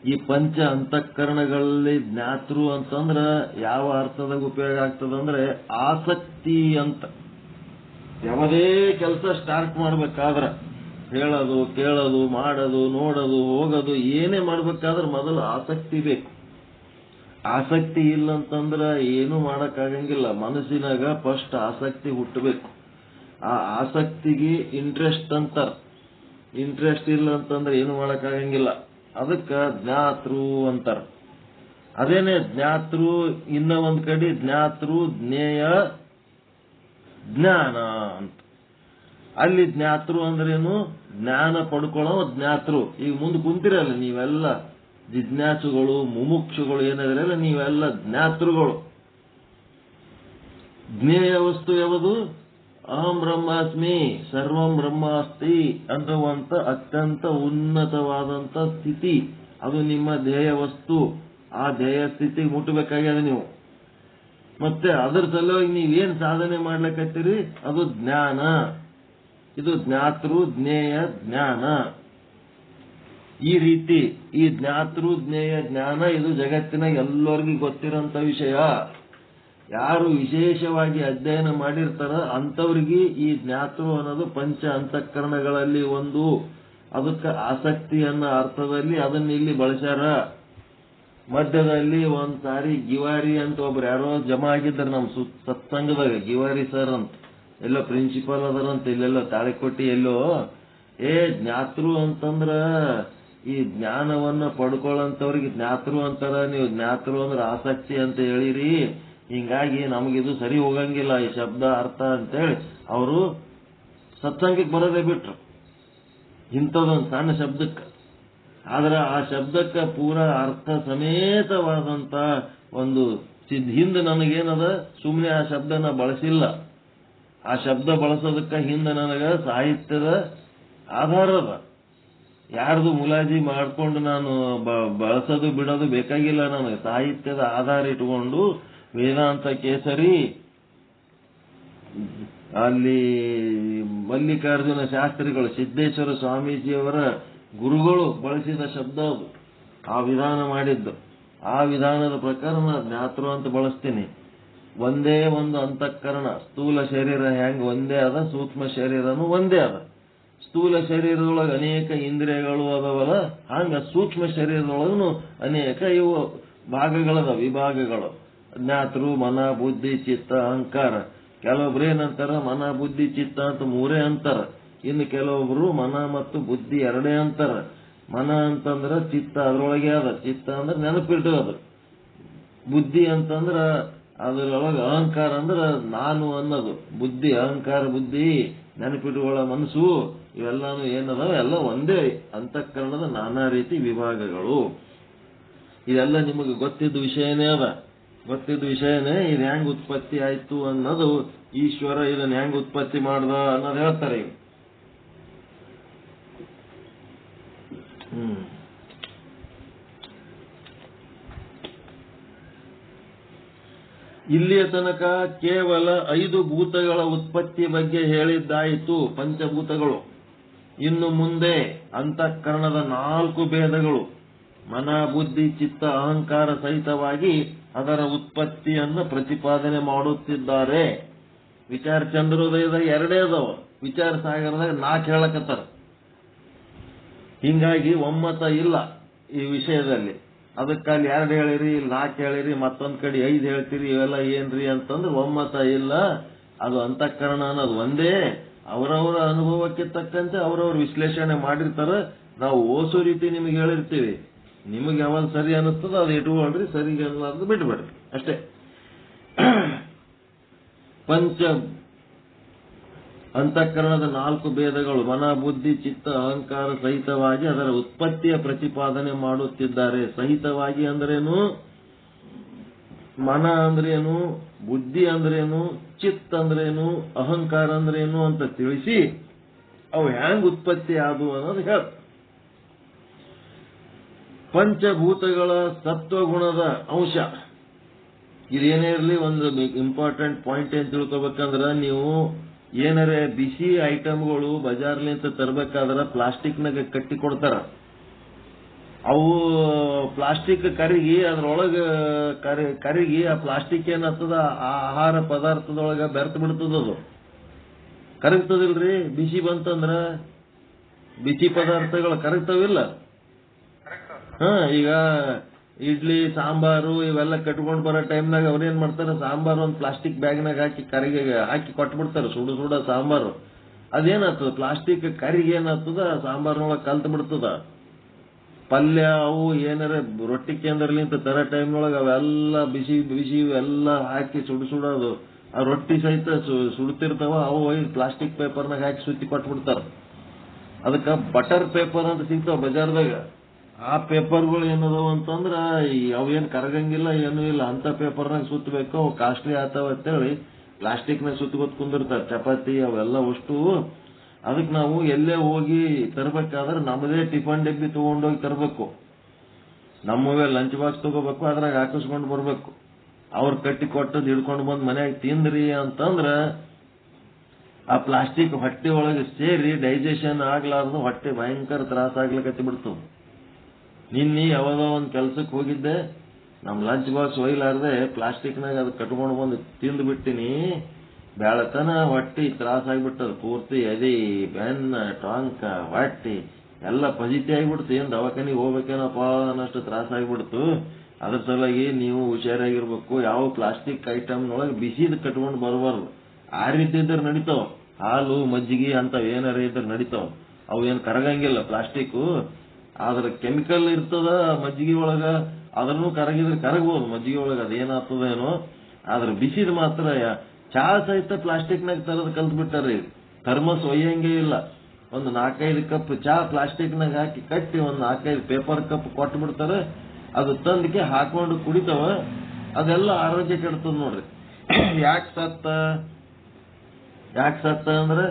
ಈ ಪಂಚ ಅಂತಃಕರಣಗಳಲ್ಲಿ ಜ್ಞಾತೃ ಅಂತಂದ್ರ ಯಾವ ಅರ್ಥದಾಗ ಉಪಯೋಗ ಆಗ್ತದಂದ್ರೆ ಆಸಕ್ತಿ ಅಂತ. ಯಾವುದೇ ಕೆಲಸ ಸ್ಟಾರ್ಟ್ ಮಾಡ್ಬೇಕಾದ್ರ, ಹೇಳೋದು, ಕೇಳೋದು, ಮಾಡೋದು, ನೋಡೋದು, ಹೋಗೋದು, ಏನೇ ಮಾಡ್ಬೇಕಾದ್ರೆ ಮೊದಲು ಆಸಕ್ತಿ ಬೇಕು. ಆಸಕ್ತಿ ಇಲ್ಲ ಅಂತಂದ್ರ ಏನು ಮಾಡಕ್ಕಾಗಂಗಿಲ್ಲ. ಮನಸ್ಸಿನಾಗ ಫಸ್ಟ್ ಆಸಕ್ತಿ ಹುಟ್ಟಬೇಕು. ಆ ಆಸಕ್ತಿಗೆ ಇಂಟ್ರೆಸ್ಟ್ ಅಂತಾರ. ಇಂಟ್ರೆಸ್ಟ್ ಇಲ್ಲ ಅಂತಂದ್ರೆ ಏನು ಮಾಡಕ್ಕಾಗಂಗಿಲ್ಲ. ಅದಕ್ಕ ಜ್ಞಾತೃ ಅಂತಾರ. ಅದೇನೆ ಜ್ಞಾತೃ. ಇನ್ನ ಒಂದ್ ಕಡೆ ಜ್ಞಾತೃ ಜ್ಞೇಯ ಜ್ಞಾನ ಅಂತ. ಅಲ್ಲಿ ಜ್ಞಾತೃ ಅಂದ್ರೇನು, ಜ್ಞಾನ ಪಡ್ಕೊಳ್ಳೋ ಜ್ಞಾತೃ. ಈಗ ಮುಂದೆ ಕುಂತಿರಲ್ಲ ನೀವೆಲ್ಲ ಜಿಜ್ಞಾಸುಗಳು, ಮುಮುಕ್ಷುಗಳು ಏನಾದ್ರಲ್ಲ, ನೀವೆಲ್ಲ ಜ್ಞಾತೃಗಳು. ಜ್ಞೇಯ ವಸ್ತು ಯಾವುದು? ಅಹಂ ಬ್ರಹ್ಮಾಸ್ಮಿ ಸರ್ವಂ ಬ್ರಹ್ಮಾಸ್ತಿ ಅನ್ನುವಂತ ಅತ್ಯಂತ ಉನ್ನತವಾದಂತ ಸ್ಥಿತಿ. ಅದು ನಿಮ್ಮ ಧ್ಯೇಯ ವಸ್ತು. ಆ ಧ್ಯೇಯ ಸ್ಥಿತಿ ಮುಟ್ಟಬೇಕಾಗ್ಯದ ನೀವು. ಮತ್ತೆ ಅದರ ಸಲುವಾಗಿ ನೀವೇನ್ ಸಾಧನೆ ಮಾಡ್ಲಿಕ್ಕತ್ತೀರಿ, ಅದು ಜ್ಞಾನ. ಇದು ಜ್ಞಾತೃ ಜ್ಞೇಯ ಜ್ಞಾನ. ಈ ರೀತಿ ಈ ಜ್ಞಾತೃ ಜ್ಞೇಯ ಜ್ಞಾನ ಇದು ಜಗತ್ತಿನ ಎಲ್ಲರಿಗೂ ಗೊತ್ತಿರೋಂಥ ವಿಷಯ. ಯಾರು ವಿಶೇಷವಾಗಿ ಅಧ್ಯಯನ ಮಾಡಿರ್ತಾರ ಅಂಥವ್ರಿಗೆ ಈ ಜ್ಞಾತೃ ಅನ್ನೋದು ಪಂಚ ಅಂತಃಕರಣಗಳಲ್ಲಿ ಒಂದು. ಅದಕ್ಕೆ ಆಸಕ್ತಿ ಅನ್ನೋ ಅರ್ಥದಲ್ಲಿ ಅದನ್ನ ಇಲ್ಲಿ ಬಳಸ್ಯಾರ. ಮಧ್ಯದಲ್ಲಿ ಒಂದ್ ಸಾರಿ ಗಿವಾರಿ ಅಂತ ಒಬ್ರು ಯಾರೋ ಜಮಾ ಆಗಿದ್ದಾರೆ ನಮ್ಮ ಸತ್ಸಂಗದಾಗ, ಗಿವಾರಿ ಸರ್ ಅಂತ. ಎಲ್ಲೋ ಪ್ರಿನ್ಸಿಪಾಲ್ ಅದರಂತ, ಇಲ್ಲೆಲ್ಲೋ ತಾಳಿಕೊಟ್ಟಿ ಎಲ್ಲೋ. ಜ್ಞಾತೃ ಅಂತಂದ್ರ ಈ ಜ್ಞಾನವನ್ನ ಪಡ್ಕೊಳ್ಳಂತವ್ರಿಗೆ ಜ್ಞಾತೃ ಅಂತಾರ. ನೀವು ಜ್ಞಾತೃ ಅಂದ್ರೆ ಆಸಕ್ತಿ ಅಂತ ಹೇಳಿರಿ, ಹಿಂಗಾಗಿ ನಮಗಿದು ಸರಿ ಹೋಗಂಗಿಲ್ಲ ಈ ಶಬ್ದ ಅರ್ಥ ಅಂತೇಳಿ ಅವರು ಸತ್ಸಂಗಕ್ಕೆ ಬರೋದೇ ಬಿಟ್ರು ಇಂಥದೊಂದು ಸಣ್ಣ ಶಬ್ದಕ್ಕೆ. ಆದ್ರೆ ಆ ಶಬ್ದಕ್ಕೆ ಪೂರ ಅರ್ಥ ಸಮೇತವಾದಂತ ಒಂದು ಹಿಂದೆ ನನಗೇನದ, ಸುಮ್ಮನೆ ಆ ಶಬ್ದನ ಬಳಸಿಲ್ಲ. ಆ ಶಬ್ದ ಬಳಸೋದಕ್ಕೆ ಹಿಂದೆ ನನಗ ಸಾಹಿತ್ಯದ ಆಧಾರ ಅದ. ಯಾರ್ದು ಮುಲಾಜಿ ಮಾಡ್ಕೊಂಡು ನಾನು ಬಳಸೋದು ಬಿಡೋದು ಬೇಕಾಗಿಲ್ಲ. ನನಗೆ ಸಾಹಿತ್ಯದ ಆಧಾರ ಇಟ್ಕೊಂಡು ವೇದಾಂತ ಕೇಸರಿ ಅಲ್ಲಿ ಮಲ್ಲಿಕಾರ್ಜುನ ಶಾಸ್ತ್ರಿಗಳು ಸಿದ್ದೇಶ್ವರ ಸ್ವಾಮೀಜಿಯವರ ಗುರುಗಳು ಬಳಸಿದ ಶಬ್ದ ಅದು. ಆ ವಿಧಾನ ಮಾಡಿದ್ದು. ಆ ವಿಧಾನದ ಪ್ರಕಾರ ನಾನು ಜ್ಞಾತೃ ಅಂತ ಬಳಸ್ತೀನಿ. ಒಂದೇ ಒಂದು ಅಂತಃಕರಣ, ಸ್ಥೂಲ ಶರೀರ ಹೆಂಗ್ ಒಂದೇ ಅದ, ಸೂಕ್ಷ್ಮ ಶರೀರನು ಒಂದೇ ಅದ. ಸ್ಥೂಲ ಶರೀರದೊಳಗೆ ಅನೇಕ ಇಂದ್ರಿಯಗಳು ಅದಾವಲ್ಲ, ಹಂಗ ಸೂಕ್ಷ್ಮ ಶರೀರದೊಳಗೂ ಅನೇಕ ಇವು ಭಾಗಗಳದ, ವಿಭಾಗಗಳು. ಜ್ಞಾತೃ ಮನ ಬುದ್ಧಿ ಚಿತ್ತ ಅಹಂಕಾರ. ಕೆಲವೊಬ್ರು ಏನಂತಾರ, ಮನ ಬುದ್ಧಿ ಚಿತ್ತ ಅಂತ 3 ಅಂತಾರ. ಇನ್ನು ಕೆಲವೊಬ್ರು ಮನ ಮತ್ತು ಬುದ್ಧಿ 2 ಅಂತಾರ. ಮನ ಅಂತಂದ್ರ ಚಿತ್ತ ಅದ್ರೊಳಗೆ ಅದ. ಚಿತ್ತ ಅಂದ್ರೆ ನೆನಪಿಟ್ಟೋದು. ಬುದ್ಧಿ ಅಂತಂದ್ರ ಅದ್ರೊಳಗೆ ಅಹಂಕಾರ ಅಂದ್ರ ನಾನು ಅನ್ನೋದು. ಬುದ್ಧಿ ಅಹಂಕಾರ, ಬುದ್ಧಿ ನೆನಪಿಟ್ಟುಕೊಳ್ಳೋ ಮನಸ್ಸು. ಇವೆಲ್ಲಾನು ಏನದಾವ ಎಲ್ಲ ಒಂದೇ ಅಂತಃಕರಣದ ನಾನಾ ರೀತಿ ವಿಭಾಗಗಳು. ಇದೆಲ್ಲ ನಿಮಗೆ ಗೊತ್ತಿದ್ದ ವಿಷಯನೇ ಅದ, ಗೊತ್ತಿದ್ದ ವಿಷಯನೇ. ಇದು ಹೆಂಗ್ ಉತ್ಪತ್ತಿ ಆಯ್ತು ಅನ್ನೋದು, ಈಶ್ವರ ಇದನ್ನ ಹೆಂಗ್ ಉತ್ಪತ್ತಿ ಮಾಡ್ದ ಅನ್ನೋದು ಹೇಳ್ತಾರೆ ಈಗ. ಇಲ್ಲಿಯ ತನಕ ಕೇವಲ 5 ಭೂತಗಳ ಉತ್ಪತ್ತಿ ಬಗ್ಗೆ ಹೇಳಿದ್ದಾಯಿತು, ಪಂಚಭೂತಗಳು. ಇನ್ನು ಮುಂದೆ ಅಂತಃಕರಣದ 4 ಭೇದಗಳು, ಮನ, ಬುದ್ಧಿ, ಚಿತ್ತ, ಅಹಂಕಾರ ಸಹಿತವಾಗಿ ಅದರ ಉತ್ಪತ್ತಿಯನ್ನು ಪ್ರತಿಪಾದನೆ ಮಾಡುತ್ತಿದ್ದಾರೆ. ವಿಚಾರ ಚಂದ್ರೋದಯದಾಗ 2 ಅದಾವ, ವಿಚಾರ ಸಾಗರದಾಗ 4 ಹೇಳಕತ್ತಾರ. ಹಿಂಗಾಗಿ ಒಮ್ಮತ ಇಲ್ಲ ಈ ವಿಷಯದಲ್ಲಿ. ಅದಕ್ಕಲ್ಲಿ 2 ಹೇಳಿರಿ, 4 ಹೇಳಿರಿ, ಮತ್ತೊಂದ್ ಕಡೆ 5 ಹೇಳ್ತೀರಿ, ಇವೆಲ್ಲ ಏನ್ರಿ ಅಂತಂದ್ರೆ ಒಮ್ಮತ ಇಲ್ಲ. ಅದು ಅಂತಃಕರಣ ಅನ್ನೋದು ಒಂದೇ. ಅವರವರ ಅನುಭವಕ್ಕೆ ತಕ್ಕಂತೆ ಅವರವ್ರ ವಿಶ್ಲೇಷಣೆ ಮಾಡಿರ್ತಾರ. ನಾವು ಓಸೋ ರೀತಿ ನಿಮಗೆ ಹೇಳಿರ್ತೀವಿ, ನಿಮಗೆ ಯಾವಾಗ ಸರಿ ಅನ್ನಿಸ್ತದ ಅದು ಇಟ್ಕೊಳ್ರಿ, ಸರಿ ಅನ್ನೋದು ಬಿಟ್ಬಿಡ್ರಿ ಅಷ್ಟೇ. ಪಂಚ ಅಂತಃಕರಣದ 4 ಭೇದಗಳು, ಮನ, ಬುದ್ಧಿ, ಚಿತ್ತ, ಅಹಂಕಾರ ಸಹಿತವಾಗಿ ಅದರ ಉತ್ಪತ್ತಿಯ ಪ್ರತಿಪಾದನೆ ಮಾಡುತ್ತಿದ್ದಾರೆ. ಸಹಿತವಾಗಿ ಅಂದ್ರೇನು, ಮನ ಅಂದ್ರೇನು, ಬುದ್ಧಿ ಅಂದ್ರೇನು, ಚಿತ್ತ ಅಂದ್ರೇನು, ಅಹಂಕಾರ ಅಂದ್ರೇನು ಅಂತ ತಿಳಿಸಿ ಅವು ಹ್ಯಾಂಗ್ ಉತ್ಪತ್ತಿ ಆದವು ಅನ್ನೋದು ಹೇಳ. ಪಂಚಭೂತಗಳ ಸತ್ವಗುಣದ ಅಂಶ, ಇದೇನೇ ಇರಲಿ ಒಂದು ಇಂಪಾರ್ಟೆಂಟ್ ಪಾಯಿಂಟ್ ಏನ್ ತಿಳ್ಕೊಬೇಕಂದ್ರ, ನೀವು ಏನಾರೆ ಬಿಸಿ ಐಟಮ್ಗಳು ಬಜಾರ್ಲಿಂತ ತರಬೇಕಾದ್ರ ಪ್ಲಾಸ್ಟಿಕ್ನಾಗ ಕಟ್ಟಿ ಕೊಡ್ತಾರ. ಅವು ಪ್ಲಾಸ್ಟಿಕ್ ಕರಗಿ ಅದ್ರೊಳಗ ಕರಗಿ ಆ ಪ್ಲಾಸ್ಟಿಕ್ ಏನಾಗ್ತದ ಆ ಆಹಾರ ಪದಾರ್ಥದೊಳಗ ಬೆರ್ತು ಬಿಡ್ತದದು, ಕರಗ್ತದಿಲ್ರಿ. ಬಿಸಿ ಬಂತಂದ್ರ ಬಿಸಿ ಪದಾರ್ಥಗಳು ಕರಗ್ತಾವಿಲ್ಲ. ಈಗ ಇಡ್ಲಿ, ಸಾಂಬಾರು ಇವೆಲ್ಲ ಕಟ್ಕೊಂಡ್ ಬರೋ ಟೈಮ್ನಾಗ ಅವ್ರೇನ್ ಮಾಡ್ತಾರ, ಸಾಂಬಾರು ಒಂದು ಪ್ಲಾಸ್ಟಿಕ್ ಬ್ಯಾಗ್ನಾಗ ಹಾಕಿ ಕರಿಗೆ ಹಾಕಿ ಕೊಟ್ಬಿಡ್ತಾರ, ಸುಡ ಸಾಂಬಾರು. ಅದೇನಾಗ್ತದ, ಪ್ಲಾಸ್ಟಿಕ್ ಕರಿಗೆ ಏನಾಗ್ತದ, ಸಾಂಬಾರ್ನೊಳಗೆ ಕಲ್ತ್ ಬಿಡ್ತದ. ಪಲ್ಯ ಅವು ಏನಾರ ರೊಟ್ಟಿ ಕೇಂದ್ರಲಿಂತ ತರ ಟೈಮ್ನೊಳಗೆ ಅವೆಲ್ಲ ಬಿಸಿ ಬಿಸಿ ಎಲ್ಲ ಹಾಕಿ ಸುಡೋದು, ಆ ರೊಟ್ಟಿ ಸಹಿತ ಸುಡ್ತಿರ್ತಾವ. ಅವು ಪ್ಲಾಸ್ಟಿಕ್ ಪೇಪರ್ನಾಗ ಹಾಕಿ ಸುತ್ತಿ ಕೊಟ್ಬಿಡ್ತಾರ. ಅದಕ್ಕ ಬಟರ್ ಪೇಪರ್ ಅಂತ ಸಿಗ್ತಾವ ಬಜಾರ್ದಾಗ. ಆ ಪೇಪರ್ಗಳು ಏನದಾವ ಅಂತಂದ್ರ ಅವೇನ್ ಕರಗಂಗಿಲ್ಲ, ಏನೂ ಇಲ್ಲ. ಅಂತ ಪೇಪರ್ನಾಗ ಸುತ್ತಬೇಕು, ಅವು ಕಾಸ್ಟ್ಲಿ ಆತಾವ ಅಂತೇಳಿ ಪ್ಲಾಸ್ಟಿಕ್ನಾಗ ಸುತ್ತಗೊತ್ ಕುಂದಿರ್ತಾರೆ. ಚಪಾತಿ ಅವೆಲ್ಲ ಅಷ್ಟು. ಅದಕ್ಕೆ ನಾವು ಎಲ್ಲೇ ಹೋಗಿ ತರಬೇಕಾದ್ರೆ ನಮ್ಮದೇ ಟಿಫನ್ ಡಬ್ಬಿ ತಗೊಂಡೋಗಿ ತರಬೇಕು. ನಮ್ಮವೇ ಲಂಚ್ ಬಾಕ್ಸ್ ತಗೋಬೇಕು, ಅದ್ರಾಗ ಹಾಕಿಸ್ಕೊಂಡು ಬರ್ಬೇಕು. ಅವ್ರ ಕಟ್ಟಿ ಕೊಟ್ಟದ್ ಹಿಡ್ಕೊಂಡು ಬಂದ್ ಮನ್ಯಾಗ ತಿಂದ್ರಿ ಅಂತಂದ್ರ ಆ ಪ್ಲಾಸ್ಟಿಕ್ ಹೊಟ್ಟೆ ಒಳಗೆ ಸೇರಿ ಡೈಜೆಷನ್ ಆಗ್ಲಾರ್ದು ಹೊಟ್ಟೆ ಭಯಂಕರ ತ್ರಾಸ ಆಗ್ಲಿಕ್ಕೆ ಬಿಡ್ತದೆ. ನಿನ್ನೆ ಯಾವಾಗ ಒಂದ್ ಕೆಲ್ಸಕ್ಕೆ ಹೋಗಿದ್ದೆ, ನಮ್ ಲಂಚ್ ಬಾಕ್ಸ್ ಒಯ್ಲಾರ್ದೆ ಪ್ಲಾಸ್ಟಿಕ್ನಾಗ ಅದು ಕಟ್ಕೊಂಡು ಬಂದು ತಿಂದು ಬಿಟ್ಟಿನಿ. ಬೆಳತನ ಹೊಟ್ಟಿ ತ್ರಾಸ ಆಗ್ಬಿಟ್ಟದ, ಪೂರ್ತಿ ಎದಿ, ಬೆನ್ನ, ಟೊಂಕ, ಹೊಟ್ಟಿ ಎಲ್ಲ ಪಜಿತಿ ಆಗ್ಬಿಡ್ತು. ಏನ್ ದವಾಖಾನಿಗೆ ಹೋಗ್ಬೇಕೇನಪ್ಪ ಅನ್ನಷ್ಟು ತ್ರಾಸ ಆಗ್ಬಿಡ್ತು. ಅದ್ರ ಸಲುವಾಗಿ ನೀವು ಹುಷಾರಾಗಿರ್ಬೇಕು. ಯಾವ ಪ್ಲಾಸ್ಟಿಕ್ ಐಟಮ್ನೊಳಗೆ ಬಿಸಿದ್ ಕಟ್ಕೊಂಡು ಬರಬಾರ್ದು. ಆ ರೀತಿ ಇದ್ರೆ ನಡೀತಾವ. ಹಾಲು, ಮಜ್ಜಿಗೆ ಅಂತ ಏನಾರ ಇದ್ರೆ ನಡೀತಾವ. ಅವು ಏನ್ ಕರಗಂಗಿಲ್ಲ ಪ್ಲಾಸ್ಟಿಕ್. ಆದ್ರ ಕೆಮಿಕಲ್ ಇರ್ತದ ಮಜ್ಜಿಗೆ ಒಳಗ, ಅದನ್ನು ಕರಗಿದ್ರೆ ಕರಗಬಹುದು ಮಜ್ಜಿಗೆ ಒಳಗ, ಅದೇನಾಗ್ತದೇನೋ. ಆದ್ರ ಬಿಸಿದ್ ಮಾತ್ರ ಚಹಾ ಸಹಿತ ಪ್ಲಾಸ್ಟಿಕ್ನಾಗ ತರದ್ ಕಲ್ತ್ ಬಿಟ್ಟಾರ್ರಿ. ಥರ್ಮಸ್ ಒಯ್ಯಂಗೇ ಇಲ್ಲ. ಒಂದು 4-5 ಕಪ್ ಚಹಾ ಪ್ಲಾಸ್ಟಿಕ್ನಾಗ ಹಾಕಿ ಕಟ್ಟಿ ಒಂದು 4-5 ಪೇಪರ್ ಕಪ್ ಕೊಟ್ಟು ಬಿಡ್ತಾರೆ. ಅದು ತಂದಕ್ಕೆ ಹಾಕೊಂಡು ಕುಡಿತಾವ. ಅದೆಲ್ಲ ಆರೋಗ್ಯ ಕೆಡ್ತದ ನೋಡ್ರಿ. ಯಾಕೆ ಸತ್ತ ಅಂದ್ರೆ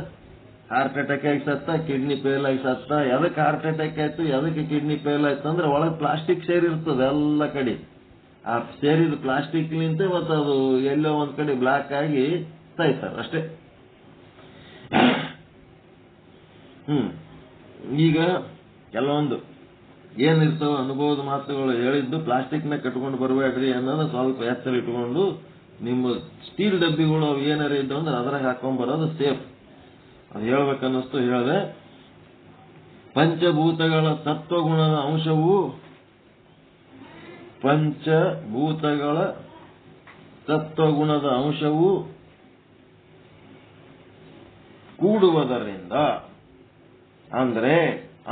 ಹಾರ್ಟ್ ಅಟ್ಯಾಕ್ ಆಗಿ ಸತ್ತ, ಕಿಡ್ನಿ ಫೇಲ್ ಆಗಿ ಸತ್ತ. ಎದಕ್ಕೆ ಹಾರ್ಟ್ ಅಟ್ಯಾಕ್ ಆಯ್ತು, ಎದಕ್ಕೆ ಕಿಡ್ನಿ ಫೇಲ್ ಆಯ್ತು ಅಂದ್ರೆ ಒಳಗೆ ಪ್ಲಾಸ್ಟಿಕ್ ಸೇರಿರ್ತದೆ ಎಲ್ಲ ಕಡೆ. ಆ ಸೇರಿದ ಪ್ಲಾಸ್ಟಿಕ್ ನಿಂತ ಮತ್ತೆ ಅದು ಎಲ್ಲೋ ಒಂದ್ ಕಡೆ ಬ್ಲಾಕ್ ಆಗಿ ಸಾಯ್ತಾರ ಅಷ್ಟೇ. ಈಗ ಕೆಲವೊಂದು ಏನಿರ್ತಾವ ಅನುಭವದ ಮಾತುಗಳು ಹೇಳಿದ್ದು, ಪ್ಲಾಸ್ಟಿಕ್ನ ಕಟ್ಕೊಂಡು ಬರಬೇಡ್ರಿ ಅನ್ನೋದು ಸ್ವಲ್ಪ ಎಚ್ಚರ ಇಟ್ಕೊಂಡು ನಿಮ್ಮ ಸ್ಟೀಲ್ ಡಬ್ಬಿಗಳು ಅವು ಏನಾರ ಇದ್ದು ಅಂದ್ರೆ ಅದ್ರಾಗ ಹಾಕೊಂಡ್ ಬರೋದು ಸೇಫ್. ಅದು ಹೇಳ್ಬೇಕನ್ನಿಸ್ತು ಹೇಳಿದೆ. ಪಂಚಭೂತಗಳ ಸತ್ವಗುಣದ ಅಂಶವು ಕೂಡುವುದರಿಂದ ಅಂದ್ರೆ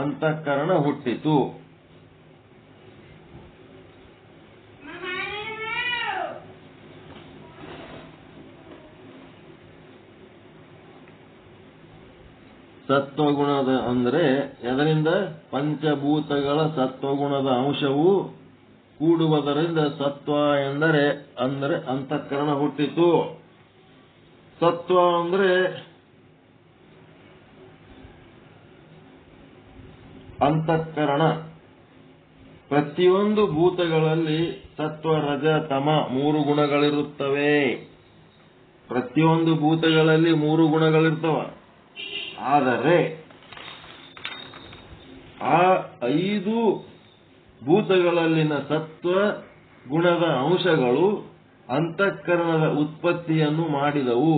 ಅಂತಃಕರಣ ಹುಟ್ಟಿತು. ಸತ್ವಗುಣದ ಅಂದ್ರೆ ಅದರಿಂದ ಪಂಚಭೂತಗಳ ಸತ್ವಗುಣದ ಅಂಶವು ಕೂಡುವುದರಿಂದ ಸತ್ವ ಎಂದರೆ ಅಂದರೆ ಅಂತಃಕರಣ ಹುಟ್ಟಿತು. ಸತ್ವ ಅಂದ್ರೆ ಅಂತಃಕರಣ. ಪ್ರತಿಯೊಂದು ಭೂತಗಳಲ್ಲಿ ಸತ್ವ ರಜ ತಮ 3 ಗುಣಗಳಿರುತ್ತವೆ. ಪ್ರತಿಯೊಂದು ಭೂತಗಳಲ್ಲಿ 3 ಗುಣಗಳಿರ್ತವ. ಆದರೆ ಆ 5 ಭೂತಗಳಲ್ಲಿನ ಸತ್ವ ಗುಣದ ಅಂಶಗಳು ಅಂತಃಕರಣದ ಉತ್ಪತ್ತಿಯನ್ನು ಮಾಡಿದವು.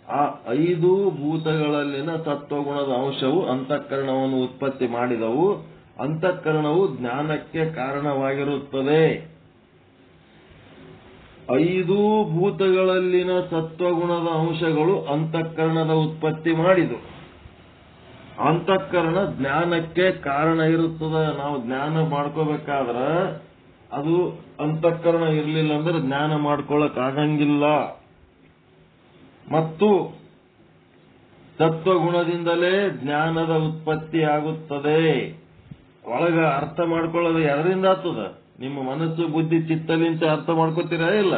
ಆ 5 ಭೂತಗಳಲ್ಲಿನ ಸತ್ವಗುಣದ ಅಂಶವು ಅಂತಃಕರಣವನ್ನು ಉತ್ಪತ್ತಿ ಮಾಡಿದವು. ಅಂತಃಕರಣವು ಜ್ಞಾನಕ್ಕೆ ಕಾರಣವಾಗಿರುತ್ತದೆ. 5 ಭೂತಗಳಲ್ಲಿನ ಸತ್ವಗುಣದ ಅಂಶಗಳು ಅಂತಃಕರಣದ ಉತ್ಪತ್ತಿ ಮಾಡಿದವು. ಅಂತಃಕರಣ ಜ್ಞಾನಕ್ಕೆ ಕಾರಣ ಇರುತ್ತದೆ. ನಾವು ಜ್ಞಾನ ಮಾಡ್ಕೋಬೇಕಾದ್ರ ಅದು ಅಂತಃಕರಣ ಇರಲಿಲ್ಲ ಅಂದ್ರೆ ಜ್ಞಾನ ಮಾಡ್ಕೊಳ್ಳಕ್ ಆಗಂಗಿಲ್ಲ. ಮತ್ತು ಸತ್ವಗುಣದಿಂದಲೇ ಜ್ಞಾನದ ಉತ್ಪತ್ತಿ ಆಗುತ್ತದೆ. ಒಳಗ ಅರ್ಥ ಮಾಡ್ಕೊಳ್ಳೋದು ಯಾರಿಂದ ಆಗ್ತದ? ನಿಮ್ಮ ಮನಸ್ಸು ಬುದ್ಧಿ ಚಿತ್ತಲಿಂತ ಅರ್ಥ ಮಾಡ್ಕೋತೀರಾ ಇಲ್ಲ?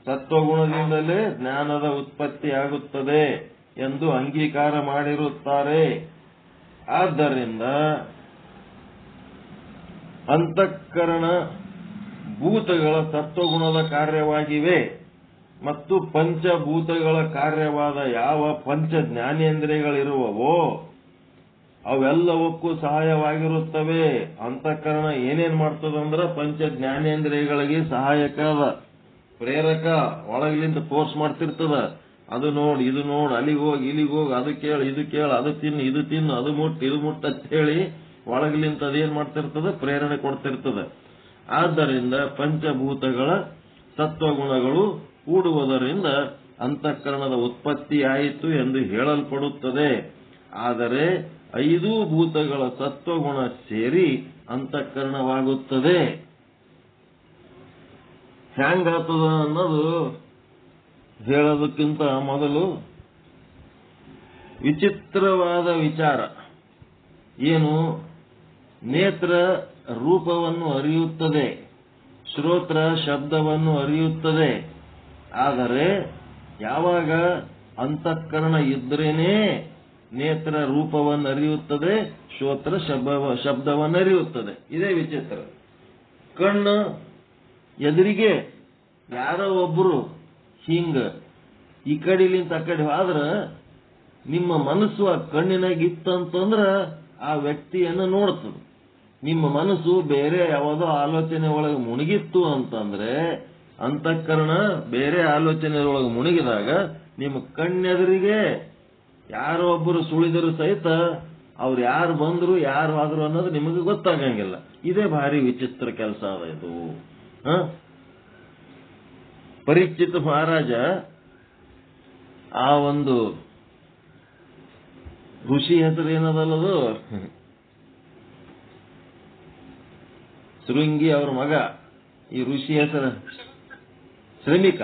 ಸತ್ವಗುಣದಿಂದಲೇ ಜ್ಞಾನದ ಉತ್ಪತ್ತಿ ಆಗುತ್ತದೆ ಎಂದು ಅಂಗೀಕಾರ ಮಾಡಿರುತ್ತಾರೆ. ಆದ್ದರಿಂದ ಅಂತಃಕರಣ ಭೂತಗಳ ಸತ್ವಗುಣದ ಕಾರ್ಯವಾಗಿವೆ ಮತ್ತು ಪಂಚಭೂತಗಳ ಕಾರ್ಯವಾದ ಯಾವ ಪಂಚ ಜ್ಞಾನೇಂದ್ರಿಯಗಳಿರುವವೋ ಅವೆಲ್ಲವಕ್ಕೂ ಸಹಾಯವಾಗಿರುತ್ತವೆ. ಅಂತಃಕರಣ ಏನೇನ್ ಮಾಡ್ತದಂದ್ರ ಪಂಚ ಜ್ಞಾನೇಂದ್ರಿಯಗಳಿಗೆ ಸಹಾಯಕ ಅದ, ಪ್ರೇರಕ, ಒಳಗಿಲಿಂದ ಫೋರ್ಸ್ ಮಾಡ್ತಿರ್ತದ. ಅದು ನೋಡ್ ಇದು ನೋಡ್, ಅಲ್ಲಿಗೆ ಹೋಗಿ ಇಲ್ಲಿಗೆ ಹೋಗಿ, ಅದು ಕೇಳು ಇದು ಕೇಳು, ಅದು ತಿನ್ನು ಇದು ತಿನ್ನು, ಅದು ಮುಟ್ಟು ಇದು ಮುಟ್ಟು ಅಂತ ಹೇಳಿ ಒಳಗಿಲಿಂದ ಅದೇನ್ ಮಾಡ್ತಿರ್ತದ? ಪ್ರೇರಣೆ ಕೊಡ್ತಿರ್ತದ. ಆದ್ದರಿಂದ ಪಂಚಭೂತಗಳ ಸತ್ವಗುಣಗಳು ಕೂಡುವುದರಿಂದ ಅಂತಃಕರಣದ ಉತ್ಪತ್ತಿ ಆಯಿತು ಎಂದು ಹೇಳಲ್ಪಡುತ್ತದೆ. ಆದರೆ 5 ಭೂತಗಳ ಸತ್ವಗುಣ ಸೇರಿ ಅಂತಃಕರಣವಾಗುತ್ತದೆ. ಹೆಂಗಾಗ್ತದ ಅನ್ನೋದು ಹೇಳೋದಕ್ಕಿಂತ ಮೊದಲು ವಿಚಿತ್ರವಾದ ವಿಚಾರ ಏನು? ನೇತ್ರ ರೂಪವನ್ನು ಅರಿಯುತ್ತದೆ, ಶ್ರೋತ್ರ ಶಬ್ದವನ್ನು ಅರಿಯುತ್ತದೆ. ಆದರೆ ಯಾವಾಗ ಅಂತಃಕರಣ ಇದ್ರೇನೆ ನೇತ್ರ ರೂಪವನ್ನು ಅರಿಯುತ್ತದೆ, ಶ್ರೋತ್ರ ಶಬ್ದವನ್ನು ಅರಿಯುತ್ತದೆ. ಇದೇ ವಿಚಿತ್ರ. ಕಣ್ಣು ಎದುರಿಗೆ ಯಾರೋ ಒಬ್ರು ಹಿಂಗ ಈ ಕಡೆಲಿಂತ ಆ ಕಡೆ ಆದ್ರ ನಿಮ್ಮ ಮನಸ್ಸು ಆ ಕಣ್ಣಿನಾಗ ಇತ್ತಂತಂದ್ರ ಆ ವ್ಯಕ್ತಿಯನ್ನು ನೋಡ್ತದೆ. ನಿಮ್ಮ ಮನಸ್ಸು ಬೇರೆ ಯಾವುದೋ ಆಲೋಚನೆ ಒಳಗೆ ಮುಳುಗಿತ್ತು ಅಂತಂದ್ರೆ, ಅಂತಃಕರಣ ಬೇರೆ ಆಲೋಚನೆ ಒಳಗೆ ಮುಳುಗಿದಾಗ ನಿಮ್ಮ ಕಣ್ಣೆದುರಿಗೆ ಯಾರೋ ಒಬ್ಬರು ಸುಳಿದರು ಸಹಿತ ಅವ್ರು ಯಾರು ಬಂದ್ರು ಯಾರು ಆದ್ರು ಅನ್ನೋದು ನಿಮಗೆ ಗೊತ್ತಾಗಂಗಿಲ್ಲ. ಇದೇ ಭಾರಿ ವಿಚಿತ್ರ ಕೆಲಸ ಅದ ಇದು. ಪರೀಕ್ಷಿತ ಮಹಾರಾಜ ಆ ಒಂದು ಋಷಿ ಹೆಸರು ಏನದಲ್ಲದು, ಶೃಂಗಿ ಅವ್ರ ಮಗ. ಈ ಋಷಿ ಹೆಸರು ಶ್ರಮಿಕ.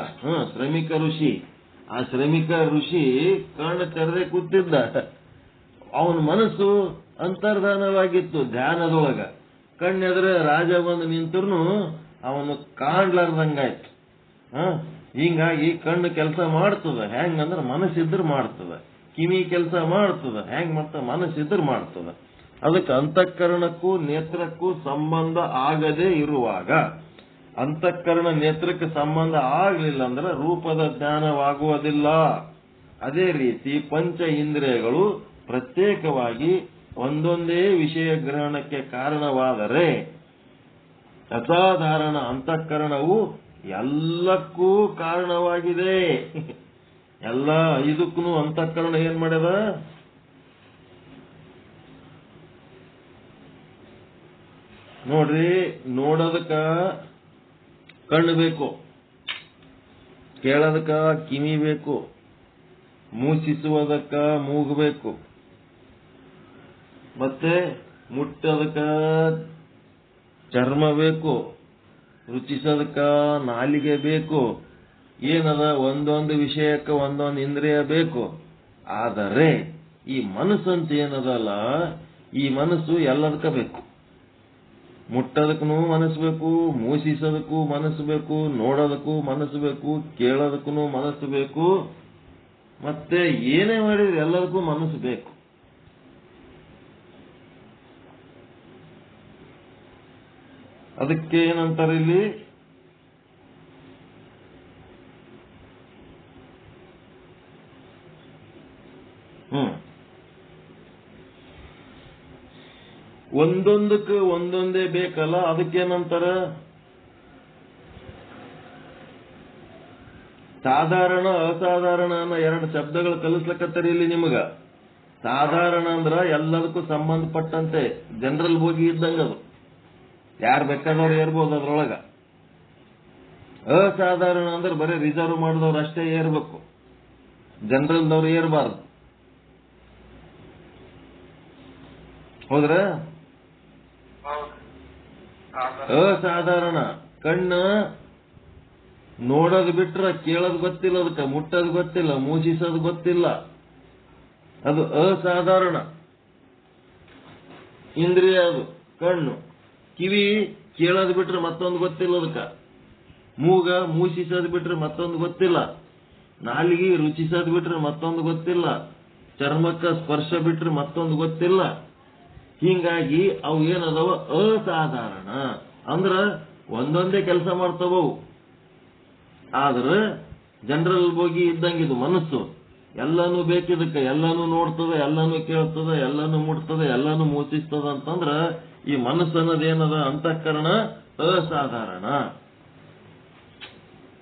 ಶ್ರಮಿಕ ಋಷಿ. ಆ ಶ್ರಮಿಕ ಋಷಿ ಕಣ್ಣು ತೆರೆದೇ ಕೂತಿದ್ದ. ಅವನ ಮನಸ್ಸು ಅಂತರ್ಧಾನವಾಗಿತ್ತು ಧ್ಯಾನದೊಳಗ. ಕಣ್ಣೆದ್ರೆ ರಾಜ ಬಂದು ನಿಂತರು ಅವನು ಕಾಣ್ಲಾರ್ದಂಗಾಯ್ತು. ಹಿಂಗಾಗಿ ಕಣ್ಣು ಕೆಲಸ ಮಾಡ್ತದ. ಹೆಂಗಂದ್ರೆ ಮನಸ್ಸಿದ್ರೆ ಮಾಡ್ತದ. ಕಿವಿ ಕೆಲಸ ಮಾಡ್ತದ. ಹೆಂಗ್ ಮಾಡ್ತದ? ಮನಸ್ಸಿದ್ರೆ ಮಾಡ್ತದ. ಅದಕ್ಕೆ ಅಂತಃಕರಣಕ್ಕೂ ನೇತ್ರಕ್ಕೂ ಸಂಬಂಧ ಆಗದೇ ಇರುವಾಗ, ಅಂತಃಕರಣ ನೇತ್ರಕ್ಕೆ ಸಂಬಂಧ ಆಗಲಿಲ್ಲ ಅಂದ್ರೆ ರೂಪದ ಜ್ಞಾನವಾಗುವುದಿಲ್ಲ. ಅದೇ ರೀತಿ ಪಂಚ ಇಂದ್ರಿಯಗಳು ಪ್ರತ್ಯೇಕವಾಗಿ ಒಂದೊಂದೇ ವಿಷಯ ಗ್ರಹಣಕ್ಕೆ ಕಾರಣವಾದರೆ ಅಸಾಧಾರಣ ಅಂತಃಕರಣವು ಎಲ್ಲಕ್ಕೂ ಕಾರಣವಾಗಿದೆ. ಎಲ್ಲ 5ಕ್ಕೂ ಅಂತಃಕರಣ ಏನ್ ಮಾಡ್ಯದ? ನೋಡ್ರಿ, ನೋಡೋದಕ್ಕ ಕಣ್ಣು ಬೇಕು, ಕೇಳೋದಕ್ಕ ಕಿವಿ ಬೇಕು, ಮೂಸಿಸುವುದಕ್ಕ ಮೂಗು ಬೇಕು, ಮತ್ತೆ ಮುಟ್ಟೋದಕ್ಕ ಚರ್ಮ ಬೇಕು, ರುಚಿಸೋದಕ್ಕ ನಾಲಿಗೆ ಬೇಕು. ಏನದ? ಒಂದೊಂದು ವಿಷಯಕ್ಕೆ ಒಂದೊಂದು ಇಂದ್ರಿಯ ಬೇಕು. ಆದರೆ ಈ ಮನಸ್ಸಂತ ಏನದಲ್ಲ, ಈ ಮನಸ್ಸು ಎಲ್ಲದಕ್ಕ ಬೇಕು. ಮುಟ್ಟೋದಕ್ಕೂ ಮನಸ್ಸು ಬೇಕು, ಮೂಸಿಸೋದಕ್ಕೂ ಮನಸ್ಸು ಬೇಕು, ನೋಡೋದಕ್ಕೂ ಮನಸ್ಸು ಬೇಕು, ಕೇಳೋದಕ್ಕೂ ಮನಸ್ಸು ಬೇಕು, ಮತ್ತೆ ಏನೇ ಮಾಡಿದ್ರೆ ಎಲ್ಲದಕ್ಕೂ ಮನಸ್ಸು ಬೇಕು. ಅದಕ್ಕೆ ಏನಂತಾರೆ ಇಲ್ಲಿ, ಒಂದೊಂದಕ್ಕೆ ಒಂದೊಂದೇ ಬೇಕಲ್ಲ, ಅದಕ್ಕೇನಂತಾರ ಸಾಧಾರಣ ಅಸಾಧಾರಣ ಅನ್ನೋ ಎರಡು ಶಬ್ದಗಳು ಕಲಿಸ್ಲಕತ್ತರಿ ಇಲ್ಲಿ ನಿಮಗ. ಸಾಧಾರಣ ಅಂದ್ರ ಎಲ್ಲದಕ್ಕೂ ಸಂಬಂಧಪಟ್ಟಂತೆ ಜನರಲ್ ಹೋಗಿ ಇದ್ದಂಗ, ಅದು ಯಾರು ಬೇಕಾದವ್ರು ಏರ್ಬೋದು ಅದ್ರೊಳಗ. ಅಸಾಧಾರಣ ಅಂದ್ರೆ ಬರೀ ರಿಸರ್ವ್ ಮಾಡಿದವ್ರು ಅಷ್ಟೇ ಏರ್ಬೇಕು, ಜನರಲ್ದವ್ರು ಏರ್ಬಾರ್ದು. ಹೌದ್ರ? ಅಸಾಧಾರಣ ಕಣ್ಣ ನೋಡೋದು ಬಿಟ್ರ ಕೇಳೋದು ಗೊತ್ತಿಲ್ಲ, ಅದಕ್ಕೆ ಮುಟ್ಟೋದು ಗೊತ್ತಿಲ್ಲ, ಮೂಸಿಸೋದು ಗೊತ್ತಿಲ್ಲ, ಅದು ಅಸಾಧಾರಣ ಇಂದ್ರಿಯ. ಅದು ಕಣ್ಣು. ಕಿವಿ ಕೇಳೋದು ಬಿಟ್ರೆ ಮತ್ತೊಂದು ಗೊತ್ತಿಲ್ಲ, ಅದಕ್ಕ ಮೂಗ ಮೂಸಿಸೋದು ಬಿಟ್ರೆ ಮತ್ತೊಂದು ಗೊತ್ತಿಲ್ಲ, ನಾಲಿಗೆ ರುಚಿಸೋದು ಬಿಟ್ರೆ ಮತ್ತೊಂದು ಗೊತ್ತಿಲ್ಲ, ಚರ್ಮಕ್ಕ ಸ್ಪರ್ಶ ಬಿಟ್ರೆ ಮತ್ತೊಂದು ಗೊತ್ತಿಲ್ಲ. ಹೀಗಾಗಿ ಅವು ಏನದವ ಅಸಾಧಾರಣ. ಅಂದ್ರ ಒಂದೊಂದೇ ಕೆಲಸ ಮಾಡ್ತಾವವು. ಆದ್ರೆ ಜನರಲ್ ಹೋಗಿ ಇದ್ದಂಗಿದು ಮನಸ್ಸು. ಎಲ್ಲಾನು ಬೇಕಿದಕ್ಕೆ, ಎಲ್ಲಾನು ನೋಡ್ತದ, ಎಲ್ಲಾನು ಕೇಳ್ತದ, ಎಲ್ಲಾನು ಮುಟ್ತದ, ಎಲ್ಲಾನು ಮೂಚಿಸ್ತದ ಅಂತಂದ್ರ ಈ ಮನಸ್ಸು ಅನ್ನೋದೇನದ ಅಂತಃಕರಣ ಅಸಾಧಾರಣ.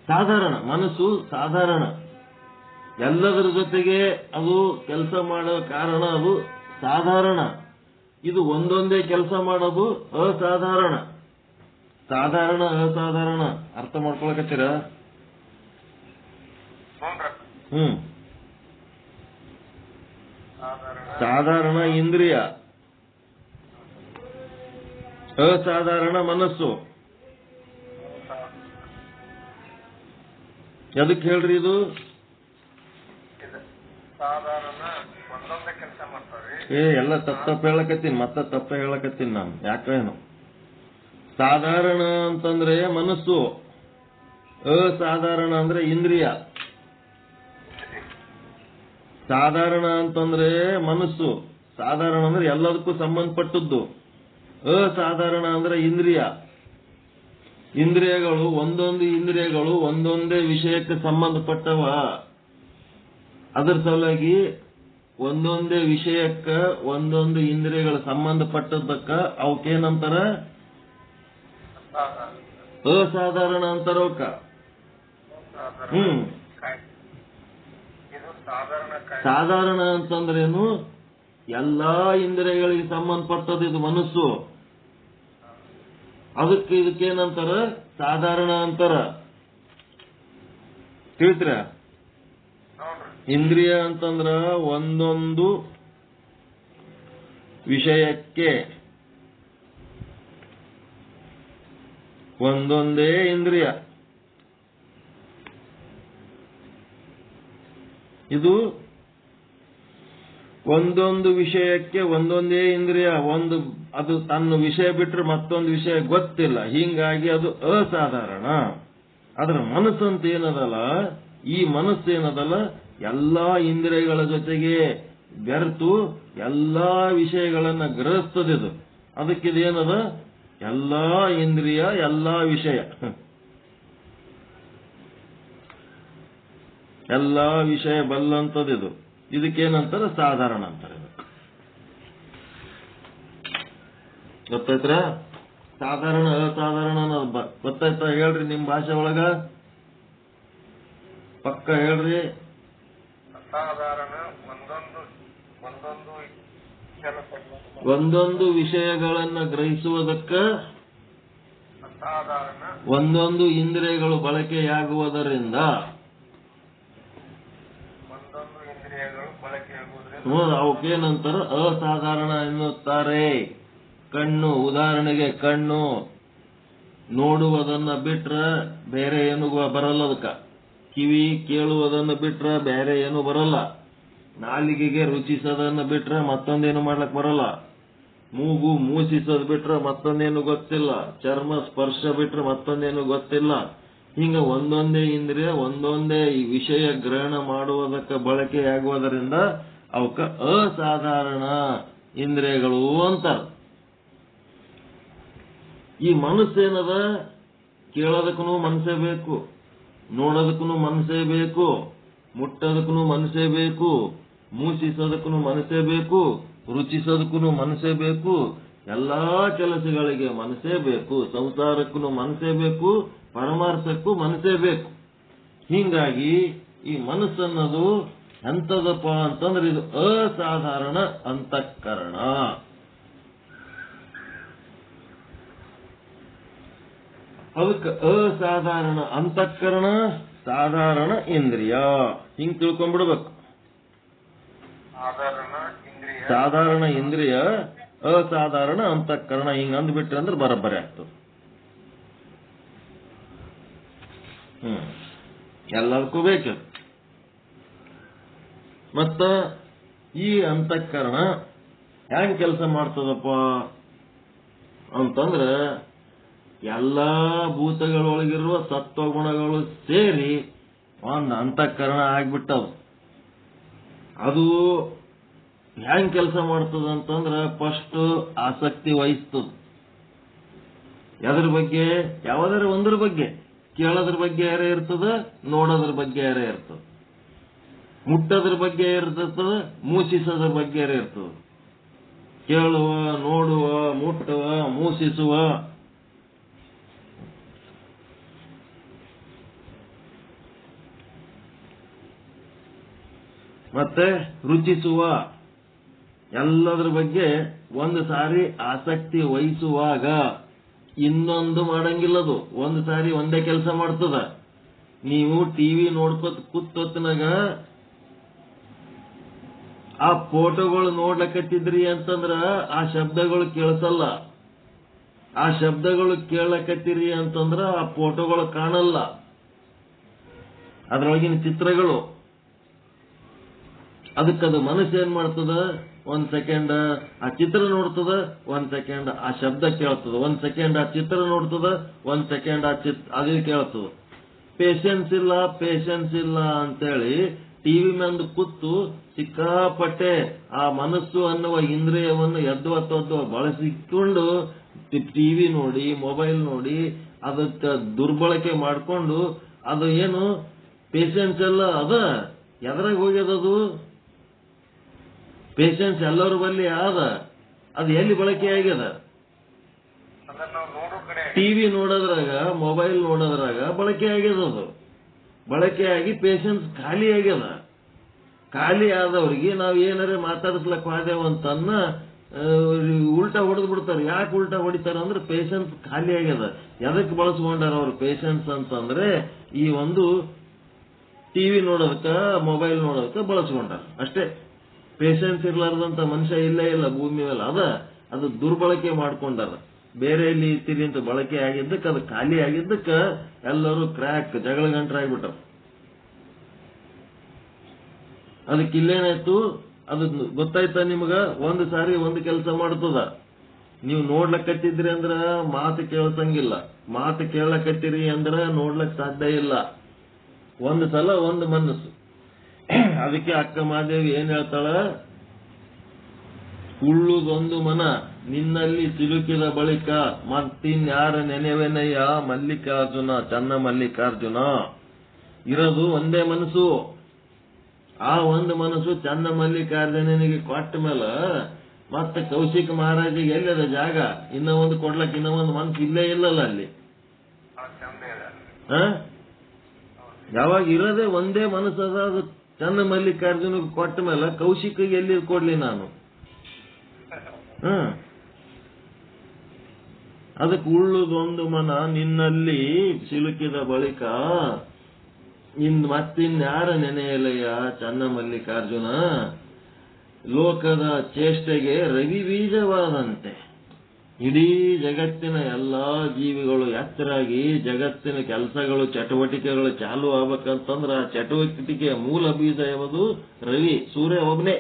ಸಾಧಾರಣ ಮನಸ್ಸು ಸಾಧಾರಣ, ಎಲ್ಲದರ ಜೊತೆಗೆ ಅದು ಕೆಲಸ ಮಾಡೋ ಕಾರಣ ಅದು ಸಾಧಾರಣ. ಇದು ಒಂದೊಂದೇ ಕೆಲಸ ಮಾಡೋದು ಅಸಾಧಾರಣ. ಸಾಧಾರಣ ಅಸಾಧಾರಣ ಅರ್ಥ ಮಾಡ್ಕೊಳಕತ್ತೀರ? ಸಾಧಾರಣ ಇಂದ್ರಿಯ, ಅಸಾಧಾರಣ ಮನಸ್ಸು. ಎದಕ್ಕೆ ಹೇಳ್ರಿ ಇದು? ಎಲ್ಲ ತಪ್ಪ ಹೇಳಕತ್ತೀನಿ, ಮತ್ತೆ ತಪ್ಪ ಹೇಳಕತ್ತೀನಿ ನಾನು. ಯಾಕೇನು ಸಾಧಾರಣ ಅಂತಂದ್ರೆ ಮನಸ್ಸು, ಅಸಾಧಾರಣ ಅಂದ್ರೆ ಇಂದ್ರಿಯ. ಸಾಧಾರಣ ಅಂತಂದ್ರೆ ಮನಸ್ಸು, ಸಾಧಾರಣ ಅಂದ್ರೆ ಎಲ್ಲದಕ್ಕೂ ಸಂಬಂಧಪಟ್ಟದ್ದು. ಅಸಾಧಾರಣ ಅಂದ್ರೆ ಇಂದ್ರಿಯ. ಇಂದ್ರಿಯಗಳು ಒಂದೊಂದು ಇಂದ್ರಿಯಗಳು ಒಂದೊಂದೇ ವಿಷಯಕ್ಕೆ ಸಂಬಂಧಪಟ್ಟವ. ಅದರ ಸಲುವಾಗಿ ಒಂದೊಂದೇ ವಿಷಯಕ್ಕ ಒಂದೊಂದು ಇಂದ್ರಿಯಗಳು ಸಂಬಂಧಪಟ್ಟದಕ್ಕ ಅವಕ್ಕೇನಂತಾರ? ಅಸಾಧಾರಣ ಅಂತಾರ ಅವಕ್ಕ. ಸಾಧಾರಣ ಅಂತಂದ್ರೇನು? ಎಲ್ಲಾ ಇಂದ್ರಿಯಗಳಿಗೆ ಸಂಬಂಧಪಟ್ಟದ್ದು ಇದು ಮನಸ್ಸು. ಇದಕ್ಕೇನಂತಾರ? ಸಾಧಾರಣ ಅಂತಾರ. ತಿಳಿತ್ರ? ಇಂದ್ರಿಯ ಅಂತಂದ್ರ ಒಂದೊಂದು ವಿಷಯಕ್ಕೆ ಒಂದೊಂದೇ ಇಂದ್ರಿಯ. ಇದು ಒಂದೊಂದು ವಿಷಯಕ್ಕೆ ಒಂದೊಂದೇ ಇಂದ್ರಿಯ. ಅದು ತನ್ನ ವಿಷಯ ಬಿಟ್ರೆ ಮತ್ತೊಂದು ವಿಷಯ ಗೊತ್ತಿಲ್ಲ, ಹೀಗಾಗಿ ಅದು ಅಸಾಧಾರಣ. ಅದರ ಮನಸ್ಸಂತ ಏನದಲ್ಲ, ಈ ಮನಸ್ಸೇನದಲ್ಲ ಎಲ್ಲಾ ಇಂದ್ರಿಯಗಳ ಜೊತೆಗೆ ಬೆರೆತು ಎಲ್ಲಾ ವಿಷಯಗಳನ್ನ ಗ್ರಹಿಸ್ತದಿದು. ಅದಕ್ಕಿದೇನದ? ಎಲ್ಲಾ ಇಂದ್ರಿಯ, ಎಲ್ಲಾ ವಿಷಯ, ಎಲ್ಲಾ ವಿಷಯ ಬಲ್ಲಂತದಿದು. ಇದಕ್ಕೇನಂತಾರೆ? ಸಾಧಾರಣ ಅಂತಾರೆ. ಗೊತ್ತಾಯ್ತ್ರ? ಸಾಧಾರಣ ಅಸಾಧಾರಣ ಅನ್ನೋದು ಗೊತ್ತಾಯ್ತಾ? ಹೇಳ್ರಿ ನಿಮ್ ಭಾಷೆ ಒಳಗ ಪಕ್ಕ ಹೇಳ್ರಿ. ಒಂದೊಂದು ವಿಷಯಗಳನ್ನ ಗ್ರಹಿಸುವುದಕ್ಕ ಒಂದೊಂದು ಇಂದ್ರಿಯಗಳು ಬಳಕೆಯಾಗುವುದರಿಂದ ಅವಕ್ಕೇನಂತಾರ? ಅಸಾಧಾರಣ ಎನ್ನುತ್ತಾರೆ. ಕಣ್ಣು, ಉದಾಹರಣೆಗೆ ಕಣ್ಣು ನೋಡುವುದನ್ನ ಬಿಟ್ರ ಬೇರೆ ಏನು ಬರಲ್ಲ ಅದಕ್ಕ. ಕಿವಿ ಕೇಳುವುದನ್ನು ಬಿಟ್ರ ಬೇರೆ ಏನು ಬರಲ್ಲ. ನಾಲಿಗೆಗೆ ರುಚಿಸೋದನ್ನ ಬಿಟ್ರೆ ಮತ್ತೊಂದೇನು ಮಾಡ್ಲಕ್ ಬರಲ್ಲ. ಮೂಗು ಮೂಸಿಸೋದ್ ಬಿಟ್ರೆ ಮತ್ತೊಂದೇನು ಗೊತ್ತಿಲ್ಲ. ಚರ್ಮ ಸ್ಪರ್ಶ ಬಿಟ್ರೆ ಮತ್ತೊಂದೇನು ಗೊತ್ತಿಲ್ಲ. ಹಿಂಗ ಒಂದೊಂದೇ ಇಂದ್ರಿಯ ಒಂದೊಂದೇ ಈ ವಿಷಯ ಗ್ರಹಣ ಮಾಡುವುದಕ್ಕೆ ಬಳಕೆಯಾಗುವುದರಿಂದ ಅವಕ್ಕ ಅಸಾಧಾರಣ ಇಂದ್ರಿಯಗಳು ಅಂತಾರ. ಈ ಮನಸ್ಸೇನದ, ಕೇಳೋದಕ್ಕೂ ಮನಸ್ಸೇ ಬೇಕು, ನೋಡೋದಕ್ಕೂ ಮನಸ್ಸೇ ಬೇಕು, ಮುಟ್ಟೋದಕ್ಕೂ ಮನಸ್ಸೇ ಬೇಕು, ಮೂಸಿಸೋದಕ್ಕೂ ಮನಸ್ಸೇ ಬೇಕು, ರುಚಿಸೋದಕ್ಕೂ ಮನಸ್ಸೇ ಬೇಕು, ಎಲ್ಲಾ ಕೆಲಸಗಳಿಗೆ ಮನಸ್ಸೇ ಬೇಕು, ಸಂಸಾರಕ್ಕೂ ಮನಸ್ಸೇ ಬೇಕು, ಪರಮಾರ್ಥಕ್ಕೂ ಮನಸ್ಸೇ ಬೇಕು. ಹೀಗಾಗಿ ಈ ಮನಸ್ಸನ್ನೋದು ಎಂತದಪ್ಪ ಅಂತಂದ್ರೆ ಇದು ಅಸಾಧಾರಣ ಅಂತಃಕರಣ. ಅದಕ್ಕೆ ಅಸಾಧಾರಣ ಅಂತಃಕರಣ, ಸಾಧಾರಣ ಇಂದ್ರಿಯ ಹಿಂಗ್ ತಿಳ್ಕೊಂಡ್ಬಿಡ್ಬೇಕು. ಸಾಧಾರಣ ಇಂದ್ರಿಯ, ಅಸಾಧಾರಣ ಅಂತಃಕರಣ ಹಿಂಗ್ ಅಂದ್ಬಿಟ್ರೆ ಅಂದ್ರೆ ಬರಬ್ಬರಿ ಆಗ್ತದೆ. ಎಲ್ಲದಕ್ಕೂ ಬೇಕು. ಮತ್ತ ಈ ಅಂತಃಕರಣ ಹೆಂಗ್ ಕೆಲಸ ಮಾಡ್ತದಪ್ಪ ಅಂತಂದ್ರೆ ಎಲ್ಲಾ ಭೂತಗಳೊಳಗಿರುವ ಸತ್ವಗುಣಗಳು ಸೇರಿ ಒಂದು ಅಂತಃಕರಣ ಆಗ್ಬಿಟ್ಟವು. ಅದು ಹೆಂಗ್ ಕೆಲಸ ಮಾಡ್ತದ ಅಂತಂದ್ರ ಫಸ್ಟ್ ಆಸಕ್ತಿ ವಹಿಸ್ತದ. ಎದ್ರ ಬಗ್ಗೆ? ಯಾವುದರ ಒಂದ್ರ ಬಗ್ಗೆ. ಕೇಳೋದ್ರ ಬಗ್ಗೆ ಯಾರೇ ಇರ್ತದ, ನೋಡೋದ್ರ ಬಗ್ಗೆ ಯಾರೇ ಇರ್ತದ, ಮುಟ್ಟೋದ್ರ ಬಗ್ಗೆ ಇರ್ತದ, ಮೂಸಿಸೋದ್ರ ಬಗ್ಗೆ ಯಾರೇ ಇರ್ತದ. ಕೇಳುವ, ನೋಡುವ, ಮುಟ್ಟುವ, ಮೂಸಿಸುವ, ಮತ್ತೆ ರುಚಿಸುವ, ಎಲ್ಲದ್ರ ಬಗ್ಗೆ ಒಂದು ಸಾರಿ ಆಸಕ್ತಿ ವಹಿಸುವಾಗ ಇನ್ನೊಂದು ಮಾಡಂಗಿಲ್ಲದು. ಒಂದು ಸಾರಿ ಒಂದೇ ಕೆಲಸ ಮಾಡ್ತದ. ನೀವು ಟಿವಿ ನೋಡ್ಕೊತ ಕೂತೊತ್ತಿನಾಗ ಆ ಫೋಟೋಗಳು ನೋಡ್ಲಕತ್ತಿದ್ರಿ ಅಂತಂದ್ರ ಆ ಶಬ್ದಗಳು ಕೇಳಿಸಲ್ಲ. ಆ ಶಬ್ದಗಳು ಕೇಳಕತ್ತೀರಿ ಅಂತಂದ್ರ ಆ ಫೋಟೋಗಳು ಕಾಣಲ್ಲ, ಅದ್ರೊಳಗಿನ ಚಿತ್ರಗಳು. ಅದಕ್ಕದು ಮನಸ್ಸು ಏನ್ ಮಾಡ್ತದ, ಒಂದ್ ಸೆಕೆಂಡ್ ಆ ಚಿತ್ರ ನೋಡ್ತದ, ಒಂದ್ ಸೆಕೆಂಡ್ ಆ ಶಬ್ದ ಕೇಳ್ತದ, ಒಂದ್ ಸೆಕೆಂಡ್ ಆ ಚಿತ್ರ ನೋಡ್ತದ, ಒಂದ್ ಸೆಕೆಂಡ್ ಅದು ಕೇಳ್ತದ. ಪೇಷನ್ಸ್ ಇಲ್ಲ ಅಂತೇಳಿ ಟಿವಿ ಮಂದು ಕೂತು ಸಿಕ್ಕಾಪಟ್ಟೆ ಆ ಮನಸ್ಸು ಅನ್ನುವ ಇಂದ್ರಿಯವನ್ನು ಎದ್ದುವ ಬಳಸಿಕೊಂಡು ಟಿವಿ ನೋಡಿ, ಮೊಬೈಲ್ ನೋಡಿ, ಅದಕ್ಕೆ ದುರ್ಬಳಕೆ ಮಾಡಿಕೊಂಡು ಅದು ಏನು ಪೇಷನ್ಸ್ ಎಲ್ಲ ಅದ ಎದ್ರಾಗ ಹೋಗ್ಯದದು. ಪೇಷನ್ಸ್ ಎಲ್ಲರ ಬಲ್ಲಿ ಆದ, ಅದು ಎಲ್ಲಿ ಬಳಕೆ ಆಗ್ಯದ? ಟಿವಿ ನೋಡೋದ್ರಾಗ, ಮೊಬೈಲ್ ನೋಡೋದ್ರಾಗ ಬಳಕೆ ಆಗ್ಯದ. ಅದು ಬಳಕೆಯಾಗಿ ಪೇಷನ್ಸ್ ಖಾಲಿ ಆಗ್ಯದ. ಖಾಲಿ ಆದವ್ರಿಗೆ ನಾವು ಏನಾರೇ ಮಾತಾಡಿಸ್ಲಕ್ ಹೋದೇವಂತನ್ನ ಉಲ್ಟಾ ಹೊಡೆದ್ ಬಿಡ್ತಾರೆ. ಯಾಕೆ ಉಲ್ಟಾ ಹೊಡಿತಾರ ಅಂದ್ರೆ ಪೇಷನ್ಸ್ ಖಾಲಿ ಆಗ್ಯದ. ಎದಕ್ಕೆ ಬಳಸ್ಕೊಂಡಾರ ಅವ್ರು ಪೇಷನ್ಸ್ ಅಂತಂದ್ರೆ ಈ ಒಂದು ಟಿವಿ ನೋಡೋದಕ್ಕ, ಮೊಬೈಲ್ ನೋಡೋದಕ್ಕ ಬಳಸ್ಕೊಂಡಾರ ಅಷ್ಟೇ. ಪೇಷನ್ಸ್ ಇರ್ಲಾರ್ದಂತ ಮನುಷ್ಯ ಇಲ್ಲೇ ಇಲ್ಲ ಭೂಮಿ ಮೇಲೆ. ಅದು ದುರ್ಬಳಕೆ ಮಾಡ್ಕೊಂಡಾರ. ಬೇರೆ ಎಲ್ಲಿ ಇರ್ತೀರಿ ಅಂತ ಬಳಕೆ ಆಗಿದ್ದಕ್ಕೆ, ಅದು ಖಾಲಿ ಆಗಿದ್ದಕ್ಕೆ ಎಲ್ಲರೂ ಕ್ರ್ಯಾಕ್ ಜಗಳ ಗಂಟರಾಗ್ಬಿಟ್ಟಾರ. ಅದಕ್ಕೆ ಇಲ್ಲೇನಾಯ್ತು, ಅದು ಗೊತ್ತಾಯ್ತಾ ನಿಮ್ಗ? ಒಂದು ಸಾರಿ ಒಂದು ಕೆಲಸ ಮಾಡ್ತದ. ನೀವು ನೋಡ್ಲಕತ್ತಿದ್ರಿ ಅಂದ್ರ ಮಾತು ಕೇಳ್ಸಂಗಿಲ್ಲ, ಮಾತು ಕೇಳಕತ್ತೀರಿ ಅಂದ್ರ ನೋಡ್ಲಕ್ ಸಾಧ್ಯ ಇಲ್ಲ. ಒಂದು ಸಲ ಒಂದು ಮನಸ್ಸು. ಅದಕ್ಕೆ ಅಕ್ಕ ಮಾದೇವಿ ಏನ್ ಹೇಳ್ತಾಳ, ಉಳ್ಳುದೊಂದು ಮನ ನಿನ್ನಲ್ಲಿ ಸಿಲುಕಿದ ಬಳಿಕ ಮತ್ತಿನ್ಯಾರ ನೆನೆವೆನಯ್ಯ ಮಲ್ಲಿಕಾರ್ಜುನ, ಚನ್ನ ಮಲ್ಲಿಕಾರ್ಜುನ. ಇರೋದು ಒಂದೇ ಮನಸ್ಸು. ಆ ಒಂದು ಮನಸ್ಸು ಚನ್ನ ಮಲ್ಲಿಕಾರ್ಜುನನಿಗೆ ಕೊಟ್ಟ ಮೇಲೆ ಮತ್ತೆ ಕೌಶಿಕ ಮಹಾರಾಜಿಗೆ ಎಲ್ಲದ ಜಾಗ? ಇನ್ನೂ ಒಂದು ಕೊಡ್ಲಕ್ ಇನ್ನೂ ಒಂದು ಮನಸ್ಸು ಇಲ್ಲೇ ಇಲ್ಲಲ್ಲ ಅಲ್ಲಿ. ಯಾವಾಗ ಇರೋದೇ ಒಂದೇ ಮನಸ್ಸದ, ಅದು ಚನ್ನ ಮಲ್ಲಿಕಾರ್ಜುನಿಗೆ ಕೊಟ್ಟ ಮೇಲೆ ಕೌಶಿಕಿಗೆ ಎಲ್ಲಿ ಕೊಡ್ಲಿ ನಾನು? ಅದಕ್ಕೆ ಉಳ್ಳುದೊಂದು ಮನ ನಿನ್ನಲ್ಲಿ ಸಿಲುಕಿದ ಬಳಿಕ ಮತ್ತಿನ್ಯಾರ ನೆನೆಯಲಯ್ಯ ಚನ್ನ ಮಲ್ಲಿಕಾರ್ಜುನ. ಲೋಕದ ಚೇಷ್ಟೆಗೆ ರವಿ ಬೀಜವಾದಂತೆ. ಇಡೀ ಜಗತ್ತಿನ ಎಲ್ಲಾ ಜೀವಿಗಳು ಎಚ್ಚರಾಗಿ ಜಗತ್ತಿನ ಕೆಲಸಗಳು ಚಟುವಟಿಕೆಗಳು ಚಾಲು ಆಗ್ಬೇಕಂತಂದ್ರ ಆ ಚಟುವಟಿಕೆಯ ಮೂಲ ಬೀಜ ಯಾವುದು? ರವಿ, ಸೂರ್ಯ ಒಬ್ಬನೇ.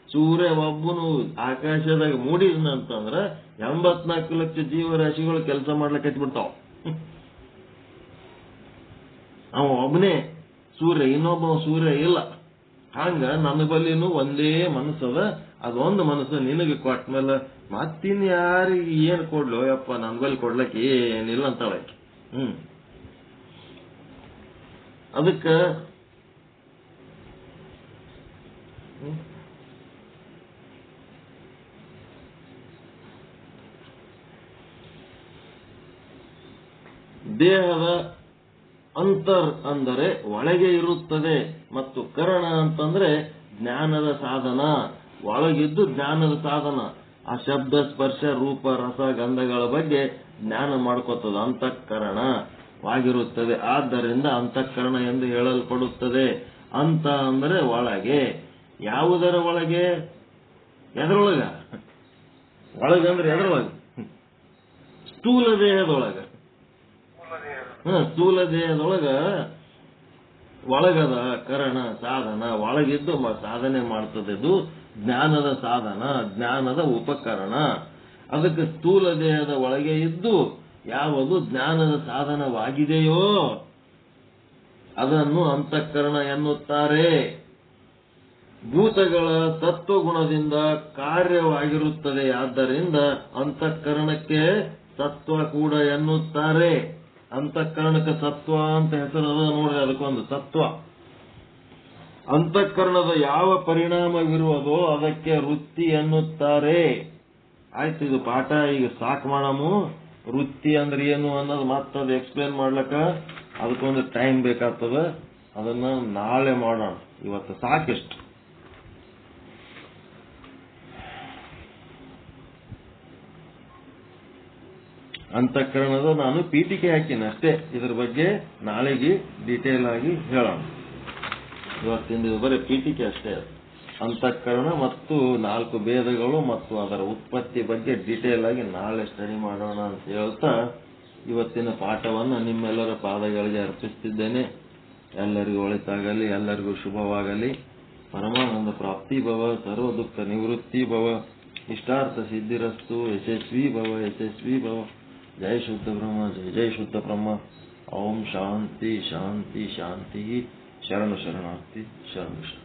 ಸೂರ್ಯ ಒಬ್ಬನು ಆಕಾಶದಾಗ ಮೂಡಿದ್ನಂತಂದ್ರ 84 ಲಕ್ಷ ಜೀವರಾಶಿಗಳು ಕೆಲಸ ಮಾಡ್ಲಿಕ್ಕೆ ಹಚ್ಬಿಡ್ತಾವ. ಅವ ಒಬ್ಬನೇ ಸೂರ್ಯ, ಇನ್ನೊಬ್ಬ ಸೂರ್ಯ ಇಲ್ಲ. ಹಂಗ ನನ್ನ ಬಲ್ಲಿನೂ ಒಂದೇ ಮನಸ್ಸದ. ಅದೊಂದು ಮನಸ್ಸು ನಿನಗೆ ಕೊಟ್ಟ ಮೇಲೆ ಮತ್ತಿನ್ ಯಾರಿಗೆ ಏನ್ ಕೊಡ್ಲು ಯಪ್ಪ, ನನ್ ಬಲ್ಲಿ ಕೊಡ್ಲಕ್ಕೆ ಏನಿಲ್ಲ ಅಂತಾಳಕ್ಕೆ. ಅದಕ್ಕ ದೇಹದ ಅಂತರ್ ಅಂದರೆ ಒಳಗೆ ಇರುತ್ತದೆ ಮತ್ತು ಕರಣ ಅಂತಂದ್ರೆ ಜ್ಞಾನದ ಸಾಧನ. ಒಳಗಿದ್ದು ಜ್ಞಾನದ ಸಾಧನ. ಆ ಶಬ್ದ ಸ್ಪರ್ಶ ರೂಪ ರಸ ಗಂಧಗಳ ಬಗ್ಗೆ ಜ್ಞಾನ ಮಾಡ್ಕೋತದ. ಅಂತಃಕರಣವಾಗಿರುತ್ತದೆ. ಆದ್ದರಿಂದ ಅಂತಃಕರಣ ಎಂದು ಹೇಳಲ್ಪಡುತ್ತದೆ. ಅಂತ ಅಂದ್ರೆ ಒಳಗೆ. ಯಾವುದರ ಒಳಗೆ? ಎದರೊಳಗ? ಒಳಗಂದ್ರೆ ಎದರೊಳಗ? ಸ್ಥೂಲ ದೇಹದೊಳಗ. ಸ್ಥೂಲ ದೇಹದೊಳಗ ಒಳಗದ ಕರಣ ಸಾಧನ. ಒಳಗಿದ್ದು ಸಾಧನೆ ಮಾಡ್ತದೆ. ಇದು ಜ್ಞಾನದ ಸಾಧನ, ಜ್ಞಾನದ ಉಪಕರಣ. ಅದಕ್ಕೆ ಸ್ಥೂಲ ದೇಹದ ಒಳಗೆ ಇದ್ದು ಯಾವುದು ಜ್ಞಾನದ ಸಾಧನವಾಗಿದೆಯೋ ಅದನ್ನು ಅಂತಃಕರಣ ಎನ್ನುತ್ತಾರೆ. ಭೂತಗಳ ಸತ್ವಗುಣದಿಂದ ಕಾರ್ಯವಾಗಿರುತ್ತದೆ. ಆದ್ದರಿಂದ ಅಂತಃಕರಣಕ್ಕೆ ಸತ್ವ ಕೂಡ ಎನ್ನುತ್ತಾರೆ. ಅಂತಃಕರಣಕ್ಕೆ ಸತ್ವ ಅಂತ ಹೆಸರದ ನೋಡ್ರಿ, ಅದಕ್ಕೊಂದು ಸತ್ವ. ಅಂತಃಕರಣದ ಯಾವ ಪರಿಣಾಮವಿರುವುದೋ ಅದಕ್ಕೆ ವೃತ್ತಿ ಎನ್ನುತ್ತಾರೆ. ಆಯ್ತು, ಇದು ಪಾಠ ಈಗ ಸಾಕು ಮಾಡಮು. ವೃತ್ತಿ ಅಂದ್ರೆ ಏನು ಅನ್ನೋದು ಮತ್ತದು ಎಕ್ಸ್ಪ್ಲೇನ್ ಮಾಡ್ಲಕ್ಕ ಅದಕ್ಕೊಂದು ಟೈಮ್ ಬೇಕಾಗ್ತದ. ಅದನ್ನ ನಾಳೆ ಮಾಡೋಣ. ಇವತ್ತು ಸಾಕಿಷ್ಟು. ಅಂತಃಕರಣದ ನಾನು ಪೀಠಿಕೆ ಹಾಕಿನ ಅಷ್ಟೇ. ಇದ್ರ ಬಗ್ಗೆ ನಾಳೆಗೆ ಡೀಟೇಲ್ ಆಗಿ ಹೇಳೋಣ. ಇವತ್ತಿಂದ ಬರೀ ಪೀಠಿಕೆ ಅಷ್ಟೇ. ಅಂತಃಕರಣ ಮತ್ತು 4 ಭೇದಗಳು ಮತ್ತು ಅದರ ಉತ್ಪತ್ತಿ ಬಗ್ಗೆ ಡೀಟೇಲ್ ಆಗಿ ನಾಳೆ ಸ್ಟಡಿ ಮಾಡೋಣ ಅಂತ ಹೇಳ್ತಾ ಇವತ್ತಿನ ಪಾಠವನ್ನು ನಿಮ್ಮೆಲ್ಲರ ಪಾದಗಳಿಗೆ ಅರ್ಪಿಸುತ್ತಿದ್ದೇನೆ. ಎಲ್ಲರಿಗೂ ಒಳಿತಾಗಲಿ, ಎಲ್ಲರಿಗೂ ಶುಭವಾಗಲಿ. ಪರಮಾನಂದ ಪ್ರಾಪ್ತಿ ಭವ, ಸರ್ವ ದುಃಖ ನಿವೃತ್ತಿ ಭವ, ಇಷ್ಟಾರ್ಥ ಸಿದ್ಧಿರಸ್ತು. ಯಶಸ್ವಿ ಭವ, ಯಶಸ್ವಿ ಭವ. ಜೈ ಶುದ್ಧ ಬ್ರಹ್ಮ, ಜೈ ಜೈ ಶುದ್ಧ ಬ್ರಹ್ಮ. ಓಂ ಶಾಂತಿ ಶಾಂತಿ ಶಾಂತಿ. ಶರಣು ಶರಣಾರ್ಥಿ, ಶರಣು ಶರಣ.